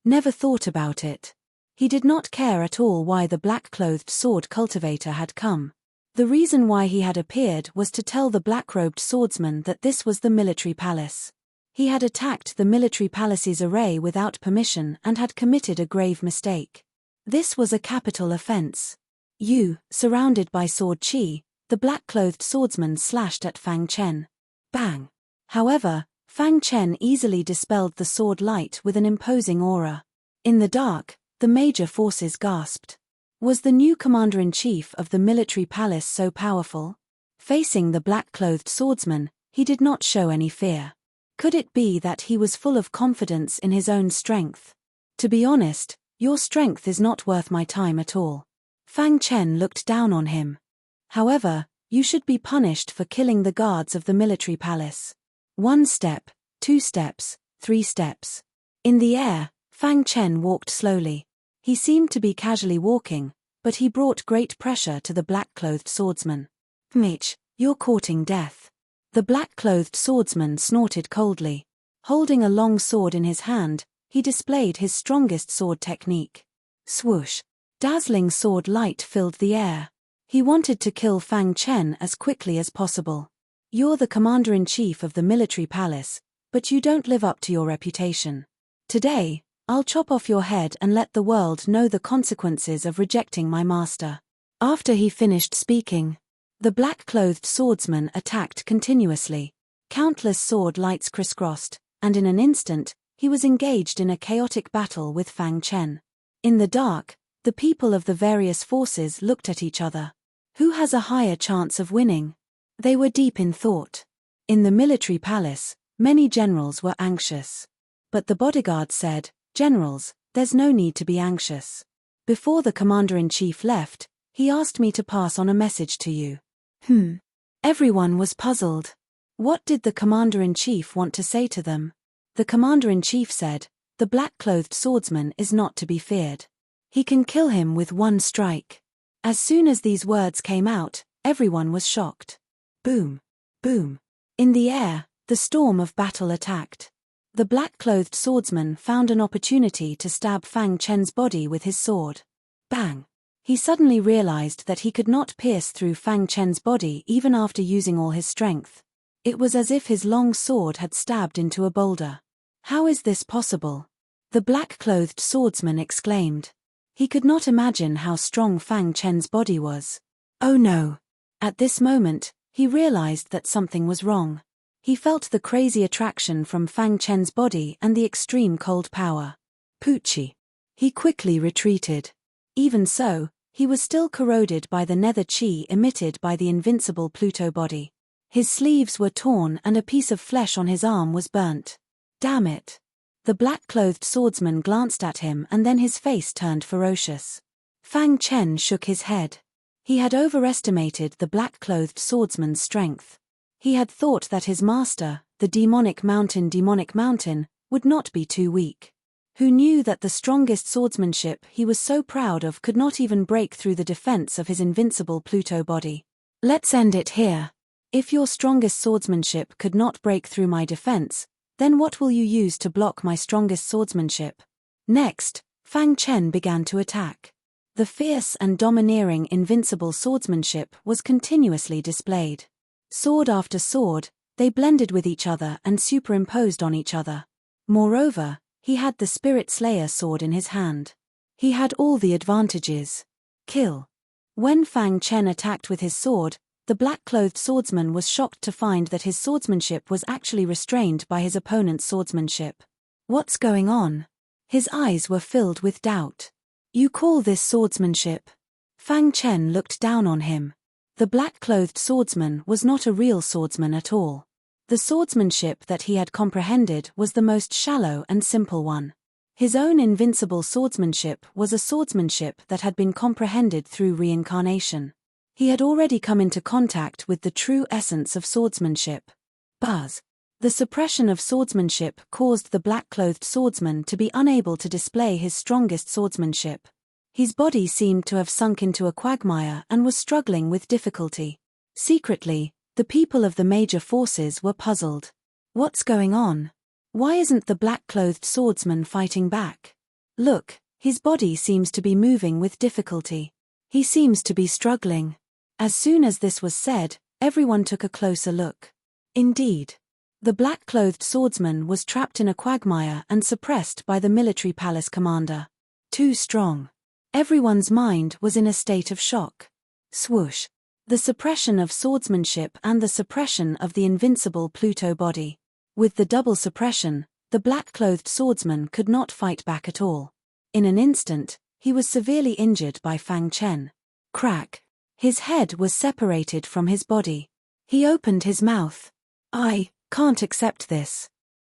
Never thought about it. He did not care at all why the black-clothed sword cultivator had come. The reason why he had appeared was to tell the black-robed swordsman that this was the military palace. He had attacked the military palace's array without permission and had committed a grave mistake. This was a capital offense. Surrounded by sword chi, the black-clothed swordsman slashed at Fang Chen. Bang! However, Fang Chen easily dispelled the sword light with an imposing aura. In the dark, the major forces gasped. Was the new commander-in-chief of the military palace so powerful? Facing the black-clothed swordsman, he did not show any fear. Could it be that he was full of confidence in his own strength? To be honest, your strength is not worth my time at all. Fang Chen looked down on him. However, you should be punished for killing the guards of the military palace. 1 step, 2 steps, 3 steps. In the air, Fang Chen walked slowly. He seemed to be casually walking, but he brought great pressure to the black-clothed swordsman. Mitch, you're courting death. The black-clothed swordsman snorted coldly. Holding a long sword in his hand, he displayed his strongest sword technique. Swoosh! Dazzling sword light filled the air. He wanted to kill Fang Chen as quickly as possible. You're the commander-in-chief of the military palace, but you don't live up to your reputation. Today, I'll chop off your head and let the world know the consequences of rejecting my master. After he finished speaking, the black-clothed swordsman attacked continuously. Countless sword lights crisscrossed, and in an instant, he was engaged in a chaotic battle with Fang Chen. In the dark, the people of the various forces looked at each other. Who has a higher chance of winning? They were deep in thought. In the military palace, many generals were anxious. But the bodyguard said, "Generals, there's no need to be anxious. Before the commander-in-chief left, he asked me to pass on a message to you." Everyone was puzzled. What did the commander-in-chief want to say to them? The commander-in-chief said, "The black-clothed swordsman is not to be feared. He can kill him with 1 strike." As soon as these words came out, everyone was shocked. Boom! Boom! In the air, the storm of battle attacked. The black-clothed swordsman found an opportunity to stab Fang Chen's body with his sword. Bang! He suddenly realized that he could not pierce through Fang Chen's body even after using all his strength. It was as if his long sword had stabbed into a boulder. How is this possible? The black-clothed swordsman exclaimed. He could not imagine how strong Fang Chen's body was. Oh no! At this moment, he realized that something was wrong. He felt the crazy attraction from Fang Chen's body and the extreme cold power. Poochie! He quickly retreated. Even so, he was still corroded by the nether chi emitted by the invincible Pluto body. His sleeves were torn and a piece of flesh on his arm was burnt. Damn it! The black-clothed swordsman glanced at him and then his face turned ferocious. Fang Chen shook his head. He had overestimated the black-clothed swordsman's strength. He had thought that his master, the demonic mountain, would not be too weak. Who knew that the strongest swordsmanship he was so proud of could not even break through the defense of his invincible Pluto body? Let's end it here. If your strongest swordsmanship could not break through my defense, then what will you use to block my strongest swordsmanship? Next, Fang Chen began to attack. The fierce and domineering invincible swordsmanship was continuously displayed. Sword after sword, they blended with each other and superimposed on each other. Moreover, he had the Spirit Slayer sword in his hand. He had all the advantages. Kill. When Fang Chen attacked with his sword, The black-clothed swordsman was shocked to find that his swordsmanship was actually restrained by his opponent's swordsmanship. What's going on? His eyes were filled with doubt. You call this swordsmanship? Fang Chen looked down on him. The black-clothed swordsman was not a real swordsman at all. The swordsmanship that he had comprehended was the most shallow and simple one. His own invincible swordsmanship was a swordsmanship that had been comprehended through reincarnation. He had already come into contact with the true essence of swordsmanship. Buzz. The suppression of swordsmanship caused the black-clothed swordsman to be unable to display his strongest swordsmanship. His body seemed to have sunk into a quagmire and was struggling with difficulty. Secretly, the people of the major forces were puzzled. What's going on? Why isn't the black-clothed swordsman fighting back? Look, his body seems to be moving with difficulty. He seems to be struggling. As soon as this was said, everyone took a closer look. Indeed. The black-clothed swordsman was trapped in a quagmire and suppressed by the military palace commander. Too strong. Everyone's mind was in a state of shock. Swoosh. The suppression of swordsmanship and the suppression of the invincible Pluto body. With the double suppression, the black-clothed swordsman could not fight back at all. In an instant, he was severely injured by Fang Chen. Crack. His head was separated from his body. He opened his mouth. I can't accept this.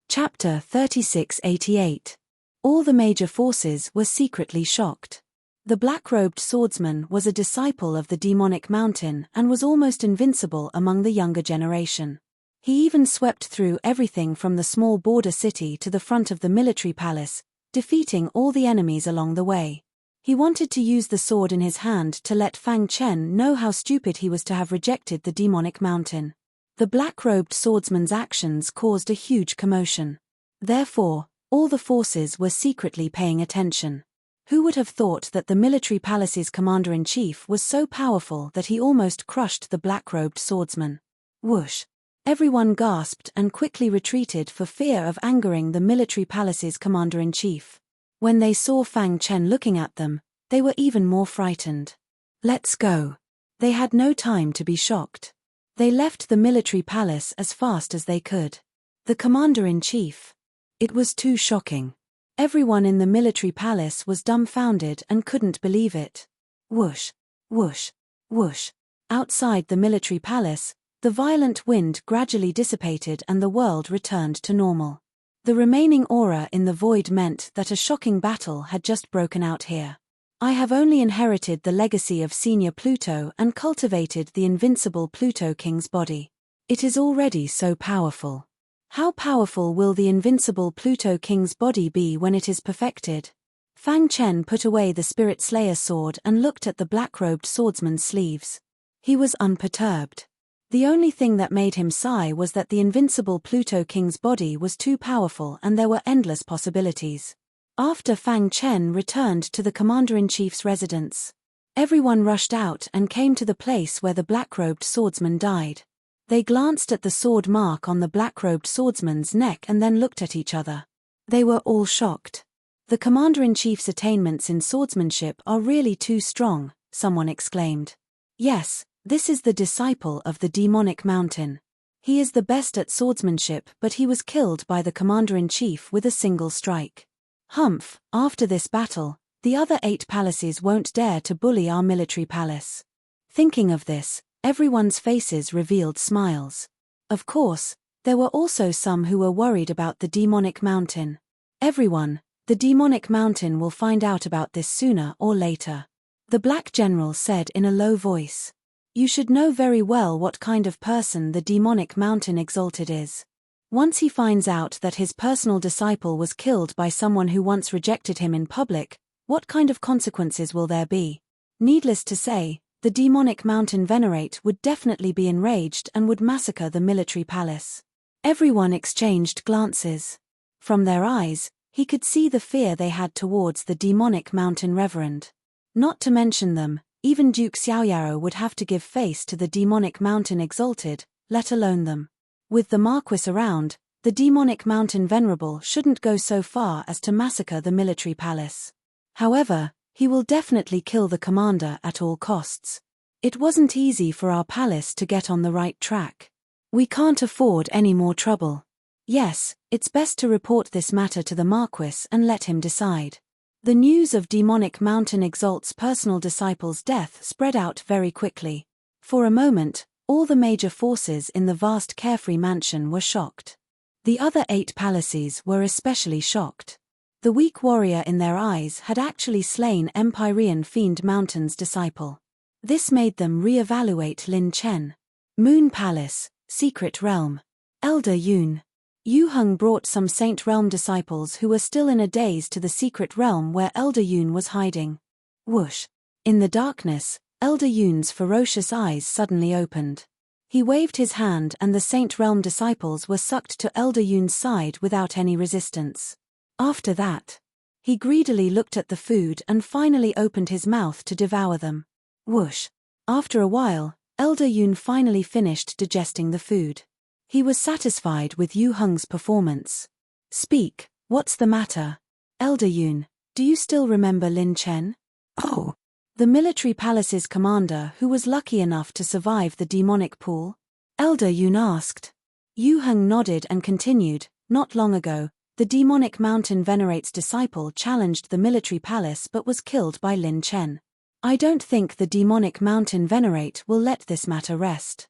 Chapter 3688. All the major forces were secretly shocked. The black-robed swordsman was a disciple of the demonic mountain and was almost invincible among the younger generation. He even swept through everything from the small border city to the front of the military palace, defeating all the enemies along the way. He wanted to use the sword in his hand to let Fang Chen know how stupid he was to have rejected the demonic mountain. The black-robed swordsman's actions caused a huge commotion. Therefore, all the forces were secretly paying attention. Who would have thought that the military palace's commander-in-chief was so powerful that he almost crushed the black-robed swordsman? Whoosh! Everyone gasped and quickly retreated for fear of angering the military palace's commander-in-chief. When they saw Fang Chen looking at them, they were even more frightened. Let's go. They had no time to be shocked. They left the military palace as fast as they could. The commander-in-chief. It was too shocking. Everyone in the military palace was dumbfounded and couldn't believe it. Whoosh, whoosh, whoosh. Outside the military palace, the violent wind gradually dissipated and the world returned to normal. The remaining aura in the void meant that a shocking battle had just broken out here. I have only inherited the legacy of Senior Pluto and cultivated the invincible Pluto King's body. It is already so powerful. How powerful will the invincible Pluto King's body be when it is perfected? Fang Chen put away the Spirit Slayer sword and looked at the black-robed swordsman's sleeves. He was unperturbed. The only thing that made him sigh was that the invincible Pluto King's body was too powerful and there were endless possibilities. After Fang Chen returned to the commander-in-chief's residence, everyone rushed out and came to the place where the black-robed swordsman died. They glanced at the sword mark on the black-robed swordsman's neck and then looked at each other. They were all shocked. The commander-in-chief's attainments in swordsmanship are really too strong, someone exclaimed. Yes. This is the disciple of the demonic mountain. He is the best at swordsmanship, but he was killed by the commander-in-chief with a single strike. Humph, after this battle, the other 8 palaces won't dare to bully our military palace. Thinking of this, everyone's faces revealed smiles. Of course, there were also some who were worried about the demonic mountain. Everyone, the demonic mountain will find out about this sooner or later. The Black General said in a low voice. You should know very well what kind of person the demonic mountain exalted is. Once he finds out that his personal disciple was killed by someone who once rejected him in public, what kind of consequences will there be? Needless to say, the demonic mountain venerate would definitely be enraged and would massacre the military palace. Everyone exchanged glances. From their eyes, he could see the fear they had towards the demonic mountain reverend. Not to mention them, even Duke Xiaoyaro would have to give face to the demonic mountain exalted, let alone them. With the Marquis around, the demonic mountain Venerable shouldn't go so far as to massacre the military palace. However, he will definitely kill the commander at all costs. It wasn't easy for our palace to get on the right track. We can't afford any more trouble. Yes, it's best to report this matter to the Marquis and let him decide. The news of demonic Mountain Exalt's personal disciple's death spread out very quickly. For a moment, all the major forces in the vast carefree mansion were shocked. The other 8 palaces were especially shocked. The weak warrior in their eyes had actually slain Empyrean Fiend Mountain's disciple. This made them re-evaluate Lin Chen. Moon Palace, Secret Realm. Elder Yun. Yu Heng brought some Saint Realm disciples who were still in a daze to the secret realm where Elder Yun was hiding. Whoosh! In the darkness, Elder Yun's ferocious eyes suddenly opened. He waved his hand and the Saint Realm disciples were sucked to Elder Yun's side without any resistance. After that, he greedily looked at the food and finally opened his mouth to devour them. Whoosh! After a while, Elder Yun finally finished digesting the food. He was satisfied with Yu Heng's performance. Speak, what's the matter? Elder Yun, do you still remember Lin Chen? Oh. The military palace's commander who was lucky enough to survive the demonic pool? Elder Yun asked. Yu Heng nodded and continued, not long ago, the demonic Mountain Venerate's disciple challenged the military palace but was killed by Lin Chen. I don't think the demonic Mountain Venerate will let this matter rest.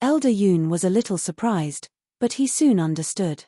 Elder Yun was a little surprised, but he soon understood.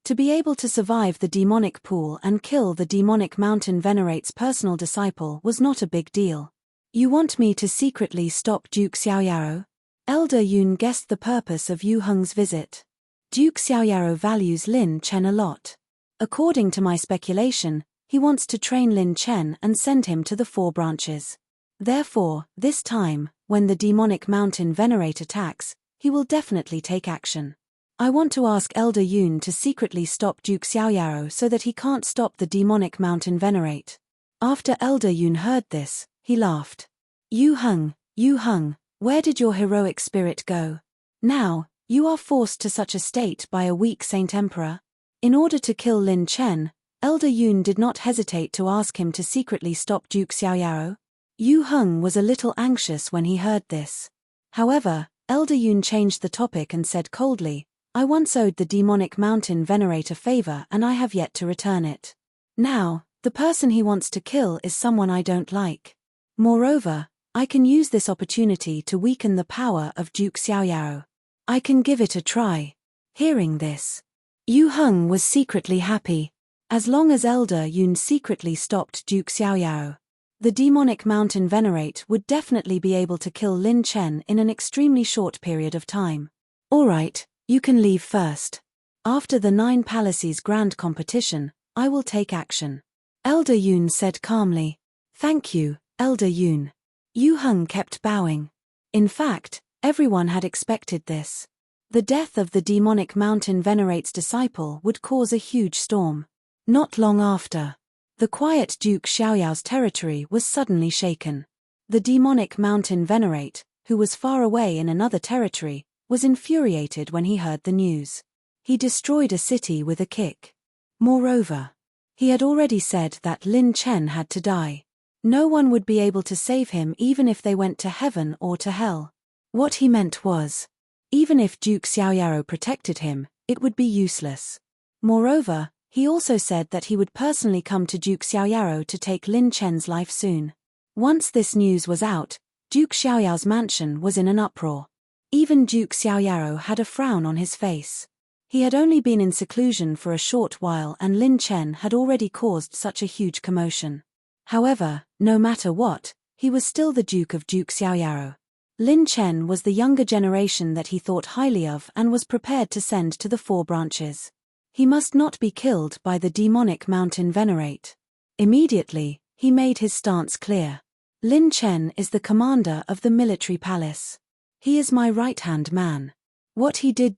To be able to survive the demonic pool and kill the demonic Mountain Venerate's personal disciple was not a big deal. You want me to secretly stop Duke Xiaoyaro? Elder Yun guessed the purpose of Yu Heng's visit. Duke Xiaoyaro values Lin Chen a lot. According to my speculation, he wants to train Lin Chen and send him to the 4 branches. Therefore, this time, when the demonic Mountain Venerate attacks, he will definitely take action. I want to ask Elder Yun to secretly stop Duke Xiaoyaro so that he can't stop the demonic Mountain Venerate. After Elder Yun heard this, he laughed. Yu Heng, where did your heroic spirit go? Now, you are forced to such a state by a weak Saint Emperor. In order to kill Lin Chen, Elder Yun did not hesitate to ask him to secretly stop Duke Xiaoyaro. Yu Heng was a little anxious when he heard this. However, Elder Yun changed the topic and said coldly, I once owed the demonic Mountain Venerate a favor and I have yet to return it. Now, the person he wants to kill is someone I don't like. Moreover, I can use this opportunity to weaken the power of Duke Xiaoyaro. I can give it a try. Hearing this, Yu Heng was secretly happy. As long as Elder Yun secretly stopped Duke Xiaoyaro, the demonic Mountain Venerate would definitely be able to kill Lin Chen in an extremely short period of time. Alright, you can leave first. After the 9 Palaces Grand Competition, I will take action. Elder Yun said calmly. Thank you, Elder Yun. Yu Heng kept bowing. In fact, everyone had expected this. The death of the demonic Mountain Venerate's disciple would cause a huge storm. Not long after, the quiet Duke Xiaoyao's territory was suddenly shaken. The demonic Mountain Venerate, who was far away in another territory, was infuriated when he heard the news. He destroyed a city with a kick. Moreover, he had already said that Lin Chen had to die. No one would be able to save him even if they went to heaven or to hell. What he meant was, even if Duke Xiaoyaro protected him, it would be useless. Moreover, he also said that he would personally come to Duke Xiaoyaro to take Lin Chen's life soon. Once this news was out, Duke Xiaoyao's mansion was in an uproar. Even Duke Xiaoyaro had a frown on his face. He had only been in seclusion for a short while and Lin Chen had already caused such a huge commotion. However, no matter what, he was still the Duke of Duke Xiaoyaro. Lin Chen was the younger generation that he thought highly of and was prepared to send to the 4 branches. He must not be killed by the demonic Mountain Venerate. Immediately, he made his stance clear. Lin Chen is the commander of the military palace. He is my right-hand man. What he did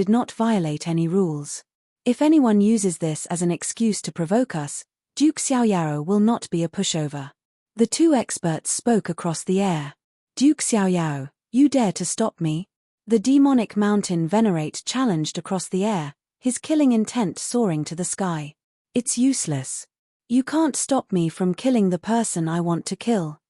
not violate any rules. If anyone uses this as an excuse to provoke us, Duke Xiaoyaro will not be a pushover. The 2 experts spoke across the air. Duke Xiaoyaro, you dare to stop me? The demonic Mountain Venerate challenged across the air, his killing intent soaring to the sky. It's useless. You can't stop me from killing the person I want to kill.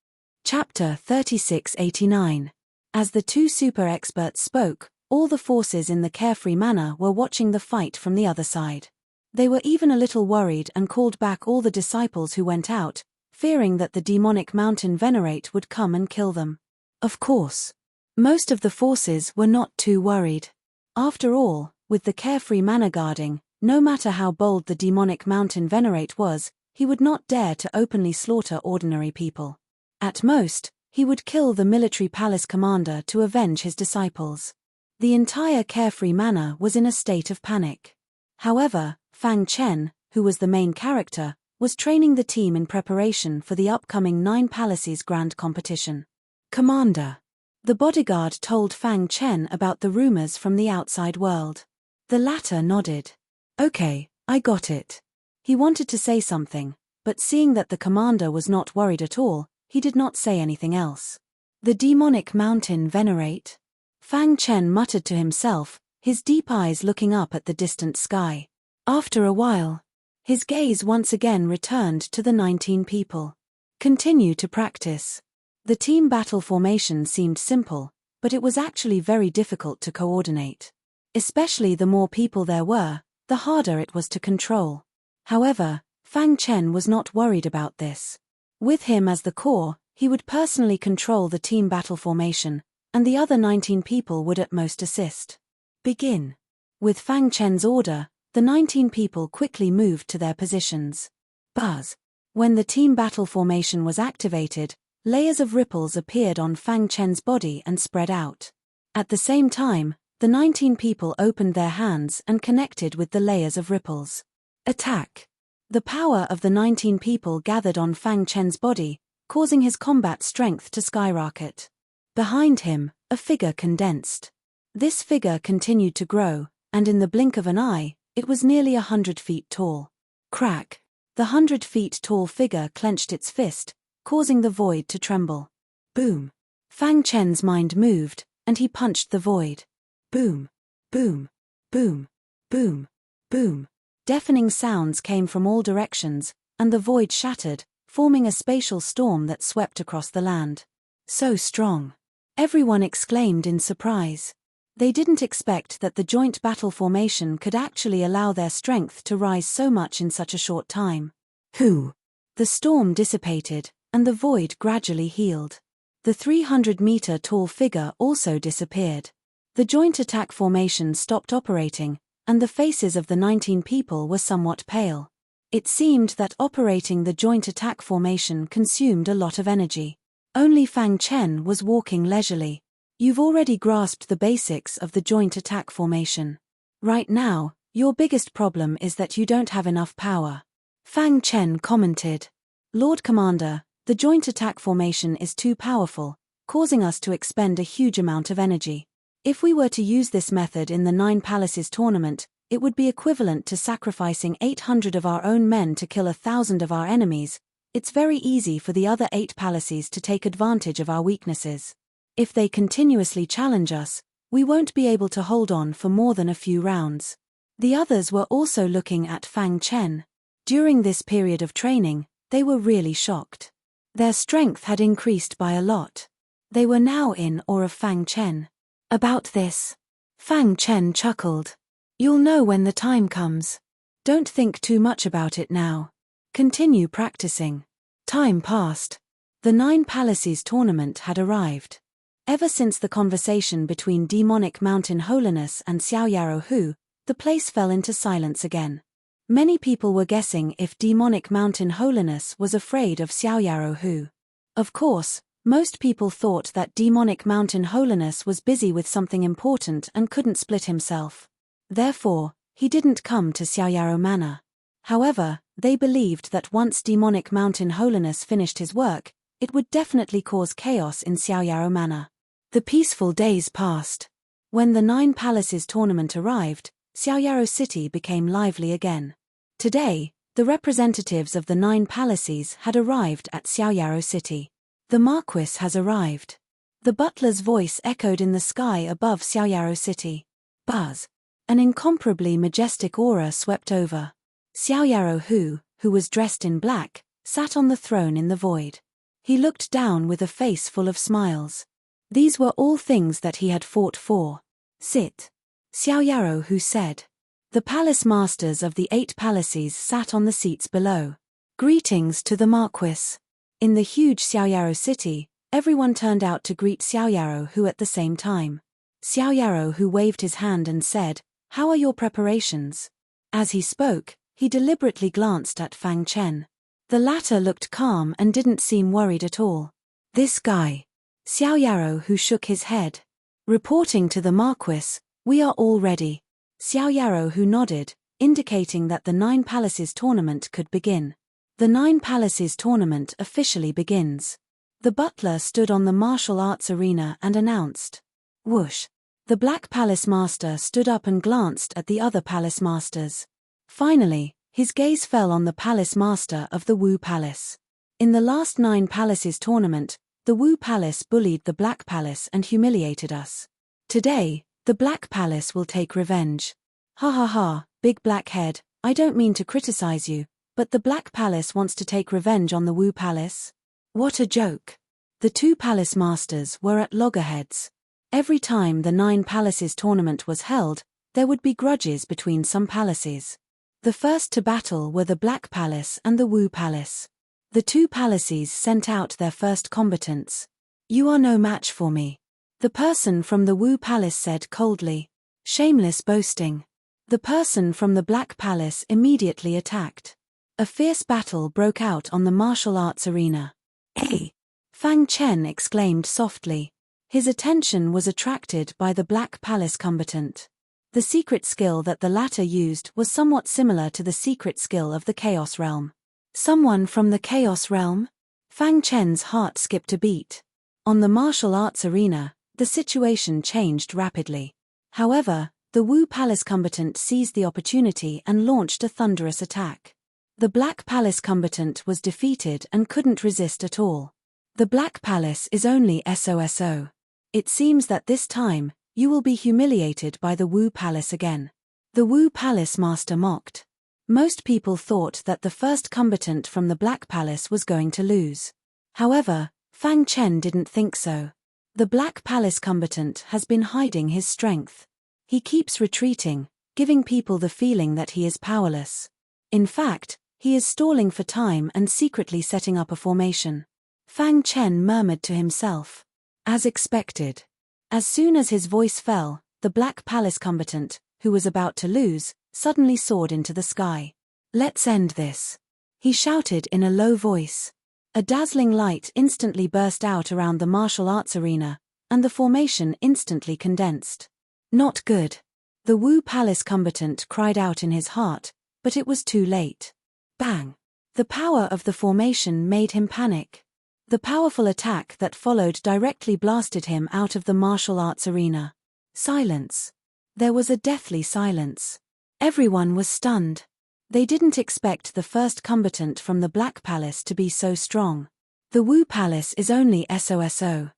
Chapter 3689. As the two super-experts spoke, all the forces in the Carefree Manor were watching the fight from the other side. They were even a little worried and called back all the disciples who went out, fearing that the demonic mountain Venerate would come and kill them. Of course, most of the forces were not too worried. After all, with the Carefree Manor guarding, no matter how bold the demonic mountain Venerate was, he would not dare to openly slaughter ordinary people. At most, he would kill the military palace commander to avenge his disciples. The entire Carefree Manor was in a state of panic. However, Fang Chen, who was the main character, was training the team in preparation for the upcoming 9 Palaces Grand Competition. Commander. The bodyguard told Fang Chen about the rumors from the outside world. The latter nodded. Okay, I got it. He wanted to say something, but seeing that the commander was not worried at all, he did not say anything else. The demonic mountain Venerate? Fang Chen muttered to himself, his deep eyes looking up at the distant sky. After a while, his gaze once again returned to the 19 people. Continue to practice. The team battle formation seemed simple, but it was actually very difficult to coordinate. Especially the more people there were, the harder it was to control. However, Fang Chen was not worried about this. With him as the core, he would personally control the team battle formation, and the other 19 people would at most assist. Begin. With Fang Chen's order, the 19 people quickly moved to their positions. Buzz. When the team battle formation was activated, layers of ripples appeared on Fang Chen's body and spread out. At the same time, the 19 people opened their hands and connected with the layers of ripples. Attack. The power of the 19 people gathered on Fang Chen's body, causing his combat strength to skyrocket. Behind him, a figure condensed. This figure continued to grow, and in the blink of an eye, it was nearly 100 feet tall. Crack. The 100 feet tall figure clenched its fist, causing the void to tremble. Boom. Fang Chen's mind moved, and he punched the void. Boom. Boom. Boom. Boom. Boom. Deafening sounds came from all directions, and the void shattered, forming a spatial storm that swept across the land. So strong. Everyone exclaimed in surprise. They didn't expect that the joint battle formation could actually allow their strength to rise so much in such a short time. Whew! The storm dissipated, and the void gradually healed. The 300-meter tall figure also disappeared. The joint attack formation stopped operating, and the faces of the 19 people were somewhat pale. It seemed that operating the joint attack formation consumed a lot of energy. Only Fang Chen was walking leisurely. You've already grasped the basics of the joint attack formation. Right now, your biggest problem is that you don't have enough power. Fang Chen commented. Lord Commander, the joint attack formation is too powerful, causing us to expend a huge amount of energy. If we were to use this method in the 9 Palaces tournament, it would be equivalent to sacrificing 800 of our own men to kill 1,000 of our enemies. It's very easy for the other 8 palaces to take advantage of our weaknesses. If they continuously challenge us, we won't be able to hold on for more than a few rounds. The others were also looking at Fang Chen. During this period of training, they were really shocked. Their strength had increased by a lot. They were now in awe of Fang Chen. About this, Fang Chen chuckled. You'll know when the time comes. Don't think too much about it now. Continue practicing. Time passed. The 9 Palaces tournament had arrived. Ever since the conversation between Demonic Mountain Holiness and Xiao Yarrow Hu, the place fell into silence again. Many people were guessing if Demonic Mountain Holiness was afraid of Xiao Yarrow Hu. Of course, most people thought that Demonic Mountain Holiness was busy with something important and couldn't split himself. Therefore, he didn't come to Xiao Yarrow Manor. However, they believed that once Demonic Mountain Holiness finished his work, it would definitely cause chaos in Xiao Yarrow Manor. The peaceful days passed. When the 9 Palaces tournament arrived, Xiao Yarrow City became lively again. Today, the representatives of the 9 Palaces had arrived at Xiao Yarrow City. The Marquis has arrived. The butler's voice echoed in the sky above Xiao Yarrow City. Buzz. An incomparably majestic aura swept over. Xiao Yarrow Hu, who was dressed in black, sat on the throne in the void. He looked down with a face full of smiles. These were all things that he had fought for. Sit. Xiao Yarou Hu said. The palace masters of the 8 palaces sat on the seats below. Greetings to the Marquis. In the huge Xiao Yarou city, everyone turned out to greet Xiao Yarou Hu at the same time. Xiao Yarou Hu waved his hand and said, "How are your preparations?" As he spoke, he deliberately glanced at Fang Chen. The latter looked calm and didn't seem worried at all. This guy. Xiao Yarou Hu shook his head. Reporting to the Marquis, "We are all ready." Xiao Yarou Hu nodded, indicating that the 9 Palaces tournament could begin. The 9 Palaces tournament officially begins. The butler stood on the martial arts arena and announced. Whoosh. The Black Palace Master stood up and glanced at the other Palace Masters. Finally, his gaze fell on the Palace Master of the Wu Palace. In the last 9 Palaces tournament, the Wu Palace bullied the Black Palace and humiliated us. Today, the Black Palace will take revenge. Ha ha ha, big black head, I don't mean to criticize you, but the Black Palace wants to take revenge on the Wu Palace? What a joke. The 2 Palace Masters were at loggerheads. Every time the 9 Palaces tournament was held, there would be grudges between some palaces. The first to battle were the Black Palace and the Wu Palace. The 2 palaces sent out their first combatants. "You are no match for me," the person from the Wu Palace said coldly. Shameless boasting. The person from the Black Palace immediately attacked. A fierce battle broke out on the martial arts arena. "Hey!" Fang Chen exclaimed softly. His attention was attracted by the Black Palace combatant. The secret skill that the latter used was somewhat similar to the secret skill of the Chaos Realm. Someone from the Chaos Realm? Fang Chen's heart skipped a beat. On the martial arts arena, the situation changed rapidly. However, the Wu Palace combatant seized the opportunity and launched a thunderous attack. The Black Palace combatant was defeated and couldn't resist at all. The Black Palace is only SOSO. It seems that this time, you will be humiliated by the Wu Palace again. The Wu Palace Master mocked. Most people thought that the first combatant from the Black Palace was going to lose. However, Fang Chen didn't think so. The Black Palace combatant has been hiding his strength. He keeps retreating, giving people the feeling that he is powerless. In fact, he is stalling for time and secretly setting up a formation. Fang Chen murmured to himself. As expected. As soon as his voice fell, the Black Palace combatant, who was about to lose, suddenly soared into the sky. "Let's end this," he shouted in a low voice. A dazzling light instantly burst out around the martial arts arena, and the formation instantly condensed. Not good. The Wu Palace combatant cried out in his heart, but it was too late. Bang! The power of the formation made him panic. The powerful attack that followed directly blasted him out of the martial arts arena. Silence. There was a deathly silence. Everyone was stunned. They didn't expect the first combatant from the Black Palace to be so strong. The Wu Palace is only SOSO.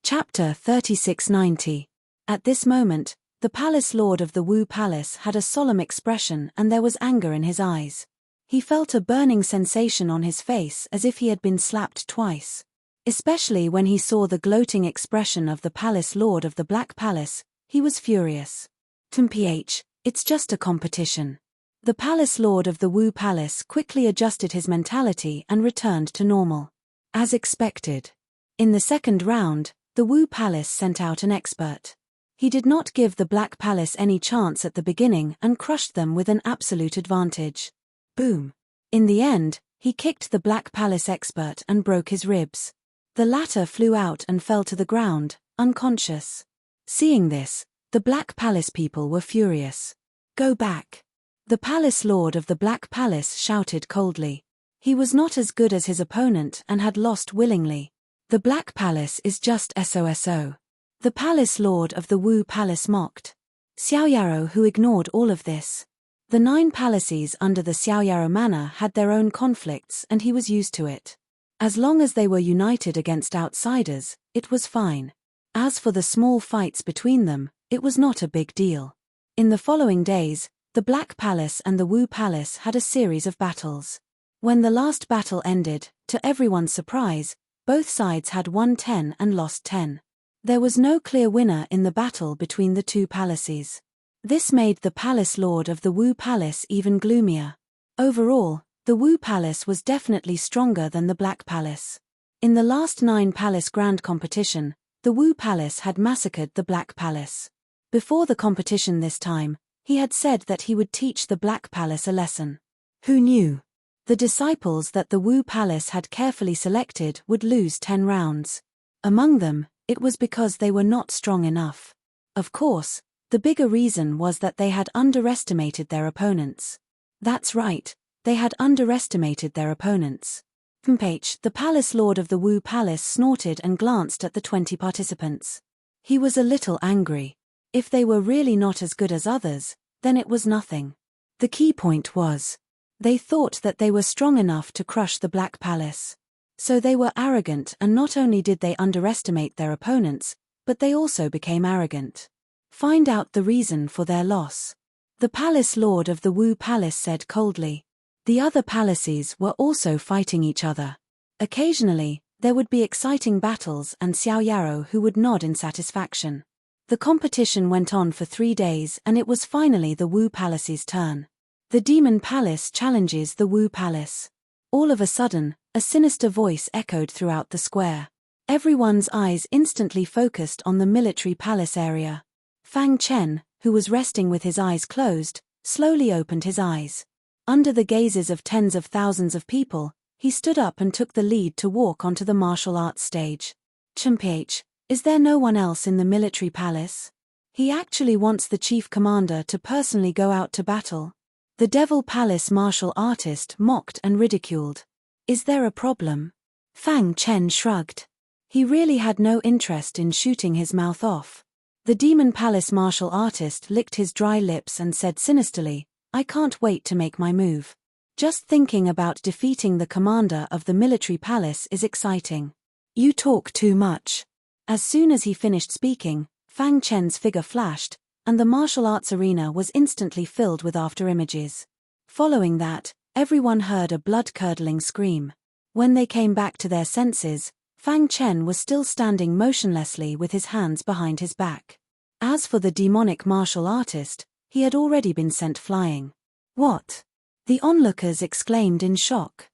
Chapter 3690. At this moment, the Palace Lord of the Wu Palace had a solemn expression and there was anger in his eyes. He felt a burning sensation on his face as if he had been slapped twice. Especially when he saw the gloating expression of the Palace Lord of the Black Palace, he was furious. "TMPH, it's just a competition." The Palace Lord of the Wu Palace quickly adjusted his mentality and returned to normal. As expected. In the second round, the Wu Palace sent out an expert. He did not give the Black Palace any chance at the beginning and crushed them with an absolute advantage. Boom. In the end, he kicked the Black Palace expert and broke his ribs. The latter flew out and fell to the ground, unconscious. Seeing this, the Black Palace people were furious. "Go back." The Palace Lord of the Black Palace shouted coldly. He was not as good as his opponent and had lost willingly. The Black Palace is just SOSO. The Palace Lord of the Wu Palace mocked. Xiao Yarou Hu ignored all of this. The 9 palaces under the Xiao Yarou manor had their own conflicts and he was used to it. As long as they were united against outsiders, it was fine. As for the small fights between them, it was not a big deal. In the following days, the Black Palace and the Wu Palace had a series of battles. When the last battle ended, to everyone's surprise, Both sides had won 10 and lost 10. There was no clear winner in the battle between the two palaces. This made the palace lord of the Wu Palace even gloomier. Overall, the Wu Palace was definitely stronger than the Black Palace. In the last 9 Palace Grand competition, the Wu Palace had massacred the Black Palace. Before the competition this time, he had said that he would teach the Black Palace a lesson. Who knew? The disciples that the Wu Palace had carefully selected would lose 10 rounds. Among them, it was because they were not strong enough. Of course, the bigger reason was that they had underestimated their opponents. That's right, they had underestimated their opponents. The palace lord of the Wu Palace snorted and glanced at the 20 participants. He was a little angry. If they were really not as good as others, then it was nothing. The key point was, they thought that they were strong enough to crush the Black Palace. So they were arrogant, and not only did they underestimate their opponents, but they also became arrogant. Find out the reason for their loss. The palace lord of the Wu Palace said coldly. The other palaces were also fighting each other. Occasionally, there would be exciting battles and Xiao Yarrow who would nod in satisfaction. The competition went on for 3 days and it was finally the Wu Palace's turn. The Demon Palace challenges the Wu Palace. All of a sudden, a sinister voice echoed throughout the square. Everyone's eyes instantly focused on the military palace area. Fang Chen, who was resting with his eyes closed, slowly opened his eyes. Under the gazes of tens of thousands of people, he stood up and took the lead to walk onto the martial arts stage. Chimph, is there no one else in the military palace? He actually wants the chief commander to personally go out to battle. The Devil Palace martial artist mocked and ridiculed. Is there a problem? Fang Chen shrugged. He really had no interest in shooting his mouth off. The Demon Palace martial artist licked his dry lips and said sinisterly, I can't wait to make my move. Just thinking about defeating the commander of the military palace is exciting. You talk too much. As soon as he finished speaking, Fang Chen's figure flashed, and the martial arts arena was instantly filled with after-images. Following that, everyone heard a blood-curdling scream. When they came back to their senses, Fang Chen was still standing motionlessly with his hands behind his back. As for the demonic martial artist, he had already been sent flying. What? The onlookers exclaimed in shock.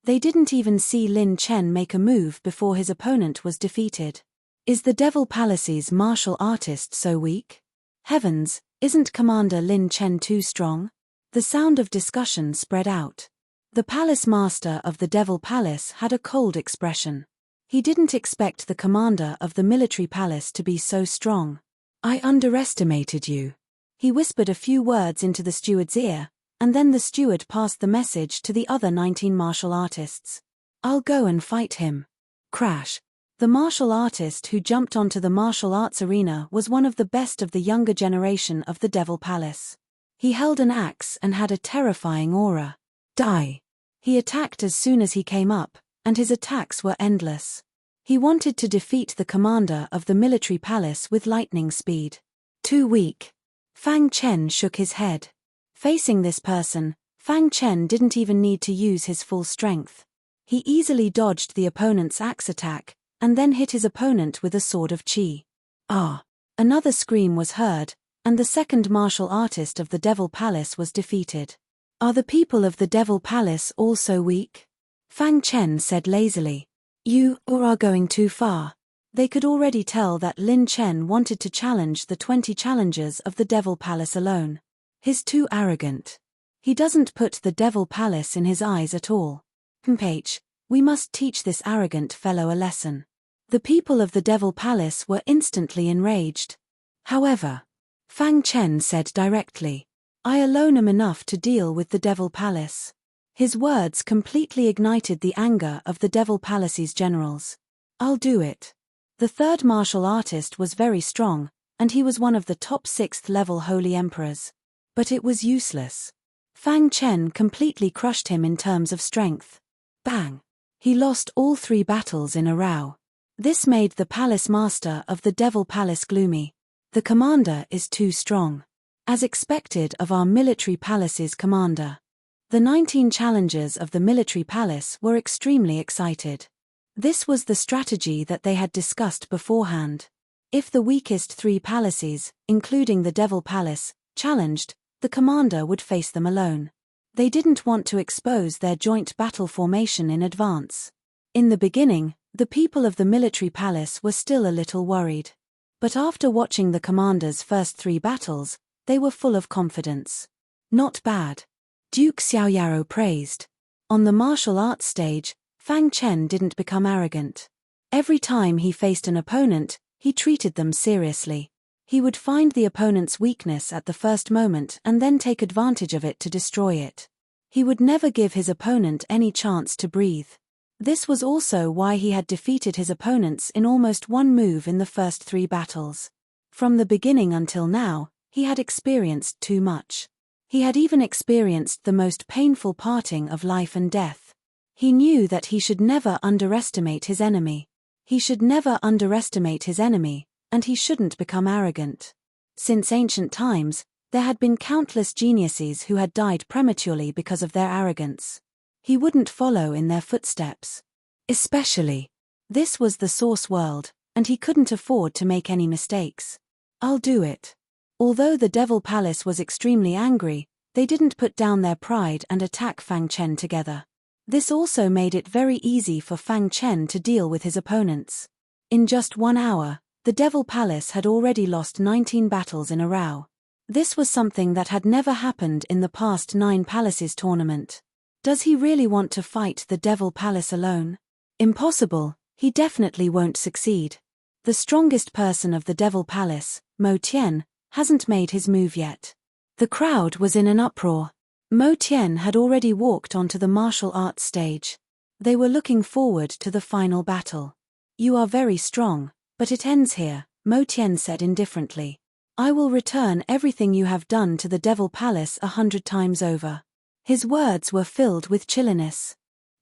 They didn't even see Lin Chen make a move before his opponent was defeated. Is the Devil Palace's martial artist so weak? Heavens, isn't Commander Lin Chen too strong? The sound of discussion spread out. The palace master of the Devil Palace had a cold expression. He didn't expect the commander of the military palace to be so strong. I underestimated you. He whispered a few words into the steward's ear, and then the steward passed the message to the other 19 martial artists. I'll go and fight him. Crash. The martial artist who jumped onto the martial arts arena was one of the best of the younger generation of the Devil Palace. He held an axe and had a terrifying aura. Die. He attacked as soon as he came up, and his attacks were endless. He wanted to defeat the commander of the military palace with lightning speed. Too weak. Fang Chen shook his head. Facing this person, Fang Chen didn't even need to use his full strength. He easily dodged the opponent's axe attack, and then hit his opponent with a sword of qi. Ah! Another scream was heard, and the second martial artist of the Devil Palace was defeated. Are the people of the Devil Palace all so weak? Fang Chen said lazily. You are going too far. They could already tell that Lin Chen wanted to challenge the 20 challengers of the Devil Palace alone. He's too arrogant. He doesn't put the Devil Palace in his eyes at all. We must teach this arrogant fellow a lesson. The people of the Devil Palace were instantly enraged. However, Fang Chen said directly, I alone am enough to deal with the Devil Palace. His words completely ignited the anger of the Devil Palace's generals. I'll do it. The third martial artist was very strong, and he was one of the top 6th level holy emperors. But it was useless. Fang Chen completely crushed him in terms of strength. Bang! He lost all 3 battles in a row. This made the palace master of the Devil Palace gloomy. The commander is too strong. As expected of our military palace's commander. The 19 challengers of the military palace were extremely excited. This was the strategy that they had discussed beforehand. If the weakest 3 palaces, including the Devil Palace, challenged, the commander would face them alone. They didn't want to expose their joint battle formation in advance. In the beginning, the people of the military palace were still a little worried. But after watching the commander's first 3 battles, they were full of confidence. Not bad. Duke Xiaoyaro praised. On the martial arts stage, Fang Chen didn't become arrogant. Every time he faced an opponent, he treated them seriously. He would find the opponent's weakness at the first moment and then take advantage of it to destroy it. He would never give his opponent any chance to breathe. This was also why he had defeated his opponents in almost one move in the first 3 battles. From the beginning until now, he had experienced too much. He had even experienced the most painful parting of life and death. He knew that he should never underestimate his enemy. He should never underestimate his enemy, and he shouldn't become arrogant. Since ancient times, there had been countless geniuses who had died prematurely because of their arrogance. He wouldn't follow in their footsteps. Especially. This was the source world, and he couldn't afford to make any mistakes. I'll do it. Although the Devil Palace was extremely angry, they didn't put down their pride and attack Fang Chen together. This also made it very easy for Fang Chen to deal with his opponents. In just 1 hour, the Devil Palace had already lost 19 battles in a row. This was something that had never happened in the past 9 Palaces tournament. Does he really want to fight the Devil Palace alone? Impossible, he definitely won't succeed. The strongest person of the Devil Palace, Mo Tian, hasn't made his move yet. The crowd was in an uproar. Mo Tian had already walked onto the martial arts stage. They were looking forward to the final battle. You are very strong, but it ends here, Mo Tian said indifferently. I will return everything you have done to the Devil Palace 100 times over. His words were filled with chilliness.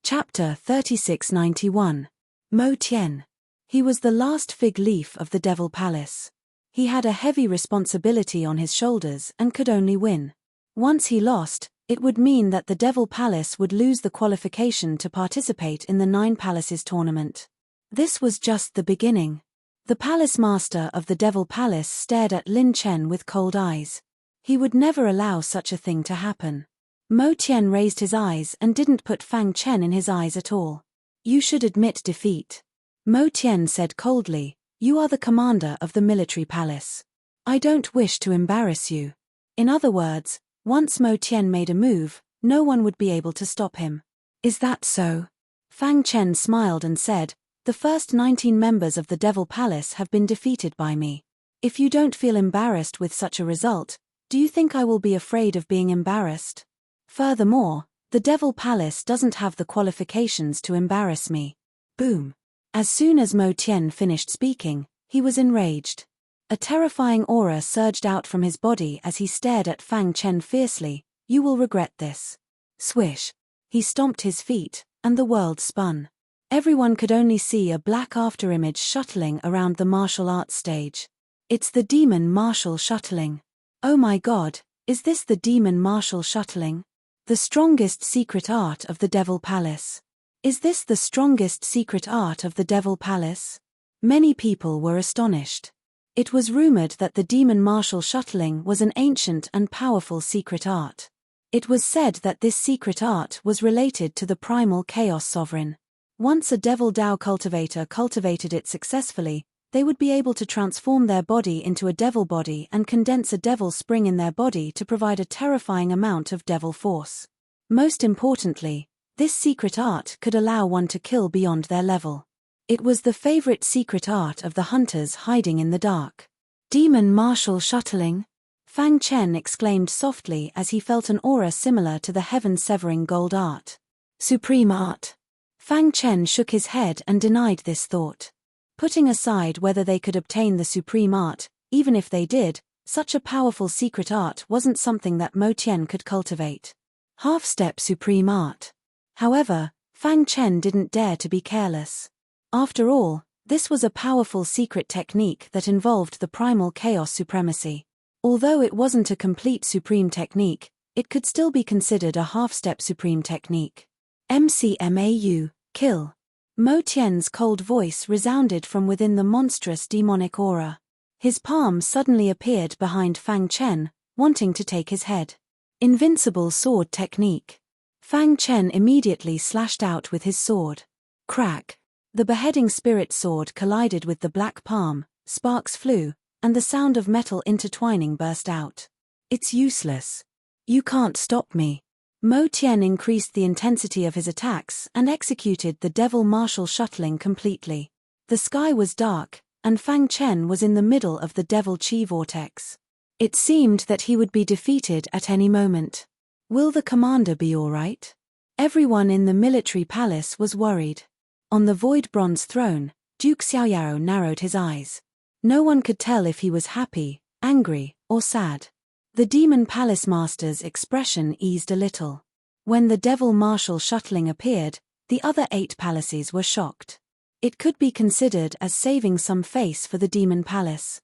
Chapter 3691. Mo Tian. He was the last fig leaf of the Devil Palace. He had a heavy responsibility on his shoulders and could only win. Once he lost, it would mean that the Devil Palace would lose the qualification to participate in the 9 Palaces tournament. This was just the beginning. The palace master of the Devil Palace stared at Lin Chen with cold eyes. He would never allow such a thing to happen. Mo Tian raised his eyes and didn't put Fang Chen in his eyes at all. You should admit defeat. Mo Tian said coldly, you are the commander of the military palace. I don't wish to embarrass you. In other words, once Mo Tian made a move, no one would be able to stop him. Is that so? Fang Chen smiled and said, the first 19 members of the Devil Palace have been defeated by me. If you don't feel embarrassed with such a result, do you think I will be afraid of being embarrassed? Furthermore, the Devil Palace doesn't have the qualifications to embarrass me. Boom. As soon as Mo Tian finished speaking, he was enraged. A terrifying aura surged out from his body as he stared at Fang Chen fiercely. You will regret this. Swish. He stomped his feet, and the world spun. Everyone could only see a black afterimage shuttling around the martial arts stage. It's the demon martial shuttling. Oh my god, is this the demon martial shuttling? The strongest secret art of the Devil Palace. Is this the strongest secret art of the Devil Palace? Many people were astonished. It was rumored that the demon martial shuttling was an ancient and powerful secret art. It was said that this secret art was related to the primal chaos sovereign. Once a devil Dao cultivator cultivated it successfully, they would be able to transform their body into a devil body and condense a devil spring in their body to provide a terrifying amount of devil force. Most importantly, this secret art could allow one to kill beyond their level. It was the favorite secret art of the hunters hiding in the dark. Demon martial shuttling? Fang Chen exclaimed softly as he felt an aura similar to the heaven-severing gold art. Supreme art. Fang Chen shook his head and denied this thought. Putting aside whether they could obtain the supreme art, even if they did, such a powerful secret art wasn't something that Mo Tian could cultivate. Half-step supreme art. However, Fang Chen didn't dare to be careless. After all, this was a powerful secret technique that involved the primal chaos supremacy. Although it wasn't a complete supreme technique, it could still be considered a half-step supreme technique. MCMAU, kill. Mo Tian's cold voice resounded from within the monstrous demonic aura. His palm suddenly appeared behind Fang Chen, wanting to take his head. Invincible sword technique. Fang Chen immediately slashed out with his sword. Crack! The beheading spirit sword collided with the black palm, sparks flew, and the sound of metal intertwining burst out. It's useless. You can't stop me. Mo Tian increased the intensity of his attacks and executed the devil martial shuttling completely. The sky was dark, and Fang Chen was in the middle of the devil chi vortex. It seemed that he would be defeated at any moment. Will the commander be all right? Everyone in the military palace was worried. On the void bronze throne, Duke Xiaoyao narrowed his eyes. No one could tell if he was happy, angry, or sad. The demon palace master's expression eased a little. When the devil martial shuttling appeared, the other 8 palaces were shocked. It could be considered as saving some face for the demon palace.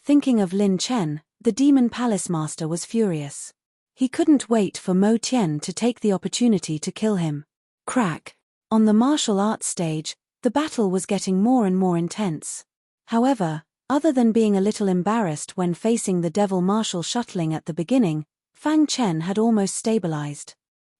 Thinking of Lin Chen, the demon palace master was furious. He couldn't wait for Mo Tian to take the opportunity to kill him. Crack! On the martial arts stage, the battle was getting more and more intense. However, other than being a little embarrassed when facing the devil martial shuttling at the beginning, Fang Chen had almost stabilized.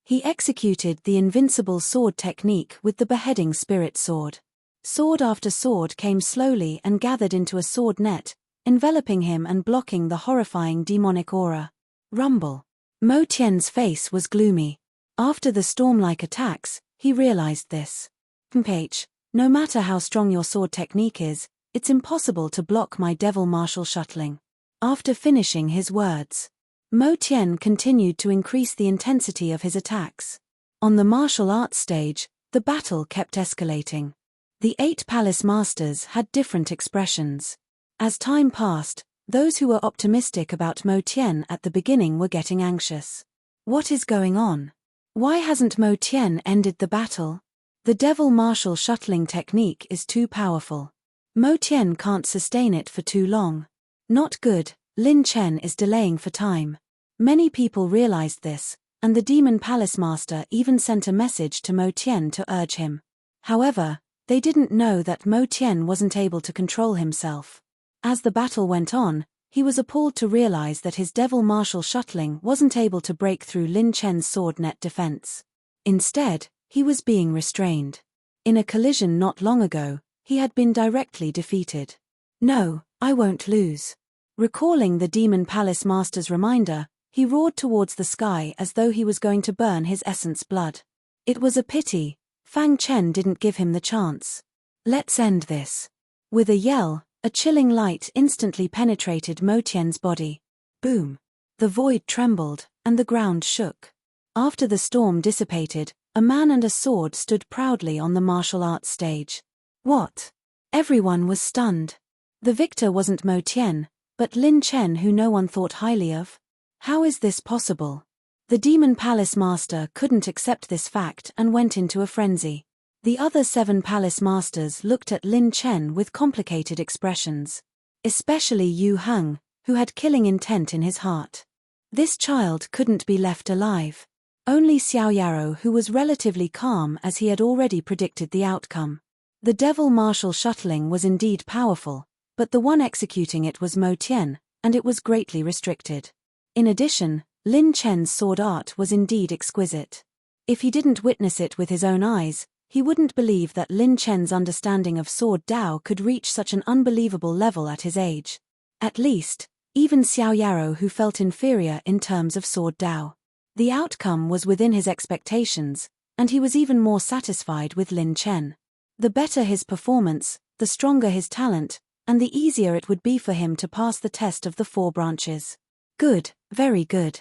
He executed the invincible sword technique with the beheading spirit sword. Sword after sword came slowly and gathered into a sword net, enveloping him and blocking the horrifying demonic aura. Rumble. Mo Tian's face was gloomy. After the storm-like attacks, he realized this. No matter how strong your sword technique is, it's impossible to block my devil martial shuttling. After finishing his words, Mo Tian continued to increase the intensity of his attacks. On the martial arts stage, the battle kept escalating. The 8 palace masters had different expressions. As time passed, those who were optimistic about Mo Tian at the beginning were getting anxious. What is going on? Why hasn't Mo Tian ended the battle? The devil martial shuttling technique is too powerful. Mo Tian can't sustain it for too long. Not good, Lin Chen is delaying for time. Many people realized this, and the demon palace master even sent a message to Mo Tian to urge him. However, they didn't know that Mo Tian wasn't able to control himself. As the battle went on, he was appalled to realize that his devil martial shuttling wasn't able to break through Lin Chen's sword net defense. Instead, he was being restrained. In a collision not long ago, he had been directly defeated. No, I won't lose. Recalling the demon palace master's reminder, he roared towards the sky as though he was going to burn his essence blood. It was a pity, Fang Chen didn't give him the chance. Let's end this. With a yell, a chilling light instantly penetrated Mo Tian's body. Boom! The void trembled, and the ground shook. After the storm dissipated, a man and a sword stood proudly on the martial arts stage. What? Everyone was stunned. The victor wasn't Mo Tian, but Lin Chen, who no one thought highly of. How is this possible? The demon palace master couldn't accept this fact and went into a frenzy. The other 7 palace masters looked at Lin Chen with complicated expressions. Especially Yu Heng, who had killing intent in his heart. This child couldn't be left alive. Only Xiao Yarrow, who was relatively calm as he had already predicted the outcome. The devil martial shuttling was indeed powerful, but the one executing it was Mo Tian, and it was greatly restricted. In addition, Lin Chen's sword art was indeed exquisite. If he didn't witness it with his own eyes, he wouldn't believe that Lin Chen's understanding of sword Dao could reach such an unbelievable level at his age. At least, even Xiao Yarrow, who felt inferior in terms of sword Dao. The outcome was within his expectations, and he was even more satisfied with Lin Chen. The better his performance, the stronger his talent, and the easier it would be for him to pass the test of the 4 branches. Good, very good.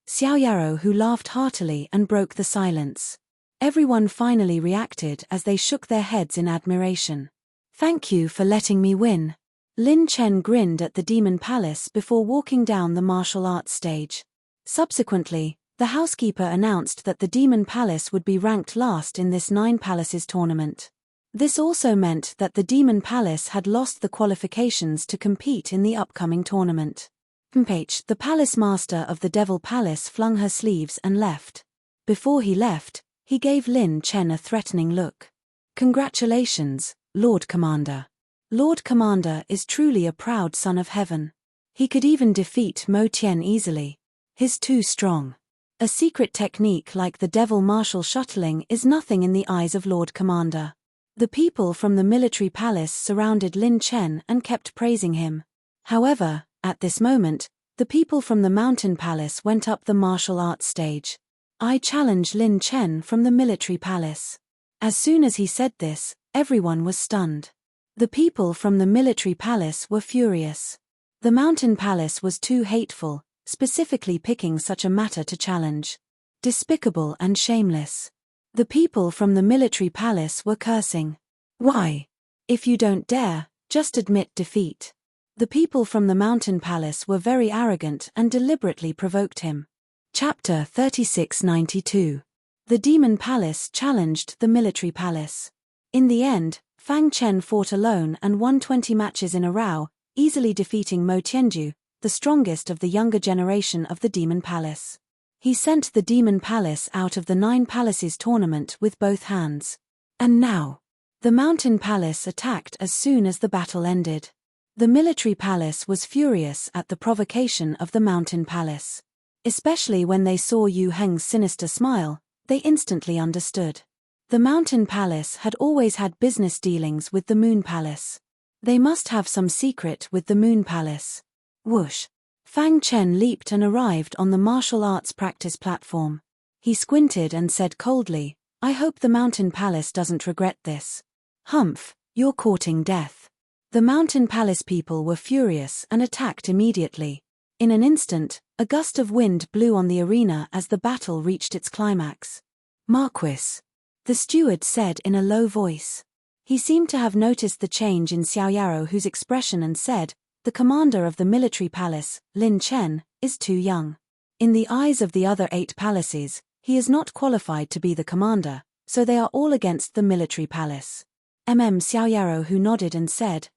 Xiao Yarrow, who laughed heartily and broke the silence. Everyone finally reacted as they shook their heads in admiration. Thank you for letting me win. Lin Chen grinned at the demon palace before walking down the martial arts stage. Subsequently, the housekeeper announced that the demon palace would be ranked last in this 9 palaces tournament. This also meant that the demon palace had lost the qualifications to compete in the upcoming tournament. The palace master of the devil palace flung her sleeves and left. Before he left, he gave Lin Chen a threatening look. Congratulations, Lord Commander. Lord Commander is truly a proud son of heaven. He could even defeat Mo Tian easily. He's too strong. A secret technique like the devil martial shuttling is nothing in the eyes of Lord Commander. The people from the military palace surrounded Lin Chen and kept praising him. However, at this moment, the people from the mountain palace went up the martial arts stage. I challenge Lin Chen from the military palace. As soon as he said this, everyone was stunned. The people from the military palace were furious. The mountain palace was too hateful, specifically picking such a matter to challenge. Despicable and shameless. The people from the military palace were cursing. Why? If you don't dare, just admit defeat. The people from the mountain palace were very arrogant and deliberately provoked him. Chapter 3692. The demon palace challenged the military palace. In the end, Fang Chen fought alone and won 20 matches in a row, easily defeating Mo Tianju, the strongest of the younger generation of the Demon Palace. He sent the Demon Palace out of the 9 Palaces tournament with both hands. And now, the Mountain Palace attacked as soon as the battle ended. The Military Palace was furious at the provocation of the Mountain Palace. Especially when they saw Yu Heng's sinister smile, they instantly understood. The Mountain Palace had always had business dealings with the Moon Palace. They must have some secret with the Moon Palace. Whoosh! Fang Chen leaped and arrived on the martial arts practice platform. He squinted and said coldly, "I hope the Mountain Palace doesn't regret this." "Humph, you're courting death." The Mountain Palace people were furious and attacked immediately. In an instant, a gust of wind blew on the arena as the battle reached its climax. "Marquis," the steward said in a low voice. He seemed to have noticed the change in Xiao Yarohu's expression and said, "The commander of the military palace, Lin Chen, is too young. In the eyes of the other 8 palaces, he is not qualified to be the commander, so they are all against the military palace." Xiao Yarohu nodded and said,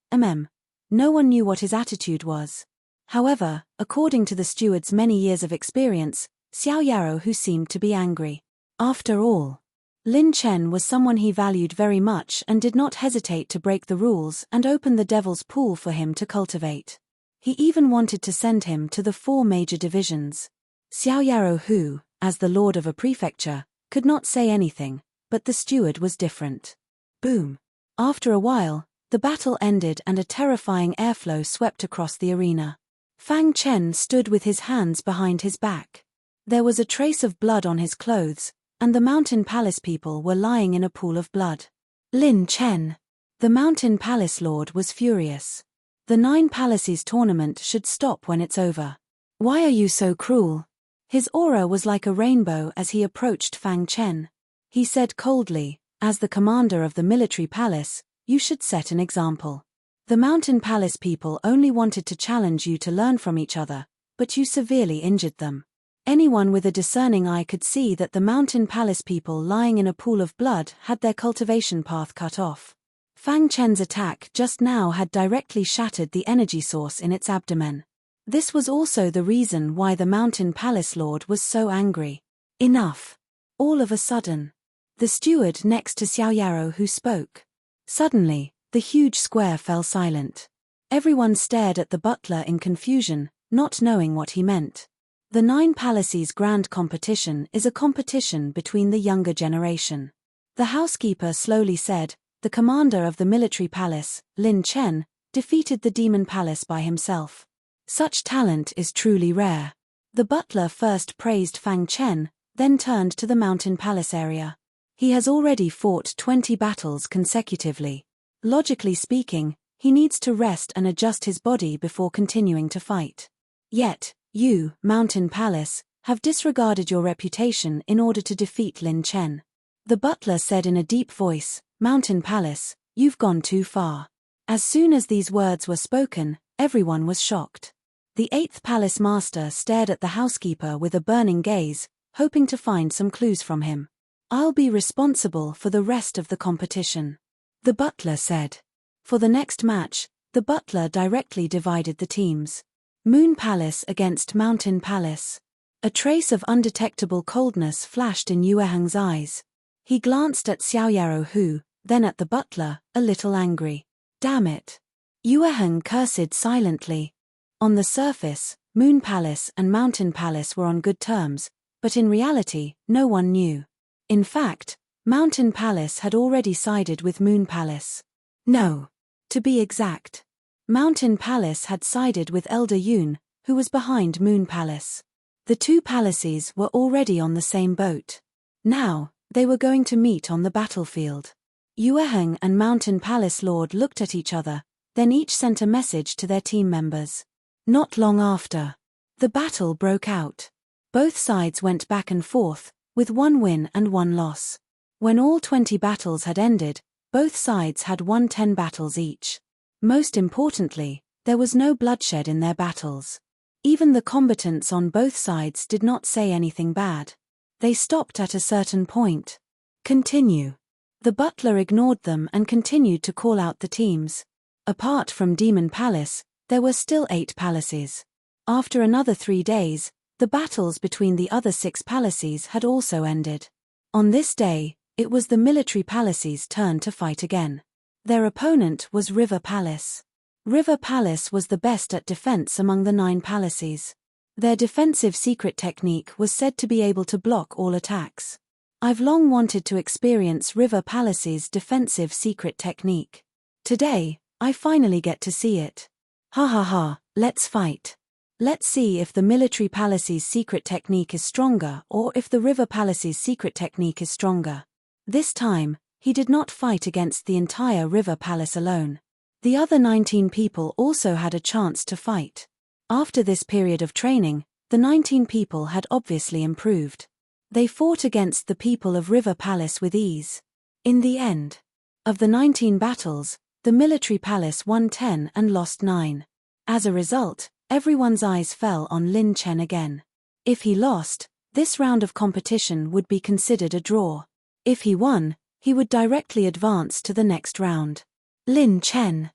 No one knew what his attitude was. However, according to the steward's many years of experience, Xiao Yarohu seemed to be angry. After all, Lin Chen was someone he valued very much and did not hesitate to break the rules and open the devil's pool for him to cultivate. He even wanted to send him to the 4 major divisions. Xiao Yarohu, as the lord of a prefecture, could not say anything, but the steward was different. Boom! After a while, the battle ended and a terrifying airflow swept across the arena. Fang Chen stood with his hands behind his back. There was a trace of blood on his clothes, and the Mountain Palace people were lying in a pool of blood. Lin Chen, the Mountain Palace Lord, was furious. The 9 Palaces tournament should stop when it's over. Why are you so cruel? His aura was like a rainbow as he approached Fang Chen. He said coldly, "As the commander of the military palace, you should set an example. The Mountain Palace people only wanted to challenge you to learn from each other, but you severely injured them." Anyone with a discerning eye could see that the Mountain Palace people lying in a pool of blood had their cultivation path cut off. Fang Chen's attack just now had directly shattered the energy source in its abdomen. This was also the reason why the Mountain Palace Lord was so angry. Enough! All of a sudden, the steward next to Xiao Yarohu spoke. Suddenly, the huge square fell silent. Everyone stared at the butler in confusion, not knowing what he meant. The 9 Palaces Grand Competition is a competition between the younger generation. The housekeeper slowly said, "The commander of the military palace, Lin Chen, defeated the demon palace by himself. Such talent is truly rare." The butler first praised Fang Chen, then turned to the Mountain Palace area. "He has already fought 20 battles consecutively. Logically speaking, he needs to rest and adjust his body before continuing to fight. Yet, you, Mountain Palace, have disregarded your reputation in order to defeat Lin Chen." The butler said in a deep voice, "Mountain Palace, you've gone too far." As soon as these words were spoken, everyone was shocked. The 8th Palace Master stared at the housekeeper with a burning gaze, hoping to find some clues from him. "I'll be responsible for the rest of the competition," the butler said. For the next match, the butler directly divided the teams. Moon Palace against Mountain Palace. A trace of undetectable coldness flashed in Yue Heng's eyes. He glanced at Xiao Yarohu, then at the butler, a little angry. Damn it. Yueheng cursed silently. On the surface, Moon Palace and Mountain Palace were on good terms, but in reality, no one knew. In fact, Mountain Palace had already sided with Moon Palace. No. To be exact, Mountain Palace had sided with Elder Yoon, who was behind Moon Palace. The two palaces were already on the same boat. Now, they were going to meet on the battlefield. Yueheng and Mountain Palace Lord looked at each other, then each sent a message to their team members. Not long after, the battle broke out. Both sides went back and forth, with one win and one loss. When all 20 battles had ended, both sides had won 10 battles each. Most importantly, there was no bloodshed in their battles. Even the combatants on both sides did not say anything bad. They stopped at a certain point. Continue. The butler ignored them and continued to call out the teams. Apart from Demon Palace, there were still 8 palaces. After another 3 days, the battles between the other 6 palaces had also ended. On this day, it was the military palaces' turn to fight again. Their opponent was River Palace. River Palace was the best at defense among the 9 palaces. Their defensive secret technique was said to be able to block all attacks. I've long wanted to experience River Palace's defensive secret technique. Today, I finally get to see it. Ha ha ha, let's fight. Let's see if the military palace's secret technique is stronger or if the River Palace's secret technique is stronger. This time, he did not fight against the entire River Palace alone. The other 19 people also had a chance to fight. After this period of training, the 19 people had obviously improved. They fought against the people of River Palace with ease. In the end of the 19 battles, the military palace won 10 and lost 9. As a result, everyone's eyes fell on Lin Chen again. If he lost, this round of competition would be considered a draw. If he won, he would directly advance to the next round. Lin Chen.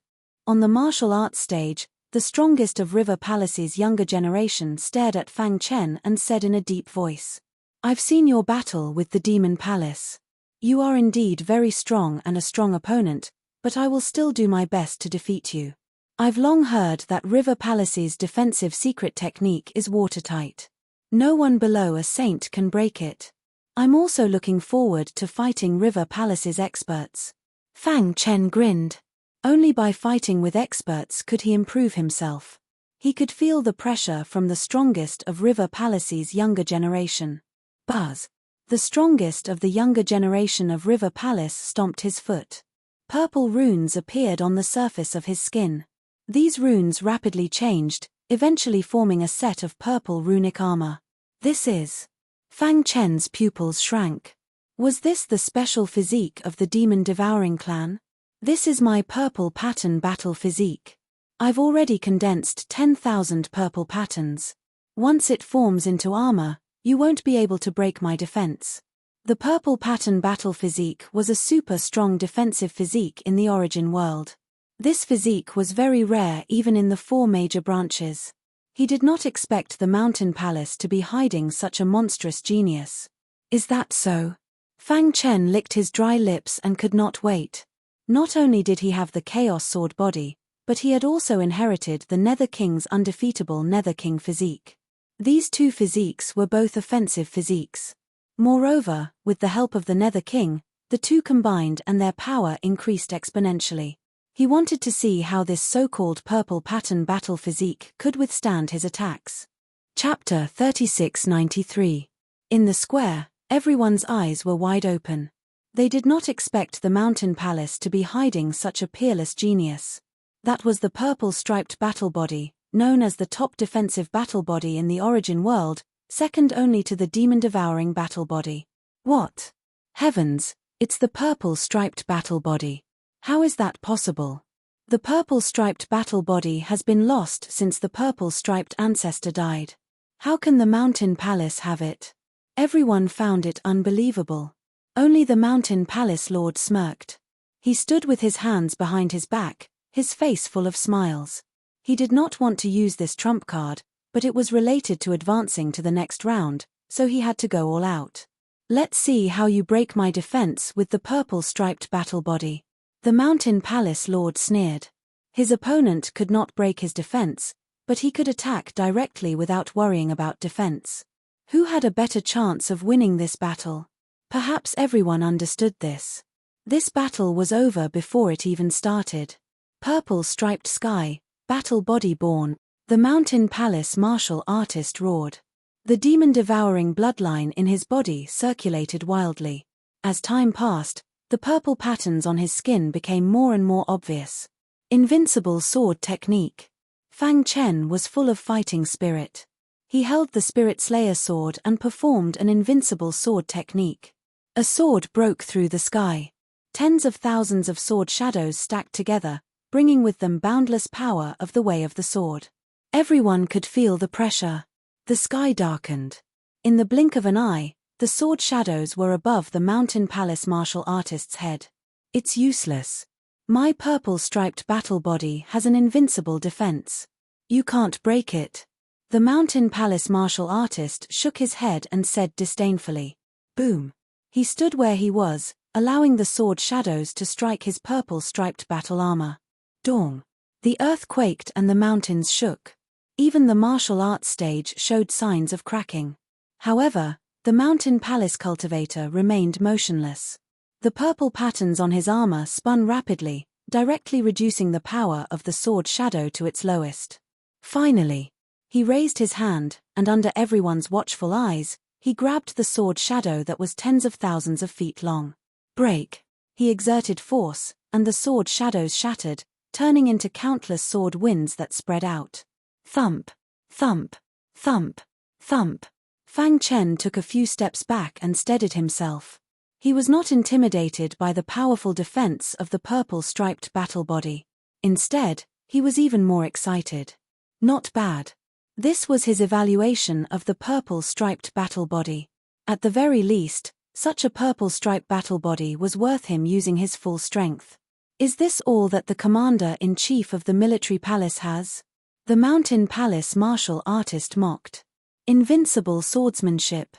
On the martial arts stage, the strongest of River Palace's younger generation stared at Fang Chen and said in a deep voice, "I've seen your battle with the Demon Palace. You are indeed very strong and a strong opponent, but I will still do my best to defeat you. I've long heard that River Palace's defensive secret technique is watertight. No one below a saint can break it. I'm also looking forward to fighting River Palace's experts." Fang Chen grinned. Only by fighting with experts could he improve himself. He could feel the pressure from the strongest of River Palace's younger generation. Buzz. The strongest of the younger generation of River Palace stomped his foot. Purple runes appeared on the surface of his skin. These runes rapidly changed, eventually forming a set of purple runic armor. This is... Fang Chen's pupils shrank. Was this the special physique of the demon-devouring clan? This is my purple pattern battle physique. I've already condensed 10,000 purple patterns. Once it forms into armor, you won't be able to break my defense. The purple pattern battle physique was a super strong defensive physique in the origin world. This physique was very rare even in the 4 major branches. He did not expect the Mountain Palace to be hiding such a monstrous genius. Is that so? Fang Chen licked his dry lips and could not wait. Not only did he have the Chaos Sword body, but he had also inherited the Nether King's undefeatable Nether King physique. These 2 physiques were both offensive physiques. Moreover, with the help of the Nether King, the 2 combined and their power increased exponentially. He wanted to see how this so-called purple pattern battle physique could withstand his attacks. Chapter 3693. In the square, everyone's eyes were wide open. They did not expect the Mountain Palace to be hiding such a peerless genius. That was the purple striped battle body, known as the top defensive battle body in the origin world, second only to the demon-devouring battle body. What? Heavens, it's the purple striped battle body. How is that possible? The purple striped battle body has been lost since the purple striped ancestor died. How can the Mountain Palace have it? Everyone found it unbelievable. Only the Mountain Palace Lord smirked. He stood with his hands behind his back, his face full of smiles. He did not want to use this trump card, but it was related to advancing to the next round, so he had to go all out. Let's see how you break my defense with the purple-striped battle body. The Mountain Palace Lord sneered. His opponent could not break his defense, but he could attack directly without worrying about defense. Who had a better chance of winning this battle? Perhaps everyone understood this. This battle was over before it even started. Purple-striped sky, battle body born, the Mountain Palace martial artist roared. The demon-devouring bloodline in his body circulated wildly. As time passed, the purple patterns on his skin became more and more obvious. Invincible sword technique. Fang Chen was full of fighting spirit. He held the Spirit Slayer sword and performed an invincible sword technique. A sword broke through the sky. Tens of thousands of sword shadows stacked together, bringing with them boundless power of the way of the sword. Everyone could feel the pressure. The sky darkened. In the blink of an eye, the sword shadows were above the Mountain Palace martial artist's head. It's useless. My purple-striped battle body has an invincible defense. You can't break it. The Mountain Palace martial artist shook his head and said disdainfully. Boom. He stood where he was, allowing the sword shadows to strike his purple-striped battle armor. Dong. The earth quaked and the mountains shook. Even the martial arts stage showed signs of cracking. However, the Mountain Palace cultivator remained motionless. The purple patterns on his armor spun rapidly, directly reducing the power of the sword shadow to its lowest. Finally, he raised his hand, and under everyone's watchful eyes, he grabbed the sword shadow that was tens of thousands of feet long. Break. He exerted force, and the sword shadows shattered, turning into countless sword winds that spread out. Thump, thump, thump, thump. Fang Chen took a few steps back and steadied himself. He was not intimidated by the powerful defense of the purple-striped battle body. Instead, he was even more excited. Not bad. This was his evaluation of the purple-striped battle body. At the very least, such a purple-striped battle body was worth him using his full strength. Is this all that the commander-in-chief of the military palace has? The Mountain Palace martial artist mocked. Invincible swordsmanship.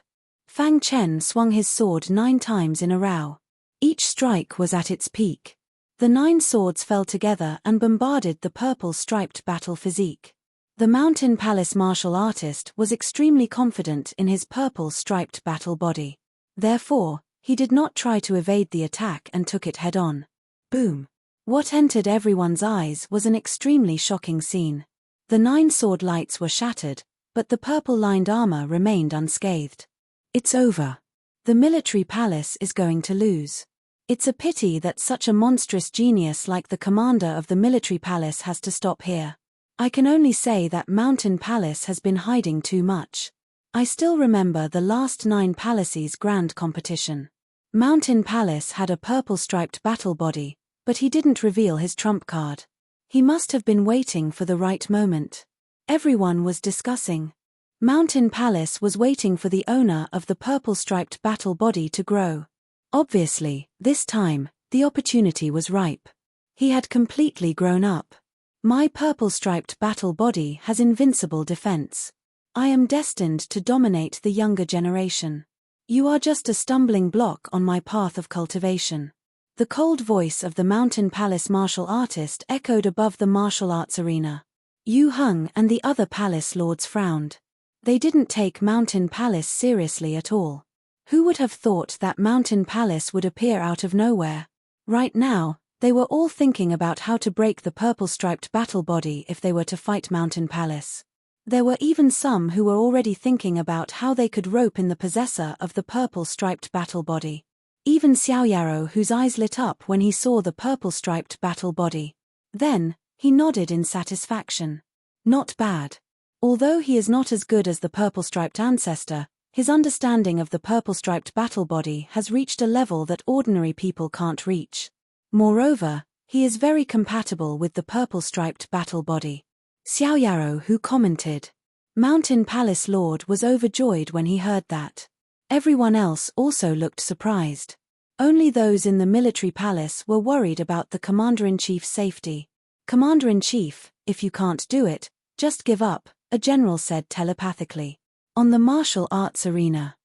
Fang Chen swung his sword 9 times in a row. Each strike was at its peak. The 9 swords fell together and bombarded the purple-striped battle physique. The Mountain Palace martial artist was extremely confident in his purple-striped battle body. Therefore, he did not try to evade the attack and took it head-on. Boom. What entered everyone's eyes was an extremely shocking scene. The 9 sword lights were shattered, but the purple-lined armor remained unscathed. It's over. The military palace is going to lose. It's a pity that such a monstrous genius like the commander of the military palace has to stop here. I can only say that Mountain Palace has been hiding too much. I still remember the last 9 Palaces Grand competition. Mountain Palace had a purple-striped battle body, but he didn't reveal his trump card. He must have been waiting for the right moment. Everyone was discussing. Mountain Palace was waiting for the owner of the purple-striped battle body to grow. Obviously, this time, the opportunity was ripe. He had completely grown up. My purple-striped battle body has invincible defense. I am destined to dominate the younger generation. You are just a stumbling block on my path of cultivation. The cold voice of the Mountain Palace martial artist echoed above the martial arts arena. Yu Hung and the other palace lords frowned. They didn't take Mountain Palace seriously at all. Who would have thought that Mountain Palace would appear out of nowhere? Right now, they were all thinking about how to break the purple-striped battle body if they were to fight Mountain Palace. There were even some who were already thinking about how they could rope in the possessor of the purple-striped battle body. Even Xiao Yarrow, whose eyes lit up when he saw the purple-striped battle body. Then, he nodded in satisfaction. Not bad. Although he is not as good as the purple-striped ancestor, his understanding of the purple-striped battle body has reached a level that ordinary people can't reach. Moreover, he is very compatible with the purple-striped battle body. Xiao Yarrow, who commented. Mountain Palace Lord was overjoyed when he heard that. Everyone else also looked surprised. Only those in the military palace were worried about the Commander-in-Chief's safety. Commander-in-Chief, if you can't do it, just give up, a general said telepathically. On the martial arts arena.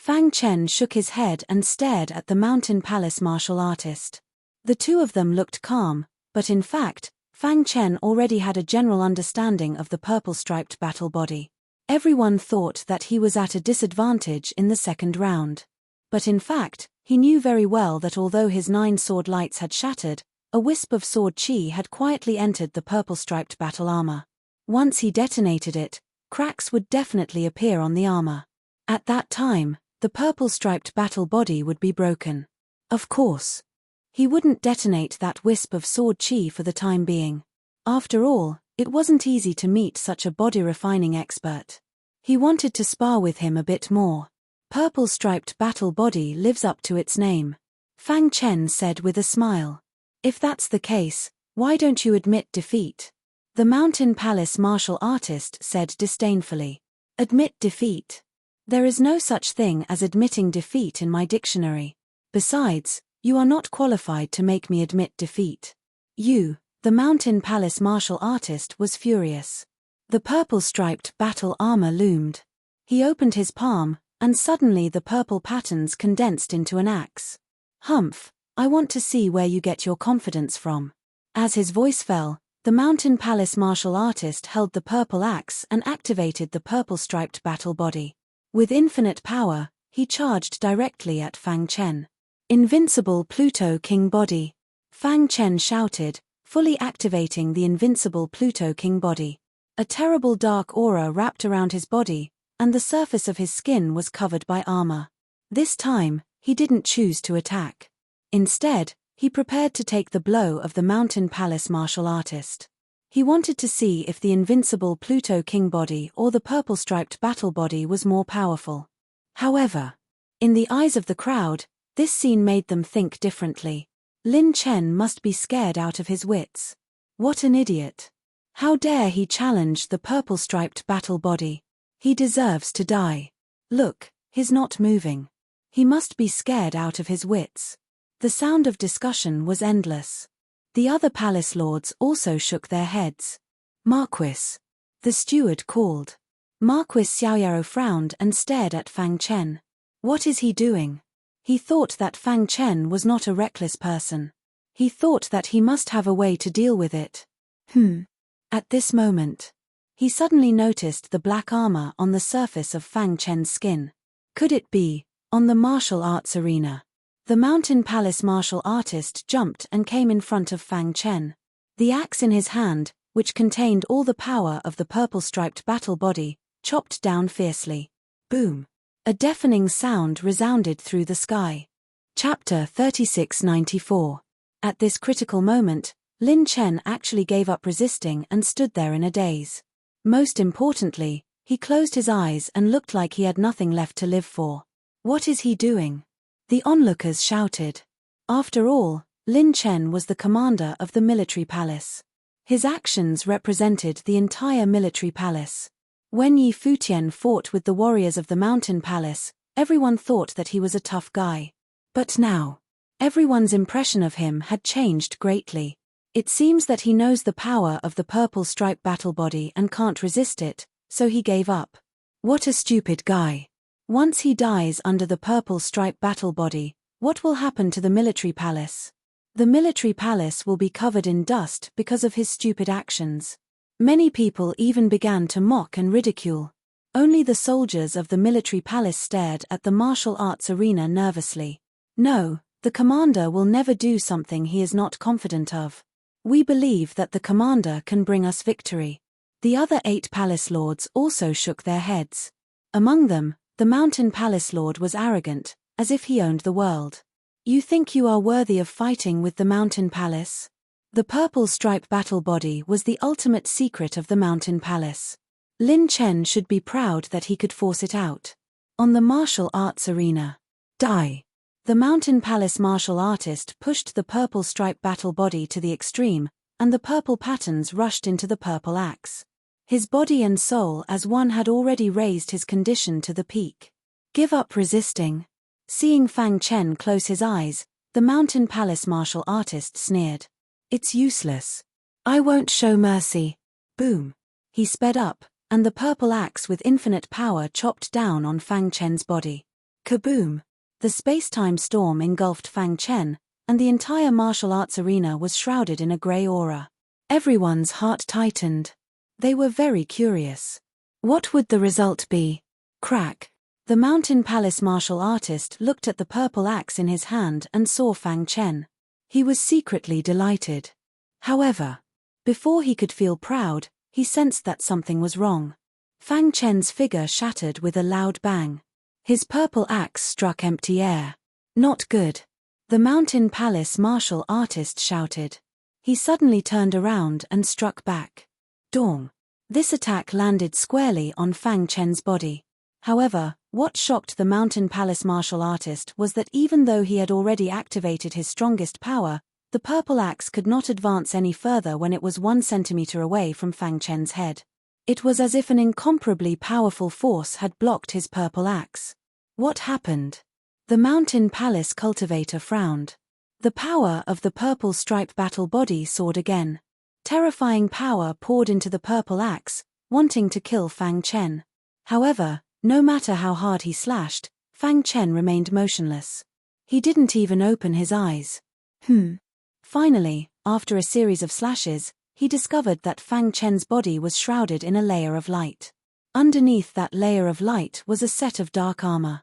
Fang Chen shook his head and stared at the Mountain Palace martial artist. The two of them looked calm, but in fact, Fang Chen already had a general understanding of the purple-striped battle body. Everyone thought that he was at a disadvantage in the second round. But in fact, he knew very well that although his 9 sword lights had shattered, a wisp of sword chi had quietly entered the purple-striped battle armor. Once he detonated it, cracks would definitely appear on the armor. At that time, the purple-striped battle body would be broken. Of course, he wouldn't detonate that wisp of sword chi for the time being. After all, it wasn't easy to meet such a body-refining expert. He wanted to spar with him a bit more. Purple-striped battle body lives up to its name, Fang Chen said with a smile. If that's the case, why don't you admit defeat? The Mountain Palace martial artist said disdainfully. Admit defeat? There is no such thing as admitting defeat in my dictionary. Besides, you are not qualified to make me admit defeat. You, the Mountain Palace martial artist, was furious. The purple-striped battle armor loomed. He opened his palm, and suddenly the purple patterns condensed into an axe. Humph, I want to see where you get your confidence from. As his voice fell, the Mountain Palace martial artist held the purple axe and activated the purple-striped battle body. With infinite power, he charged directly at Fang Chen. Invincible Pluto King Body. Fang Chen shouted, fully activating the invincible Pluto King Body. A terrible dark aura wrapped around his body, and the surface of his skin was covered by armor. This time, he didn't choose to attack. Instead, he prepared to take the blow of the Mountain Palace martial artist. He wanted to see if the invincible Pluto King Body or the purple-striped battle body was more powerful. However, in the eyes of the crowd, this scene made them think differently. Lin Chen must be scared out of his wits. What an idiot. How dare he challenge the purple-striped battle body? He deserves to die. Look, he's not moving. He must be scared out of his wits. The sound of discussion was endless. The other palace lords also shook their heads. Marquis. The steward called. Marquis Xiaoyaro frowned and stared at Fang Chen. What is he doing? He thought that Fang Chen was not a reckless person. He thought that he must have a way to deal with it. At this moment, he suddenly noticed the black armor on the surface of Fang Chen's skin. Could it be, on the martial arts arena? The Mountain Palace martial artist jumped and came in front of Fang Chen. The axe in his hand, which contained all the power of the purple-striped battle body, chopped down fiercely. Boom! A deafening sound resounded through the sky. Chapter 3694. At this critical moment, Lin Chen actually gave up resisting and stood there in a daze. Most importantly, he closed his eyes and looked like he had nothing left to live for. What is he doing? The onlookers shouted. After all, Lin Chen was the commander of the military palace. His actions represented the entire military palace. When Yi Futian fought with the warriors of the Mountain Palace, everyone thought that he was a tough guy. But now, everyone's impression of him had changed greatly. It seems that he knows the power of the purple stripe battle body and can't resist it, so he gave up. What a stupid guy. Once he dies under the purple stripe battle body, what will happen to the military palace? The military palace will be covered in dust because of his stupid actions. Many people even began to mock and ridicule. Only the soldiers of the military palace stared at the martial arts arena nervously. No, the commander will never do something he is not confident of. We believe that the commander can bring us victory. The other 8 palace lords also shook their heads. Among them, the Mountain Palace Lord was arrogant, as if he owned the world. You think you are worthy of fighting with the Mountain Palace? The purple stripe battle body was the ultimate secret of the Mountain Palace. Lin Chen should be proud that he could force it out. On the martial arts arena. Die! The Mountain Palace martial artist pushed the purple stripe battle body to the extreme, and the purple patterns rushed into the purple axe. His body and soul as one had already raised his condition to the peak. Give up resisting. Seeing Fang Chen close his eyes, the Mountain Palace martial artist sneered. It's useless. I won't show mercy. Boom. He sped up, and the purple axe with infinite power chopped down on Fang Chen's body. Kaboom! The space-time storm engulfed Fang Chen, and the entire martial arts arena was shrouded in a grey aura. Everyone's heart tightened. They were very curious. What would the result be? Crack! The Mountain Palace martial artist looked at the purple axe in his hand and saw Fang Chen. He was secretly delighted. However, before he could feel proud, he sensed that something was wrong. Fang Chen's figure shattered with a loud bang. His purple axe struck empty air. Not good. The Mountain Palace martial artist shouted. He suddenly turned around and struck back. Dong! This attack landed squarely on Fang Chen's body. However, what shocked the Mountain Palace martial artist was that even though he had already activated his strongest power, the purple axe could not advance any further when it was 1 centimeter away from Fang Chen's head. It was as if an incomparably powerful force had blocked his purple axe. What happened? The Mountain Palace cultivator frowned. The power of the purple stripe battle body soared again. Terrifying power poured into the purple axe, wanting to kill Fang Chen. However, no matter how hard he slashed, Fang Chen remained motionless. He didn't even open his eyes. Finally, after a series of slashes, he discovered that Fang Chen's body was shrouded in a layer of light. Underneath that layer of light was a set of dark armor.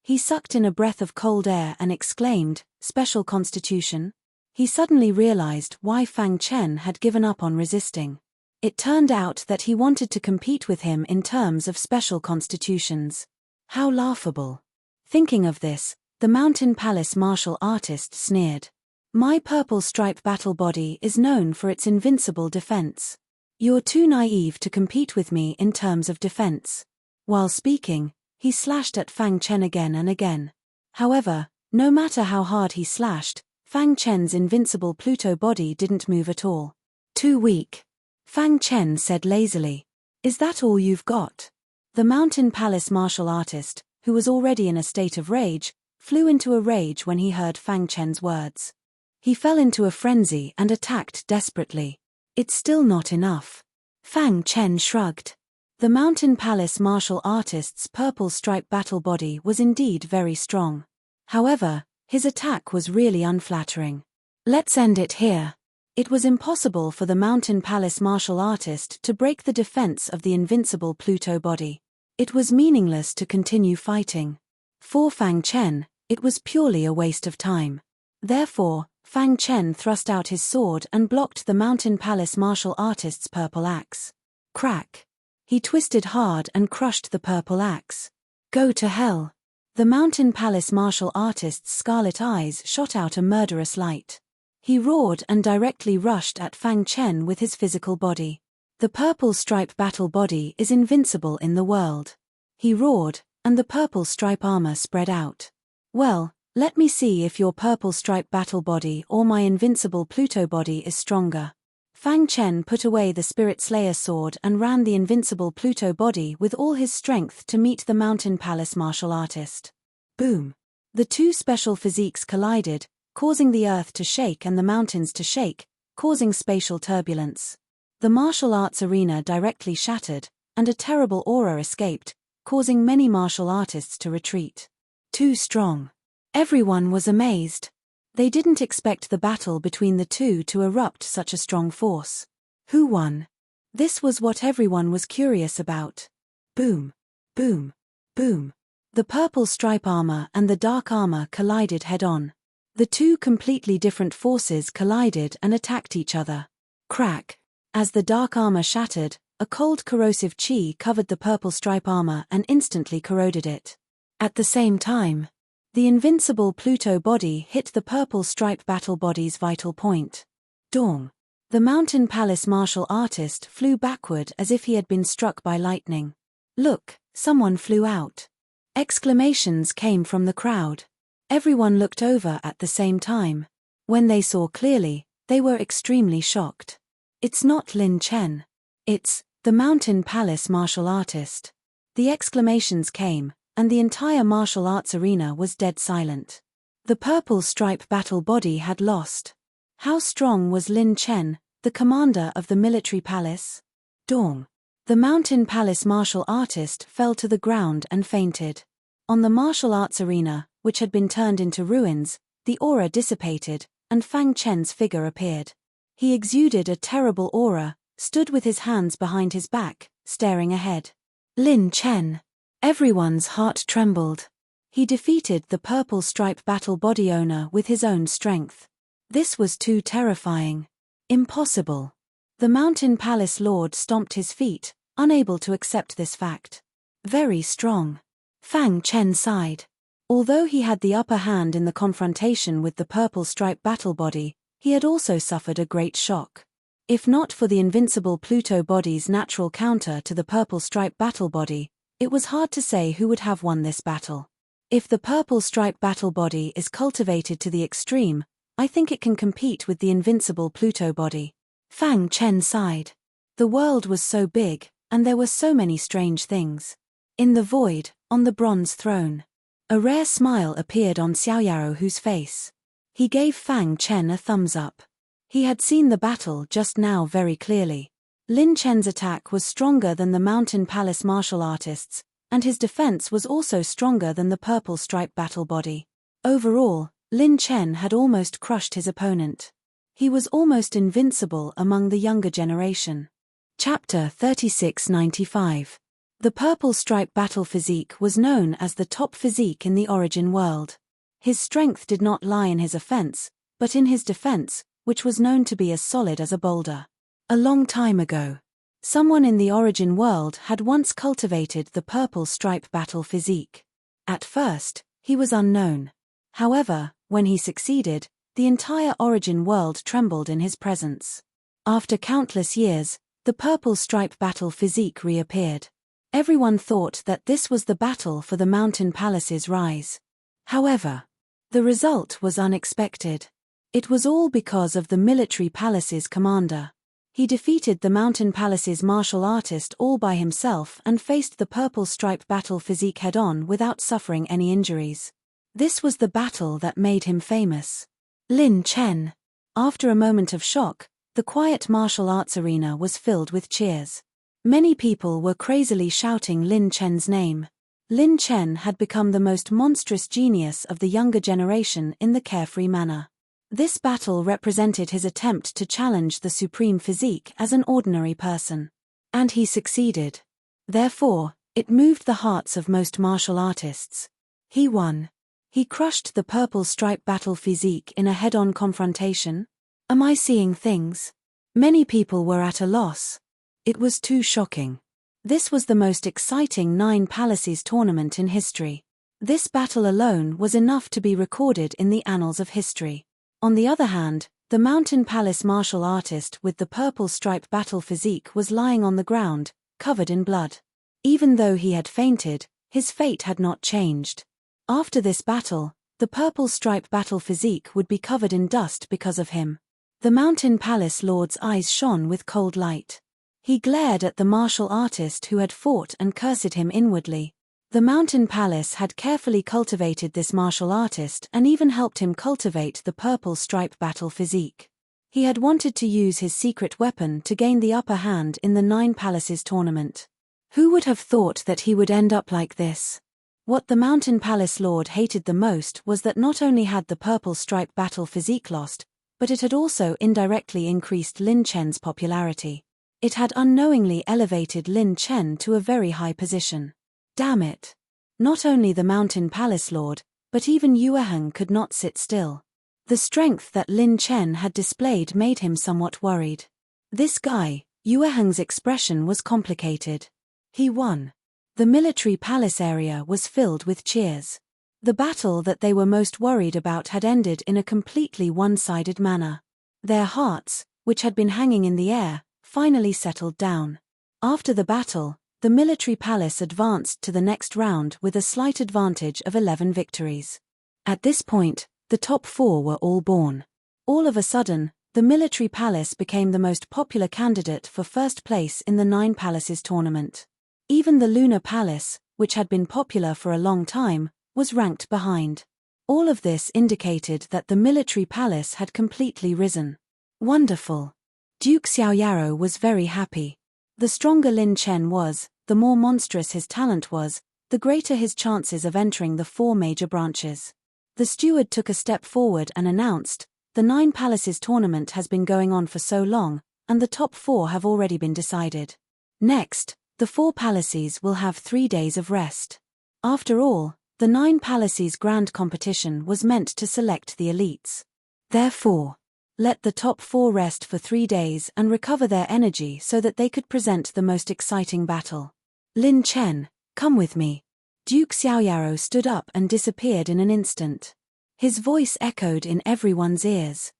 He sucked in a breath of cold air and exclaimed, "Special constitution?" He suddenly realized why Fang Chen had given up on resisting. It turned out that he wanted to compete with him in terms of special constitutions. How laughable. Thinking of this, the Mountain Palace martial artist sneered. My purple stripe battle body is known for its invincible defense. You're too naive to compete with me in terms of defense. While speaking, he slashed at Fang Chen again and again. However, no matter how hard he slashed, Fang Chen's invincible Pluto body didn't move at all. Too weak. Fang Chen said lazily. Is that all you've got? The Mountain Palace martial artist, who was already in a state of rage, flew into a rage when he heard Fang Chen's words. He fell into a frenzy and attacked desperately. It's still not enough. Fang Chen shrugged. The Mountain Palace martial artist's purple stripe battle body was indeed very strong. However, his attack was really unflattering. Let's end it here. It was impossible for the Mountain Palace martial artist to break the defense of the invincible Pluto body. It was meaningless to continue fighting. For Fang Chen, it was purely a waste of time. Therefore, Fang Chen thrust out his sword and blocked the Mountain Palace martial artist's purple axe. Crack! He twisted hard and crushed the purple axe. Go to hell! The Mountain Palace martial artist's scarlet eyes shot out a murderous light. He roared and directly rushed at Fang Chen with his physical body. The purple stripe battle body is invincible in the world. He roared, and the purple stripe armor spread out. Well, let me see if your purple stripe battle body or my invincible Pluto body is stronger. Fang Chen put away the Spirit Slayer sword and ran the invincible Pluto body with all his strength to meet the Mountain Palace martial artist. Boom! The two special physiques collided, causing the earth to shake and the mountains to shake, causing spatial turbulence. The martial arts arena directly shattered, and a terrible aura escaped, causing many martial artists to retreat. Too strong. Everyone was amazed. They didn't expect the battle between the two to erupt such a strong force. Who won? This was what everyone was curious about. Boom! Boom! Boom! The purple stripe armor and the dark armor collided head-on. The two completely different forces collided and attacked each other. Crack! As the dark armor shattered, a cold corrosive chi covered the purple stripe armor and instantly corroded it. At the same time, the invincible Pluto body hit the purple stripe battle body's vital point. Dong! The Mountain Palace martial artist flew backward as if he had been struck by lightning. Look, someone flew out. Exclamations came from the crowd. Everyone looked over at the same time. When they saw clearly, they were extremely shocked. It's not Lin Chen. It's the Mountain Palace martial artist. The exclamations came, and the entire martial arts arena was dead silent. The purple stripe battle body had lost. How strong was Lin Chen, the commander of the military palace? Dong! The Mountain Palace martial artist fell to the ground and fainted. On the martial arts arena, which had been turned into ruins, the aura dissipated, and Fang Chen's figure appeared. He exuded a terrible aura, stood with his hands behind his back, staring ahead. Lin Chen. Everyone's heart trembled. He defeated the purple stripe battle body owner with his own strength. This was too terrifying. Impossible. The Mountain Palace Lord stomped his feet, unable to accept this fact. Very strong. Fang Chen sighed. Although he had the upper hand in the confrontation with the purple stripe battle body, he had also suffered a great shock. If not for the invincible Pluto body's natural counter to the purple stripe battle body, it was hard to say who would have won this battle. If the purple stripe battle body is cultivated to the extreme, I think it can compete with the invincible Pluto body. Fang Chen sighed. The world was so big, and there were so many strange things. In the void, on the bronze throne, a rare smile appeared on Xiaoyaohu's face. He gave Fang Chen a thumbs up. He had seen the battle just now very clearly. Lin Chen's attack was stronger than the Mountain Palace martial artists, and his defense was also stronger than the purple stripe battle body. Overall, Lin Chen had almost crushed his opponent. He was almost invincible among the younger generation. Chapter 3695. The purple stripe battle physique was known as the top physique in the origin world. His strength did not lie in his offense, but in his defense, which was known to be as solid as a boulder. A long time ago, someone in the origin world had once cultivated the purple stripe battle physique. At first, he was unknown. However, when he succeeded, the entire origin world trembled in his presence. After countless years, the purple stripe battle physique reappeared. Everyone thought that this was the battle for the Mountain Palace's rise. However, the result was unexpected. It was all because of the military palace's commander. He defeated the Mountain Palace's martial artist all by himself and faced the purple stripe battle physique head-on without suffering any injuries. This was the battle that made him famous. Lin Chen. After a moment of shock, the quiet martial arts arena was filled with cheers. Many people were crazily shouting Lin Chen's name. Lin Chen had become the most monstrous genius of the younger generation in the carefree manner. This battle represented his attempt to challenge the supreme physique as an ordinary person. And he succeeded. Therefore, it moved the hearts of most martial artists. He won. He crushed the purple stripe battle physique in a head-on confrontation. Am I seeing things? Many people were at a loss. It was too shocking. This was the most exciting Nine Palaces tournament in history. This battle alone was enough to be recorded in the annals of history. On the other hand, the Mountain Palace martial artist with the purple stripe battle physique was lying on the ground, covered in blood. Even though he had fainted, his fate had not changed. After this battle, the purple stripe battle physique would be covered in dust because of him. The Mountain Palace Lord's eyes shone with cold light. He glared at the martial artist who had fought and cursed him inwardly. The Mountain Palace had carefully cultivated this martial artist and even helped him cultivate the purple stripe battle physique. He had wanted to use his secret weapon to gain the upper hand in the Nine Palaces tournament. Who would have thought that he would end up like this? What the Mountain Palace Lord hated the most was that not only had the purple stripe battle physique lost, but it had also indirectly increased Lin Chen's popularity. It had unknowingly elevated Lin Chen to a very high position. Damn it. Not only the Mountain Palace Lord, but even Yueheng could not sit still. The strength that Lin Chen had displayed made him somewhat worried. This guy, Yueheng's expression was complicated. He won. The military palace area was filled with cheers. The battle that they were most worried about had ended in a completely one-sided manner. Their hearts, which had been hanging in the air, finally settled down. After the battle, the military palace advanced to the next round with a slight advantage of 11 victories. At this point, the top 4 were all born. All of a sudden, the military palace became the most popular candidate for first place in the Nine Palaces tournament. Even the Lunar Palace, which had been popular for a long time, was ranked behind. All of this indicated that the military palace had completely risen. Wonderful. Duke Xiaoyaro was very happy. The stronger Lin Chen was, the more monstrous his talent was, the greater his chances of entering the 4 major branches. The steward took a step forward and announced, "The 9 Palaces tournament has been going on for so long, and the top 4 have already been decided. Next, the 4 Palaces will have 3 days of rest. After all, the 9 Palaces Grand Competition was meant to select the elites. Therefore, let the top 4 rest for 3 days and recover their energy so that they could present the most exciting battle. Lin Chen, come with me." Duke Xiaoyaro stood up and disappeared in an instant. His voice echoed in everyone's ears.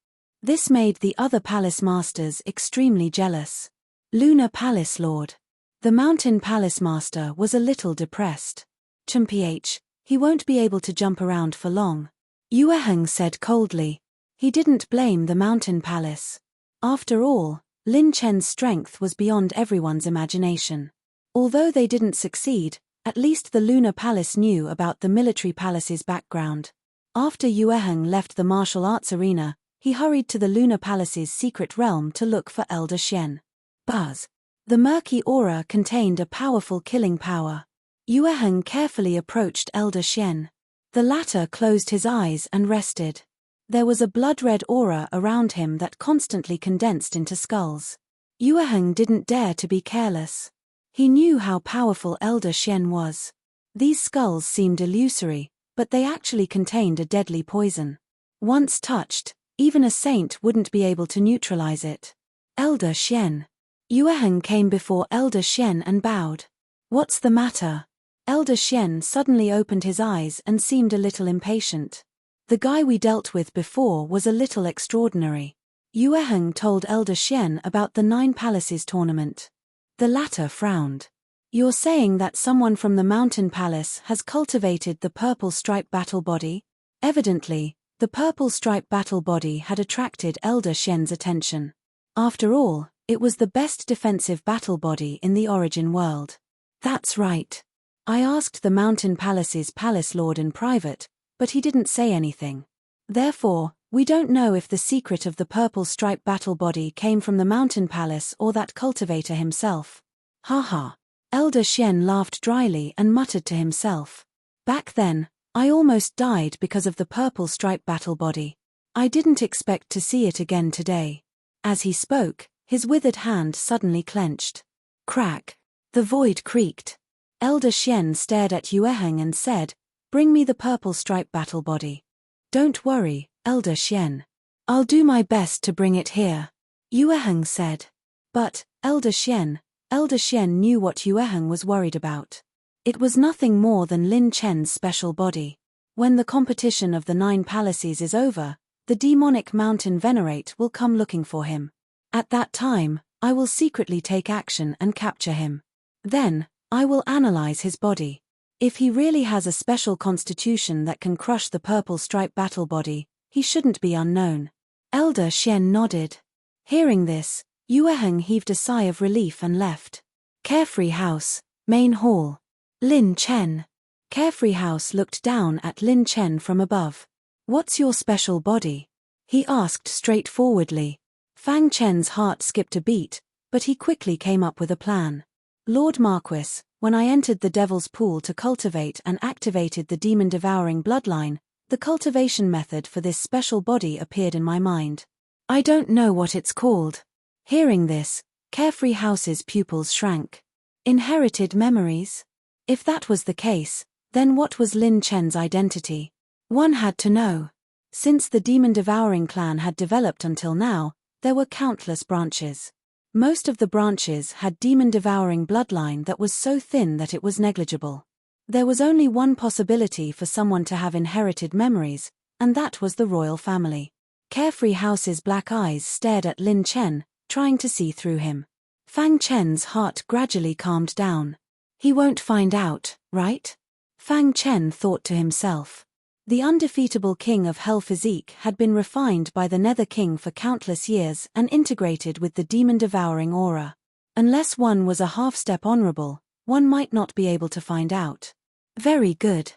This made the other palace masters extremely jealous. Lunar Palace Lord. The Mountain Palace Master was a little depressed. "Ch, he won't be able to jump around for long," Yueheng said coldly. He didn't blame the Mountain Palace. After all, Lin Chen's strength was beyond everyone's imagination. Although they didn't succeed, at least the Lunar Palace knew about the military palace's background. After Yueheng left the martial arts arena, he hurried to the Lunar Palace's secret realm to look for Elder Shen. Buzz. The murky aura contained a powerful killing power. Yueheng carefully approached Elder Shen. The latter closed his eyes and rested. There was a blood-red aura around him that constantly condensed into skulls. Yueheng didn't dare to be careless. He knew how powerful Elder Shen was. These skulls seemed illusory, but they actually contained a deadly poison. Once touched, even a saint wouldn't be able to neutralize it. Elder Shen. Yueheng came before Elder Shen and bowed. "What's the matter?" Elder Shen suddenly opened his eyes and seemed a little impatient. "The guy we dealt with before was a little extraordinary." Yueheng told Elder Shen about the 9 Palaces tournament. The latter frowned. "You're saying that someone from the Mountain Palace has cultivated the purple stripe battle body?" Evidently, the purple stripe battle body had attracted Elder Shen's attention. After all, it was the best defensive battle body in the Origin world. "That's right. I asked the Mountain Palace's Palace Lord in private, but he didn't say anything. Therefore, we don't know if the secret of the purple stripe battle body came from the Mountain Palace or that cultivator himself." Haha. Elder Shen laughed dryly and muttered to himself. "Back then, I almost died because of the purple stripe battle body. I didn't expect to see it again today." As he spoke, his withered hand suddenly clenched. Crack. The void creaked. Elder Shen stared at Yueheng and said, "Bring me the purple stripe battle body." "Don't worry, Elder Shen. I'll do my best to bring it here," Yueheng said. But, Elder Shen knew what Yueheng was worried about. It was nothing more than Lin Chen's special body. When the competition of the 9 Palaces is over, the demonic mountain venerate will come looking for him. At that time, I will secretly take action and capture him. Then, I will analyze his body. If he really has a special constitution that can crush the purple stripe battle body, he shouldn't be unknown. Elder Shen nodded. Hearing this, Yueheng heaved a sigh of relief and left. Carefree House, Main Hall. Lin Chen. Carefree House looked down at Lin Chen from above. "What's your special body?" he asked straightforwardly. Fang Chen's heart skipped a beat, but he quickly came up with a plan. "Lord Marquis, when I entered the Devil's Pool to cultivate and activated the demon-devouring bloodline, the cultivation method for this special body appeared in my mind. I don't know what it's called." Hearing this, Carefree House's pupils shrank. Inherited memories? If that was the case, then what was Lin Chen's identity? One had to know. Since the demon-devouring clan had developed until now, there were countless branches. Most of the branches had demon-devouring bloodline that was so thin that it was negligible. There was only one possibility for someone to have inherited memories, and that was the royal family. Carefree House's black eyes stared at Lin Chen, trying to see through him. Fang Chen's heart gradually calmed down. He won't find out, right? Fang Chen thought to himself. The undefeatable king of Hell Physique had been refined by the Nether King for countless years and integrated with the demon-devouring aura. Unless one was a half-step honorable, one might not be able to find out. Very good.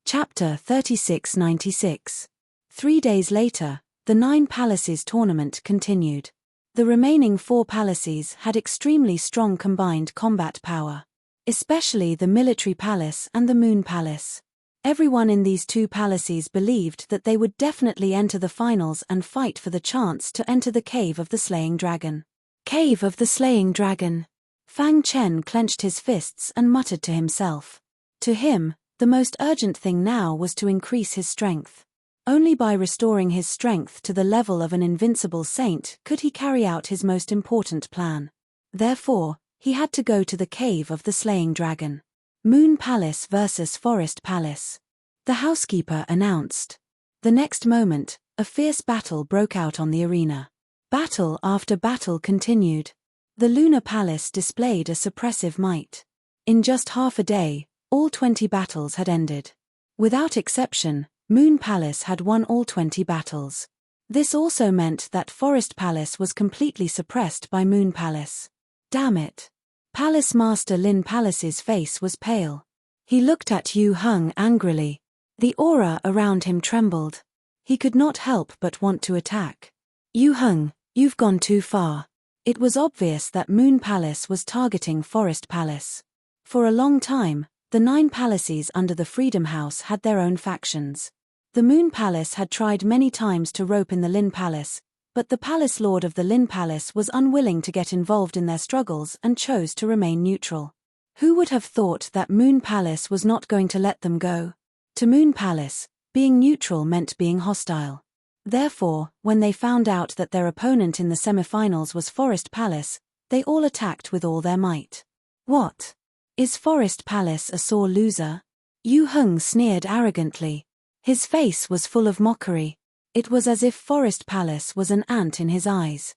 Chapter 3696. 3 days later, the 9 Palaces tournament continued. The remaining 4 Palaces had extremely strong combined combat power. especially the military palace and the moon palace. Everyone in these two palaces believed that they would definitely enter the finals and fight for the chance to enter the Cave of the Slaying Dragon. Cave of the Slaying Dragon. Fang Chen clenched his fists and muttered to himself. To him, the most urgent thing now was to increase his strength. Only by restoring his strength to the level of an invincible saint could he carry out his most important plan. Therefore, he had to go to the Cave of the Slaying Dragon. Moon Palace versus Forest Palace. The housekeeper announced. The next moment, a fierce battle broke out on the arena. Battle after battle continued. The Lunar Palace displayed a suppressive might. In just half a day, all 20 battles had ended. Without exception, Moon Palace had won all 20 battles. This also meant that Forest Palace was completely suppressed by Moon Palace. Damn it. Palace Master Lin Palace's face was pale. He looked at Yu Heng angrily. The aura around him trembled. He could not help but want to attack. Yu Heng, you've gone too far. It was obvious that Moon Palace was targeting Forest Palace. For a long time, the 9 palaces under the Freedom House had their own factions. The Moon Palace had tried many times to rope in the Lin Palace, but the Palace Lord of the Lin Palace was unwilling to get involved in their struggles and chose to remain neutral. Who would have thought that Moon Palace was not going to let them go? To Moon Palace, being neutral meant being hostile. Therefore, when they found out that their opponent in the semifinals was Forest Palace, they all attacked with all their might. What? Is Forest Palace a sore loser? Yu Heng sneered arrogantly. His face was full of mockery. It was as if Forest Palace was an ant in his eyes.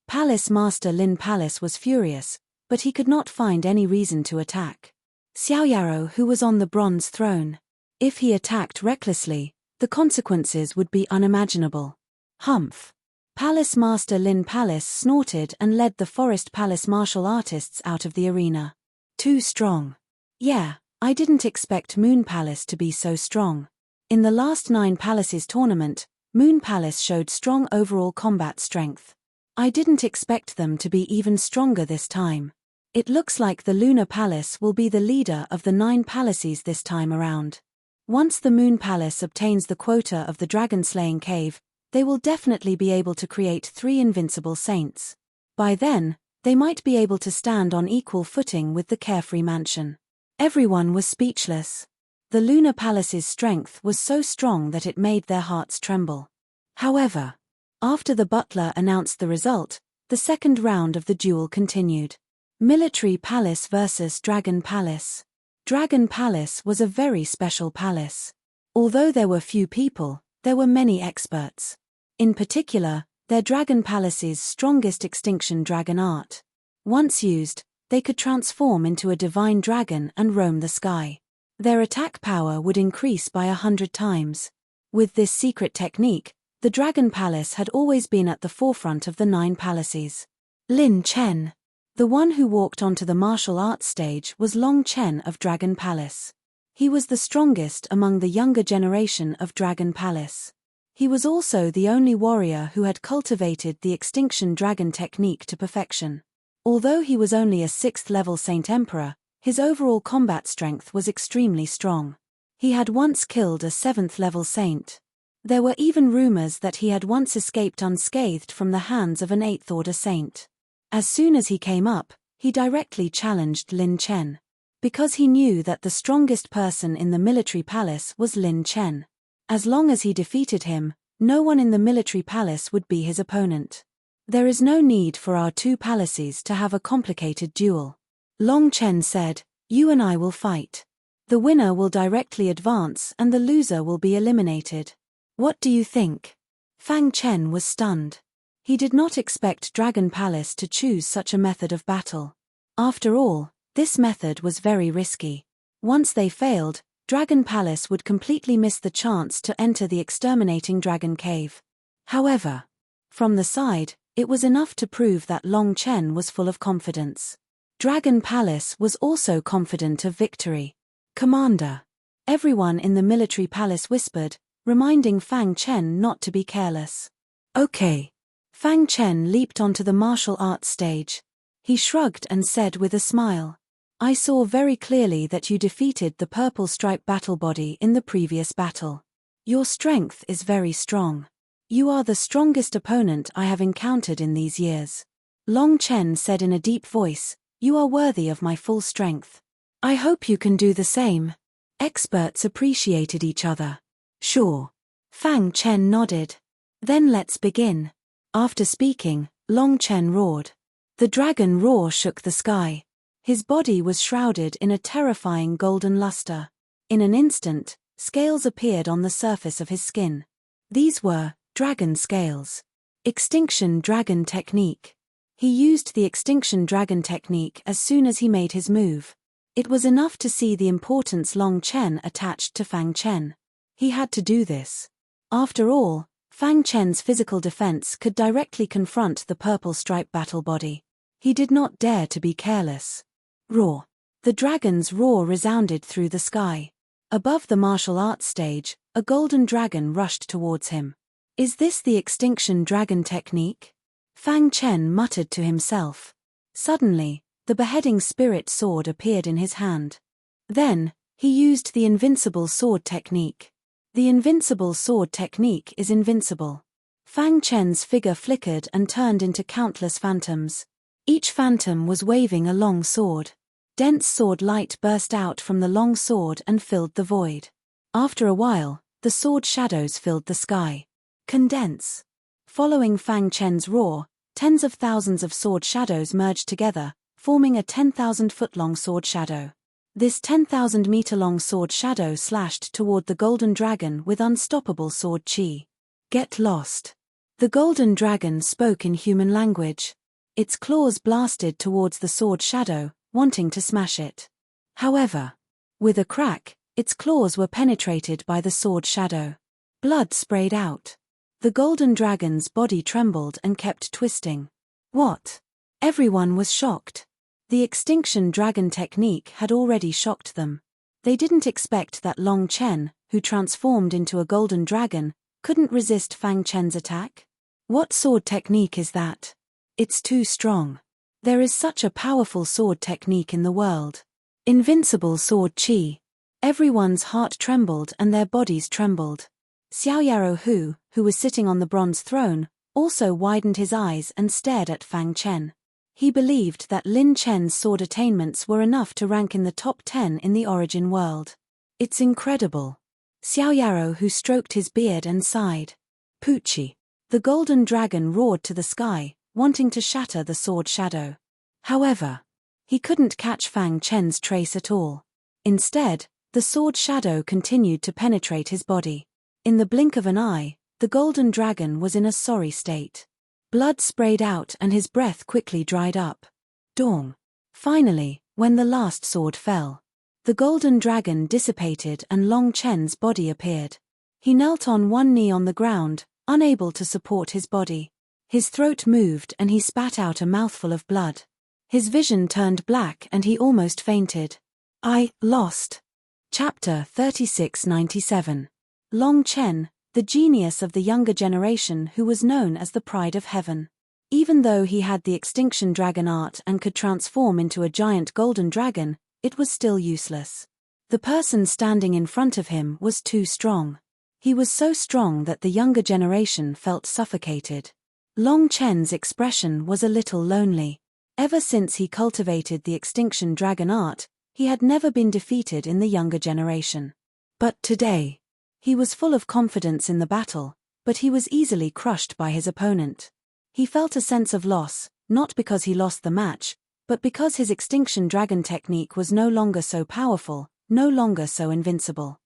Palace Master Lin Palace was furious, but he could not find any reason to attack. Xiaoyaro, who was on the bronze throne. If he attacked recklessly, the consequences would be unimaginable. Humph. Palace Master Lin Palace snorted and led the Forest Palace martial artists out of the arena. Too strong. Yeah, I didn't expect Moon Palace to be so strong. In the last 9 palaces tournament, Moon Palace showed strong overall combat strength. I didn't expect them to be even stronger this time. It looks like the Lunar Palace will be the leader of the 9 palaces this time around. Once the Moon Palace obtains the quota of the dragon-slaying cave, they will definitely be able to create 3 invincible saints. By then, they might be able to stand on equal footing with the Carefree Mansion. Everyone was speechless. The Lunar Palace's strength was so strong that it made their hearts tremble. However, after the butler announced the result, the second round of the duel continued. Military Palace versus Dragon Palace. Dragon Palace was a very special palace. Although there were few people, there were many experts. In particular, their Dragon Palace's strongest extinction dragon art. Once used, they could transform into a divine dragon and roam the sky. Their attack power would increase by 100 times. With this secret technique, the Dragon Palace had always been at the forefront of the 9 palaces. Lin Chen. The one who walked onto the martial arts stage was Long Chen of Dragon Palace. He was the strongest among the younger generation of Dragon Palace. He was also the only warrior who had cultivated the extinction dragon technique to perfection. Although he was only a 6th-level Saint Emperor, his overall combat strength was extremely strong. He had once killed a 7th-level saint. There were even rumors that he had once escaped unscathed from the hands of an 8th-order saint. As soon as he came up, he directly challenged Lin Chen. Because he knew that the strongest person in the military palace was Lin Chen. As long as he defeated him, no one in the military palace would be his opponent. There is no need for our 2 palaces to have a complicated duel. Long Chen said, "You and I will fight. The winner will directly advance and the loser will be eliminated. What do you think?" Fang Chen was stunned. He did not expect Dragon Palace to choose such a method of battle. After all, this method was very risky. Once they failed, Dragon Palace would completely miss the chance to enter the exterminating Dragon Cave. However, from the side, it was enough to prove that Long Chen was full of confidence. Dragon Palace was also confident of victory. "Commander." Everyone in the military palace whispered, reminding Fang Chen not to be careless. "Okay." Fang Chen leaped onto the martial arts stage. He shrugged and said with a smile, I saw very clearly that you defeated the purple stripe battle body in the previous battle. Your strength is very strong. You are the strongest opponent I have encountered in these years. Long Chen said in a deep voice, you are worthy of my full strength. I hope you can do the same. Experts appreciated each other. Sure. Fang Chen nodded. Then let's begin. After speaking, Long Chen roared. The dragon roar shook the sky. His body was shrouded in a terrifying golden luster. In an instant, scales appeared on the surface of his skin. These were dragon scales. Extinction Dragon Technique. He used the Extinction Dragon Technique as soon as he made his move. It was enough to see the importance Long Chen attached to Fang Chen. He had to do this. After all, Fang Chen's physical defense could directly confront the purple stripe battle body. He did not dare to be careless. Roar. The dragon's roar resounded through the sky. Above the martial arts stage, a golden dragon rushed towards him. Is this the Extinction Dragon Technique? Fang Chen muttered to himself. Suddenly, the beheading spirit sword appeared in his hand. Then, he used the Invincible Sword Technique. The Invincible Sword Technique is invincible. Fang Chen's figure flickered and turned into countless phantoms. Each phantom was waving a long sword. Dense sword light burst out from the long sword and filled the void. After a while, the sword shadows filled the sky. Condense. Following Fang Chen's roar, tens of thousands of sword shadows merged together, forming a 10,000-foot-long sword shadow. This 10,000-meter-long sword shadow slashed toward the golden dragon with unstoppable sword chi. Get lost. The golden dragon spoke in human language. Its claws blasted towards the sword shadow, wanting to smash it. However, with a crack, its claws were penetrated by the sword shadow. Blood sprayed out. The golden dragon's body trembled and kept twisting. What? Everyone was shocked. The Extinction Dragon Technique had already shocked them. They didn't expect that Long Chen, who transformed into a golden dragon, couldn't resist Fang Chen's attack. What sword technique is that? It's too strong. There is such a powerful sword technique in the world. Invincible sword chi. Everyone's heart trembled and their bodies trembled. Xiaoyaro who was sitting on the bronze throne, also widened his eyes and stared at Fang Chen. He believed that Lin Chen's sword attainments were enough to rank in the top 10 in the origin world. It's incredible. Xiaoyaro who stroked his beard and sighed. Poochie. The golden dragon roared to the sky, wanting to shatter the sword shadow. However, he couldn't catch Fang Chen's trace at all. Instead, the sword shadow continued to penetrate his body. In the blink of an eye, the golden dragon was in a sorry state. Blood sprayed out and his breath quickly dried up. Dong. Finally, when the last sword fell, the golden dragon dissipated and Long Chen's body appeared. He knelt on one knee on the ground, unable to support his body. His throat moved and he spat out a mouthful of blood. His vision turned black and he almost fainted. I lost. Chapter 3697. Long Chen, the genius of the younger generation who was known as the pride of heaven. Even though he had the Extinction Dragon art and could transform into a giant golden dragon, it was still useless. The person standing in front of him was too strong. He was so strong that the younger generation felt suffocated. Long Chen's expression was a little lonely. Ever since he cultivated the Extinction Dragon art, he had never been defeated in the younger generation. But today, he was full of confidence in the battle, but he was easily crushed by his opponent. He felt a sense of loss, not because he lost the match, but because his Extinction Dragon technique was no longer so powerful, no longer so invincible.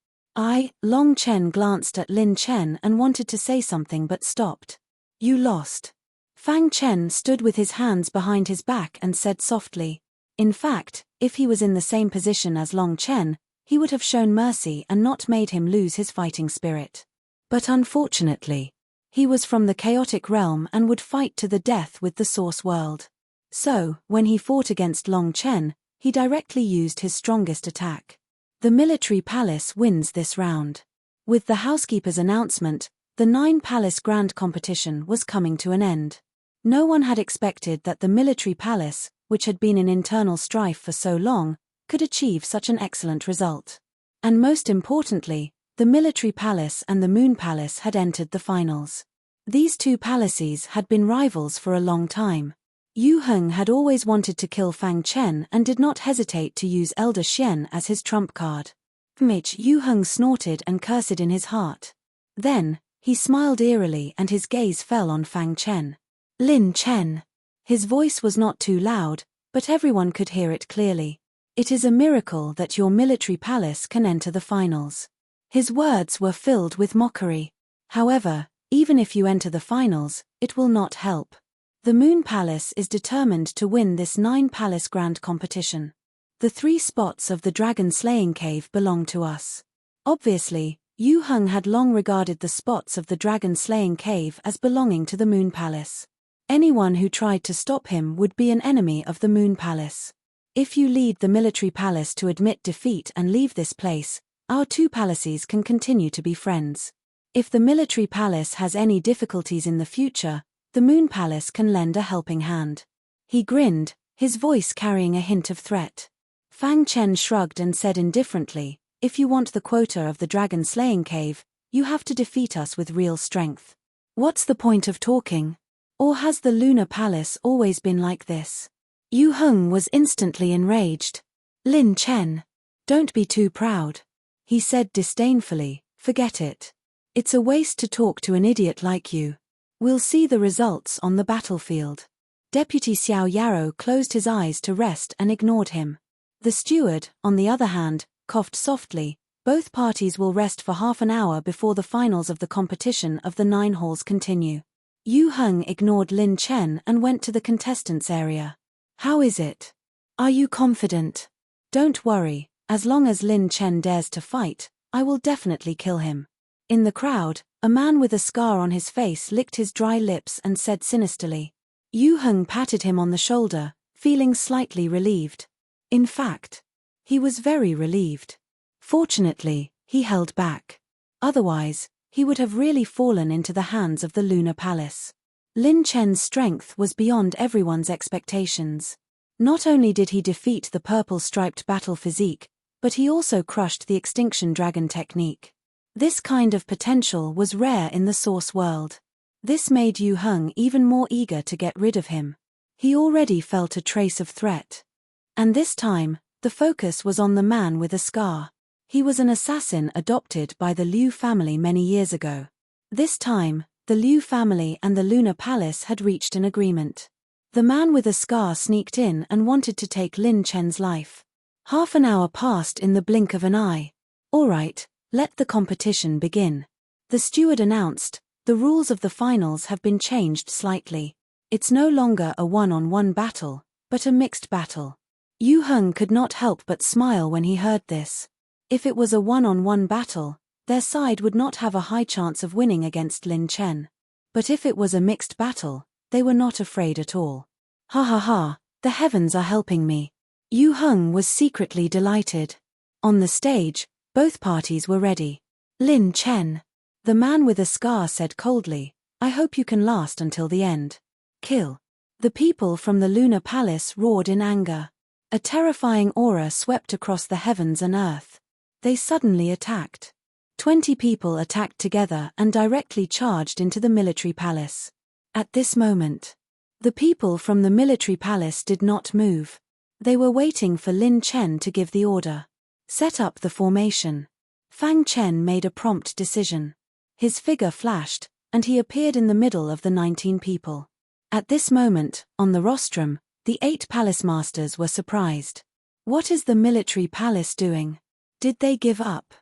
Long Chen glanced at Lin Chen and wanted to say something but stopped. You lost. Fang Chen stood with his hands behind his back and said softly. In fact, if he was in the same position as Long Chen, he would have shown mercy and not made him lose his fighting spirit. But unfortunately, he was from the chaotic realm and would fight to the death with the source world. So, when he fought against Long Chen, he directly used his strongest attack. The military palace wins this round. With the housekeeper's announcement, the 9-palace grand competition was coming to an end. No one had expected that the military palace, which had been in internal strife for so long, could achieve such an excellent result. And most importantly, the military palace and the moon palace had entered the finals. These two palaces had been rivals for a long time. Yu Heng had always wanted to kill Fang Chen and did not hesitate to use Elder Xian as his trump card. Yu Heng snorted and cursed in his heart. Then, he smiled eerily and his gaze fell on Fang Chen. Lin Chen. His voice was not too loud, but everyone could hear it clearly. It is a miracle that your military palace can enter the finals. His words were filled with mockery. However, even if you enter the finals, it will not help. The Moon Palace is determined to win this 9-palace grand competition. The 3 spots of the dragon-slaying cave belong to us. Obviously, Yu Heng had long regarded the spots of the dragon-slaying cave as belonging to the Moon Palace. Anyone who tried to stop him would be an enemy of the Moon Palace. If you lead the military palace to admit defeat and leave this place, our 2 palaces can continue to be friends. If the military palace has any difficulties in the future, the Moon Palace can lend a helping hand. He grinned, his voice carrying a hint of threat. Fang Chen shrugged and said indifferently, if you want the quota of the dragon-slaying cave, you have to defeat us with real strength. What's the point of talking? Or has the Lunar Palace always been like this? Yu Heng was instantly enraged. Lin Chen. Don't be too proud. He said disdainfully, forget it. It's a waste to talk to an idiot like you. We'll see the results on the battlefield. Deputy Xiao Yarrow closed his eyes to rest and ignored him. The steward, on the other hand, coughed softly. Both parties will rest for half an hour before the finals of the competition of the 9 halls continue. Yu Heng ignored Lin Chen and went to the contestants' area. How is it? Are you confident? Don't worry, as long as Lin Chen dares to fight, I will definitely kill him. In the crowd, a man with a scar on his face licked his dry lips and said sinisterly. Yu Heng patted him on the shoulder, feeling slightly relieved. In fact, he was very relieved. Fortunately, he held back. Otherwise, he would have really fallen into the hands of the Lunar Palace. Lin Chen's strength was beyond everyone's expectations. Not only did he defeat the purple-striped battle physique, but he also crushed the extinction dragon technique. This kind of potential was rare in the Source world. This made Yu Heng even more eager to get rid of him. He already felt a trace of threat. And this time, the focus was on the man with a scar. He was an assassin adopted by the Liu family many years ago. This time, the Liu family and the Lunar Palace had reached an agreement. The man with a scar sneaked in and wanted to take Lin Chen's life. Half an hour passed in the blink of an eye. All right. Let the competition begin. The steward announced, the rules of the finals have been changed slightly. It's no longer a one-on-one battle, but a mixed battle. Yu Heng could not help but smile when he heard this. If it was a one-on-one battle, their side would not have a high chance of winning against Lin Chen. But if it was a mixed battle, they were not afraid at all. Ha ha ha, the heavens are helping me. Yu Heng was secretly delighted. On the stage, both parties were ready. Lin Chen. The man with a scar said coldly, I hope you can last until the end. Kill. The people from the Lunar Palace roared in anger. A terrifying aura swept across the heavens and earth. They suddenly attacked. 20 people attacked together and directly charged into the military palace. At this moment, the people from the military palace did not move. They were waiting for Lin Chen to give the order. Set up the formation. Fang Chen made a prompt decision. His figure flashed, and he appeared in the middle of the 19 people. At this moment, on the rostrum, the 8 palace masters were surprised. What is the military palace doing? Did they give up?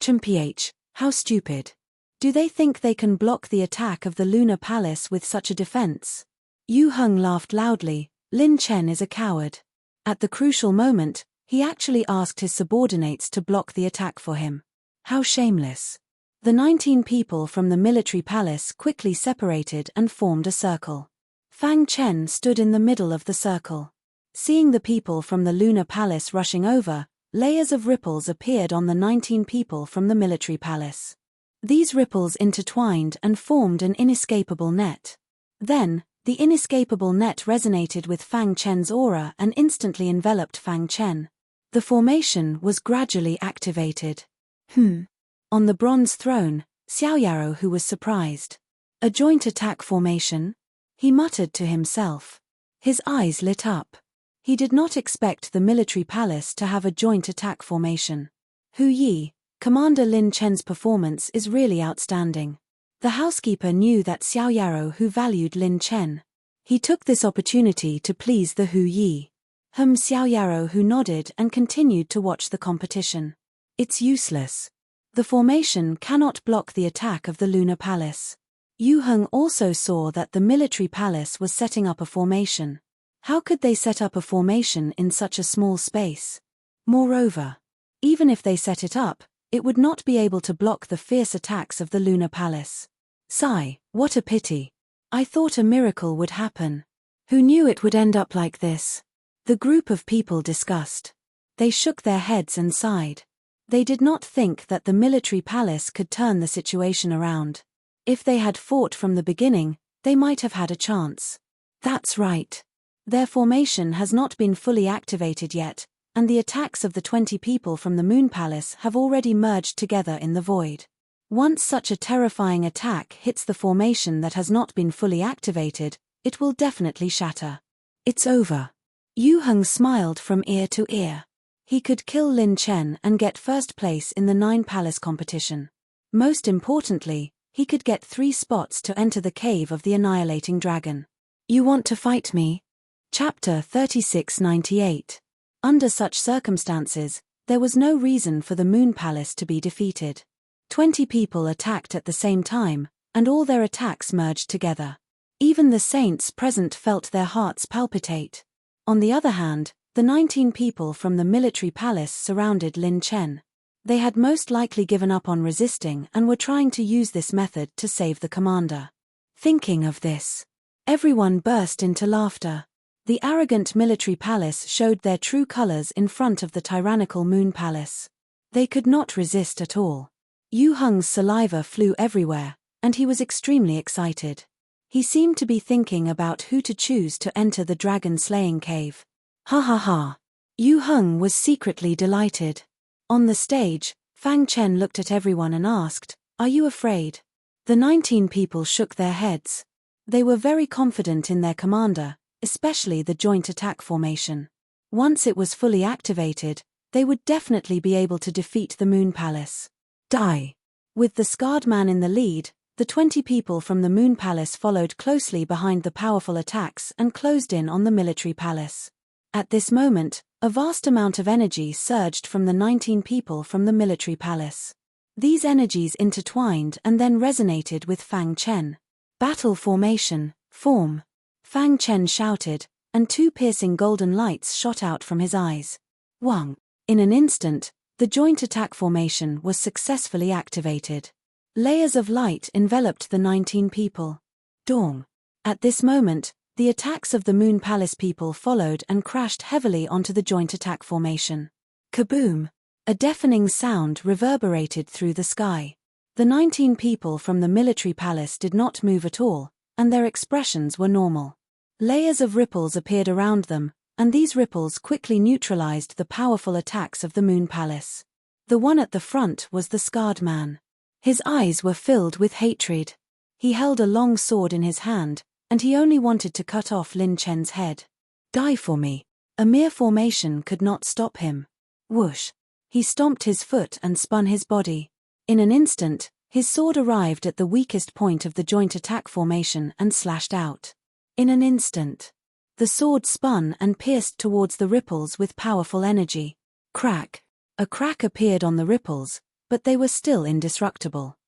Chumph, how stupid. Do they think they can block the attack of the Lunar Palace with such a defense? Yu Heng laughed loudly. Lin Chen is a coward. At the crucial moment, he actually asked his subordinates to block the attack for him. How shameless. The 19 people from the military palace quickly separated and formed a circle. Fang Chen stood in the middle of the circle. Seeing the people from the Lunar Palace rushing over, layers of ripples appeared on the 19 people from the military palace. These ripples intertwined and formed an inescapable net. Then, The inescapable net resonated with Fang Chen's aura and instantly enveloped Fang Chen. The formation was gradually activated. On the bronze throne, Xiaoyaro who was surprised. A joint attack formation? He muttered to himself. His eyes lit up. He did not expect the military palace to have a joint attack formation. Hu Yi, Commander Lin Chen's performance is really outstanding. The housekeeper knew that Xiaoyaro who valued Lin Chen. He took this opportunity to please the Hu Yi. Xiaoyaro who nodded and continued to watch the competition. It's useless. The formation cannot block the attack of the lunar palace. Yu Heng also saw that the military palace was setting up a formation. How could they set up a formation in such a small space? Moreover, even if they set it up, it would not be able to block the fierce attacks of the lunar palace. Sigh, what a pity. I thought a miracle would happen. Who knew it would end up like this? The group of people discussed. They shook their heads and sighed. They did not think that the military palace could turn the situation around. If they had fought from the beginning, they might have had a chance. That's right. Their formation has not been fully activated yet, and the attacks of the 20 people from the Moon Palace have already merged together in the void. Once such a terrifying attack hits the formation that has not been fully activated, it will definitely shatter. It's over. Yu Heng smiled from ear to ear. He could kill Lin Chen and get first place in the 9 palace competition. Most importantly, he could get 3 spots to enter the cave of the annihilating dragon. You want to fight me? Chapter 3698. Under such circumstances, there was no reason for the Moon Palace to be defeated. 20 people attacked at the same time, and all their attacks merged together. Even the saints present felt their hearts palpitate. On the other hand, the 19 people from the military palace surrounded Lin Chen. They had most likely given up on resisting and were trying to use this method to save the commander. Thinking of this, everyone burst into laughter. The arrogant military palace showed their true colors in front of the tyrannical Moon Palace. They could not resist at all. Yu Heng's saliva flew everywhere, and he was extremely excited. He seemed to be thinking about who to choose to enter the dragon-slaying cave. Ha ha ha. Yu Heng was secretly delighted. On the stage, Fang Chen looked at everyone and asked, "Are you afraid?" The 19 people shook their heads. They were very confident in their commander, especially the joint attack formation. Once it was fully activated, they would definitely be able to defeat the Moon Palace. Die. With the scarred man in the lead, the 20 people from the Moon Palace followed closely behind the powerful attacks and closed in on the military palace. At this moment, a vast amount of energy surged from the 19 people from the military palace. These energies intertwined and then resonated with Fang Chen. Battle formation, form. Fang Chen shouted, and 2 piercing golden lights shot out from his eyes. Wang. In an instant, the joint attack formation was successfully activated. Layers of light enveloped the 19 people. Dong. At this moment, the attacks of the Moon Palace people followed and crashed heavily onto the joint attack formation. Kaboom! A deafening sound reverberated through the sky. The 19 people from the military palace did not move at all, and their expressions were normal. Layers of ripples appeared around them, and these ripples quickly neutralized the powerful attacks of the Moon Palace. The one at the front was the scarred man. His eyes were filled with hatred. He held a long sword in his hand, and he only wanted to cut off Lin Chen's head. Die for me. A mere formation could not stop him. Whoosh. He stomped his foot and spun his body. In an instant, his sword arrived at the weakest point of the joint attack formation and slashed out. In an instant, the sword spun and pierced towards the ripples with powerful energy. Crack. A crack appeared on the ripples, but they were still indestructible.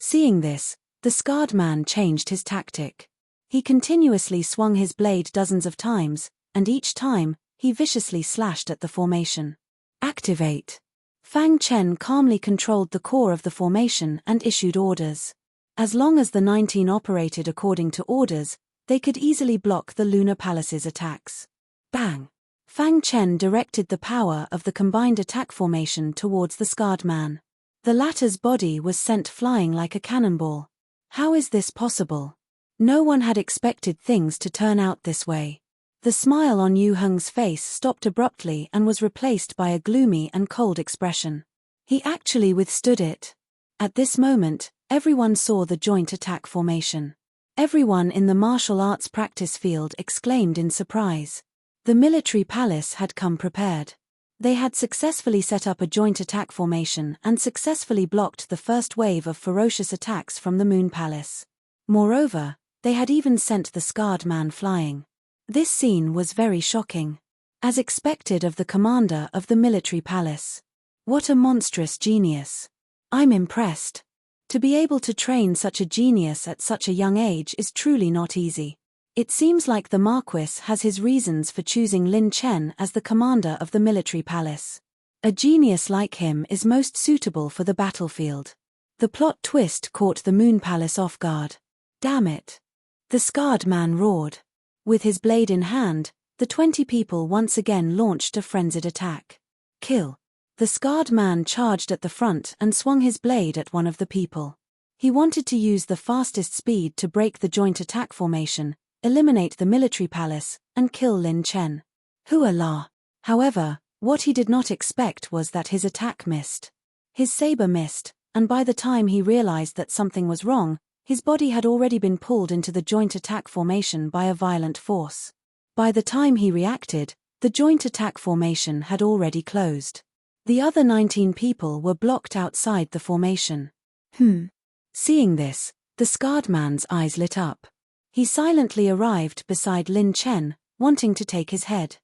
Seeing this, the scarred man changed his tactic. He continuously swung his blade dozens of times, and each time, he viciously slashed at the formation. Activate. Fang Chen calmly controlled the core of the formation and issued orders. As long as the 19 operated according to orders, they could easily block the Lunar Palace's attacks. Bang! Fang Chen directed the power of the combined attack formation towards the scarred man. The latter's body was sent flying like a cannonball. How is this possible? No one had expected things to turn out this way. The smile on Yu Heng's face stopped abruptly and was replaced by a gloomy and cold expression. He actually withstood it. At this moment, everyone saw the joint attack formation. Everyone in the martial arts practice field exclaimed in surprise. The military palace had come prepared. They had successfully set up a joint attack formation and successfully blocked the first wave of ferocious attacks from the Moon Palace. Moreover, they had even sent the scarred man flying. This scene was very shocking. As expected of the commander of the military palace. What a monstrous genius. I'm impressed. To be able to train such a genius at such a young age is truly not easy. It seems like the Marquis has his reasons for choosing Lin Chen as the commander of the military palace. A genius like him is most suitable for the battlefield. The plot twist caught the Moon Palace off guard. Damn it. The scarred man roared. With his blade in hand, the 20 people once again launched a frenzied attack. Kill. The scarred man charged at the front and swung his blade at one of the people. He wanted to use the fastest speed to break the joint attack formation, eliminate the military palace, and kill Lin Chen. Hua-la. However, what he did not expect was that his attack missed. His saber missed, and by the time he realized that something was wrong, his body had already been pulled into the joint attack formation by a violent force. By the time he reacted, the joint attack formation had already closed. The other 19 people were blocked outside the formation. Seeing this, the scarred man's eyes lit up. He silently arrived beside Lin Chen, wanting to take his head.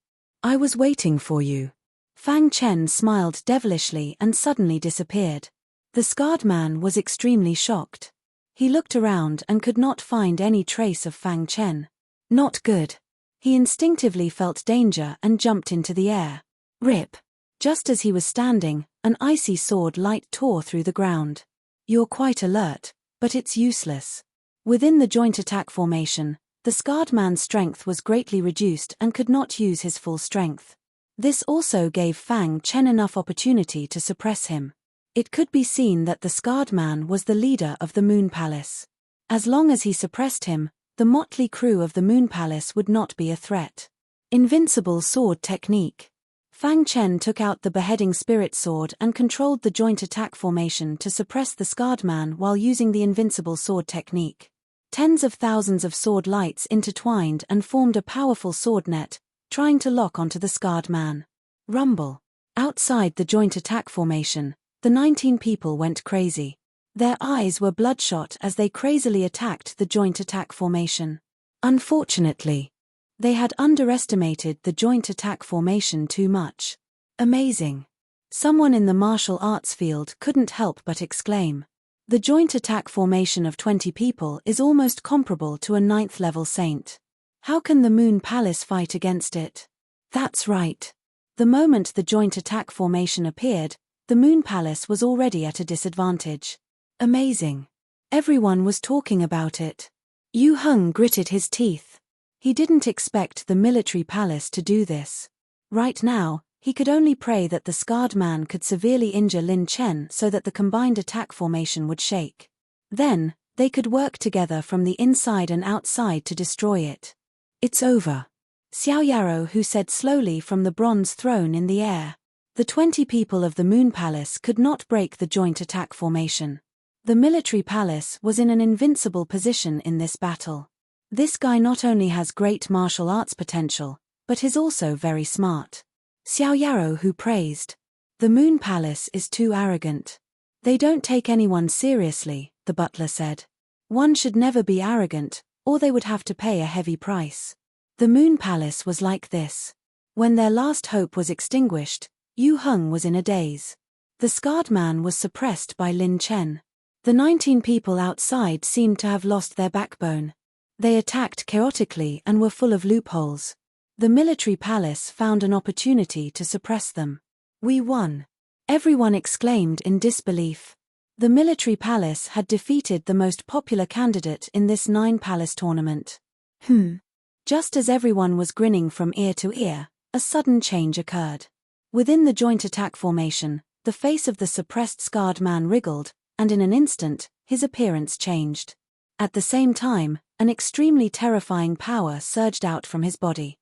I was waiting for you. Fang Chen smiled devilishly and suddenly disappeared. The scarred man was extremely shocked. He looked around and could not find any trace of Fang Chen. Not good. He instinctively felt danger and jumped into the air. Rip. Just as he was standing, an icy sword light tore through the ground. You're quite alert, but it's useless. Within the joint attack formation, the scarred man's strength was greatly reduced and could not use his full strength. This also gave Fang Chen enough opportunity to suppress him. It could be seen that the scarred man was the leader of the Moon Palace. As long as he suppressed him, the motley crew of the Moon Palace would not be a threat. Invincible sword technique. Fang Chen took out the beheading spirit sword and controlled the joint attack formation to suppress the scarred man while using the invincible sword technique. Tens of thousands of sword lights intertwined and formed a powerful sword net, trying to lock onto the scarred man. Rumble. Outside the joint attack formation, the 19 people went crazy. Their eyes were bloodshot as they crazily attacked the joint attack formation. Unfortunately, they had underestimated the joint attack formation too much. Amazing. Someone in the martial arts field couldn't help but exclaim. The joint attack formation of 20 people is almost comparable to a 9th level saint. How can the Moon Palace fight against it? That's right. The moment the joint attack formation appeared, the Moon Palace was already at a disadvantage. Amazing. Everyone was talking about it. Yu Heng gritted his teeth. He didn't expect the military palace to do this. Right now, he could only pray that the scarred man could severely injure Lin Chen so that the combined attack formation would shake. Then, they could work together from the inside and outside to destroy it. It's over. Xiao Yarrow who said slowly from the bronze throne in the air. The 20 people of the Moon Palace could not break the joint attack formation. The military palace was in an invincible position in this battle. This guy not only has great martial arts potential, but is also very smart. Xiao Yarrow who praised. The Moon Palace is too arrogant. They don't take anyone seriously, the butler said. One should never be arrogant, or they would have to pay a heavy price. The Moon Palace was like this. When their last hope was extinguished, Yu Heng was in a daze. The scarred man was suppressed by Lin Chen. The 19 people outside seemed to have lost their backbone. They attacked chaotically and were full of loopholes. The military palace found an opportunity to suppress them. We won. Everyone exclaimed in disbelief. The military palace had defeated the most popular candidate in this 9-palace tournament. Just as everyone was grinning from ear to ear, a sudden change occurred. Within the joint attack formation, the face of the suppressed scarred man wriggled, and in an instant, his appearance changed. At the same time, An extremely terrifying power surged out from his body.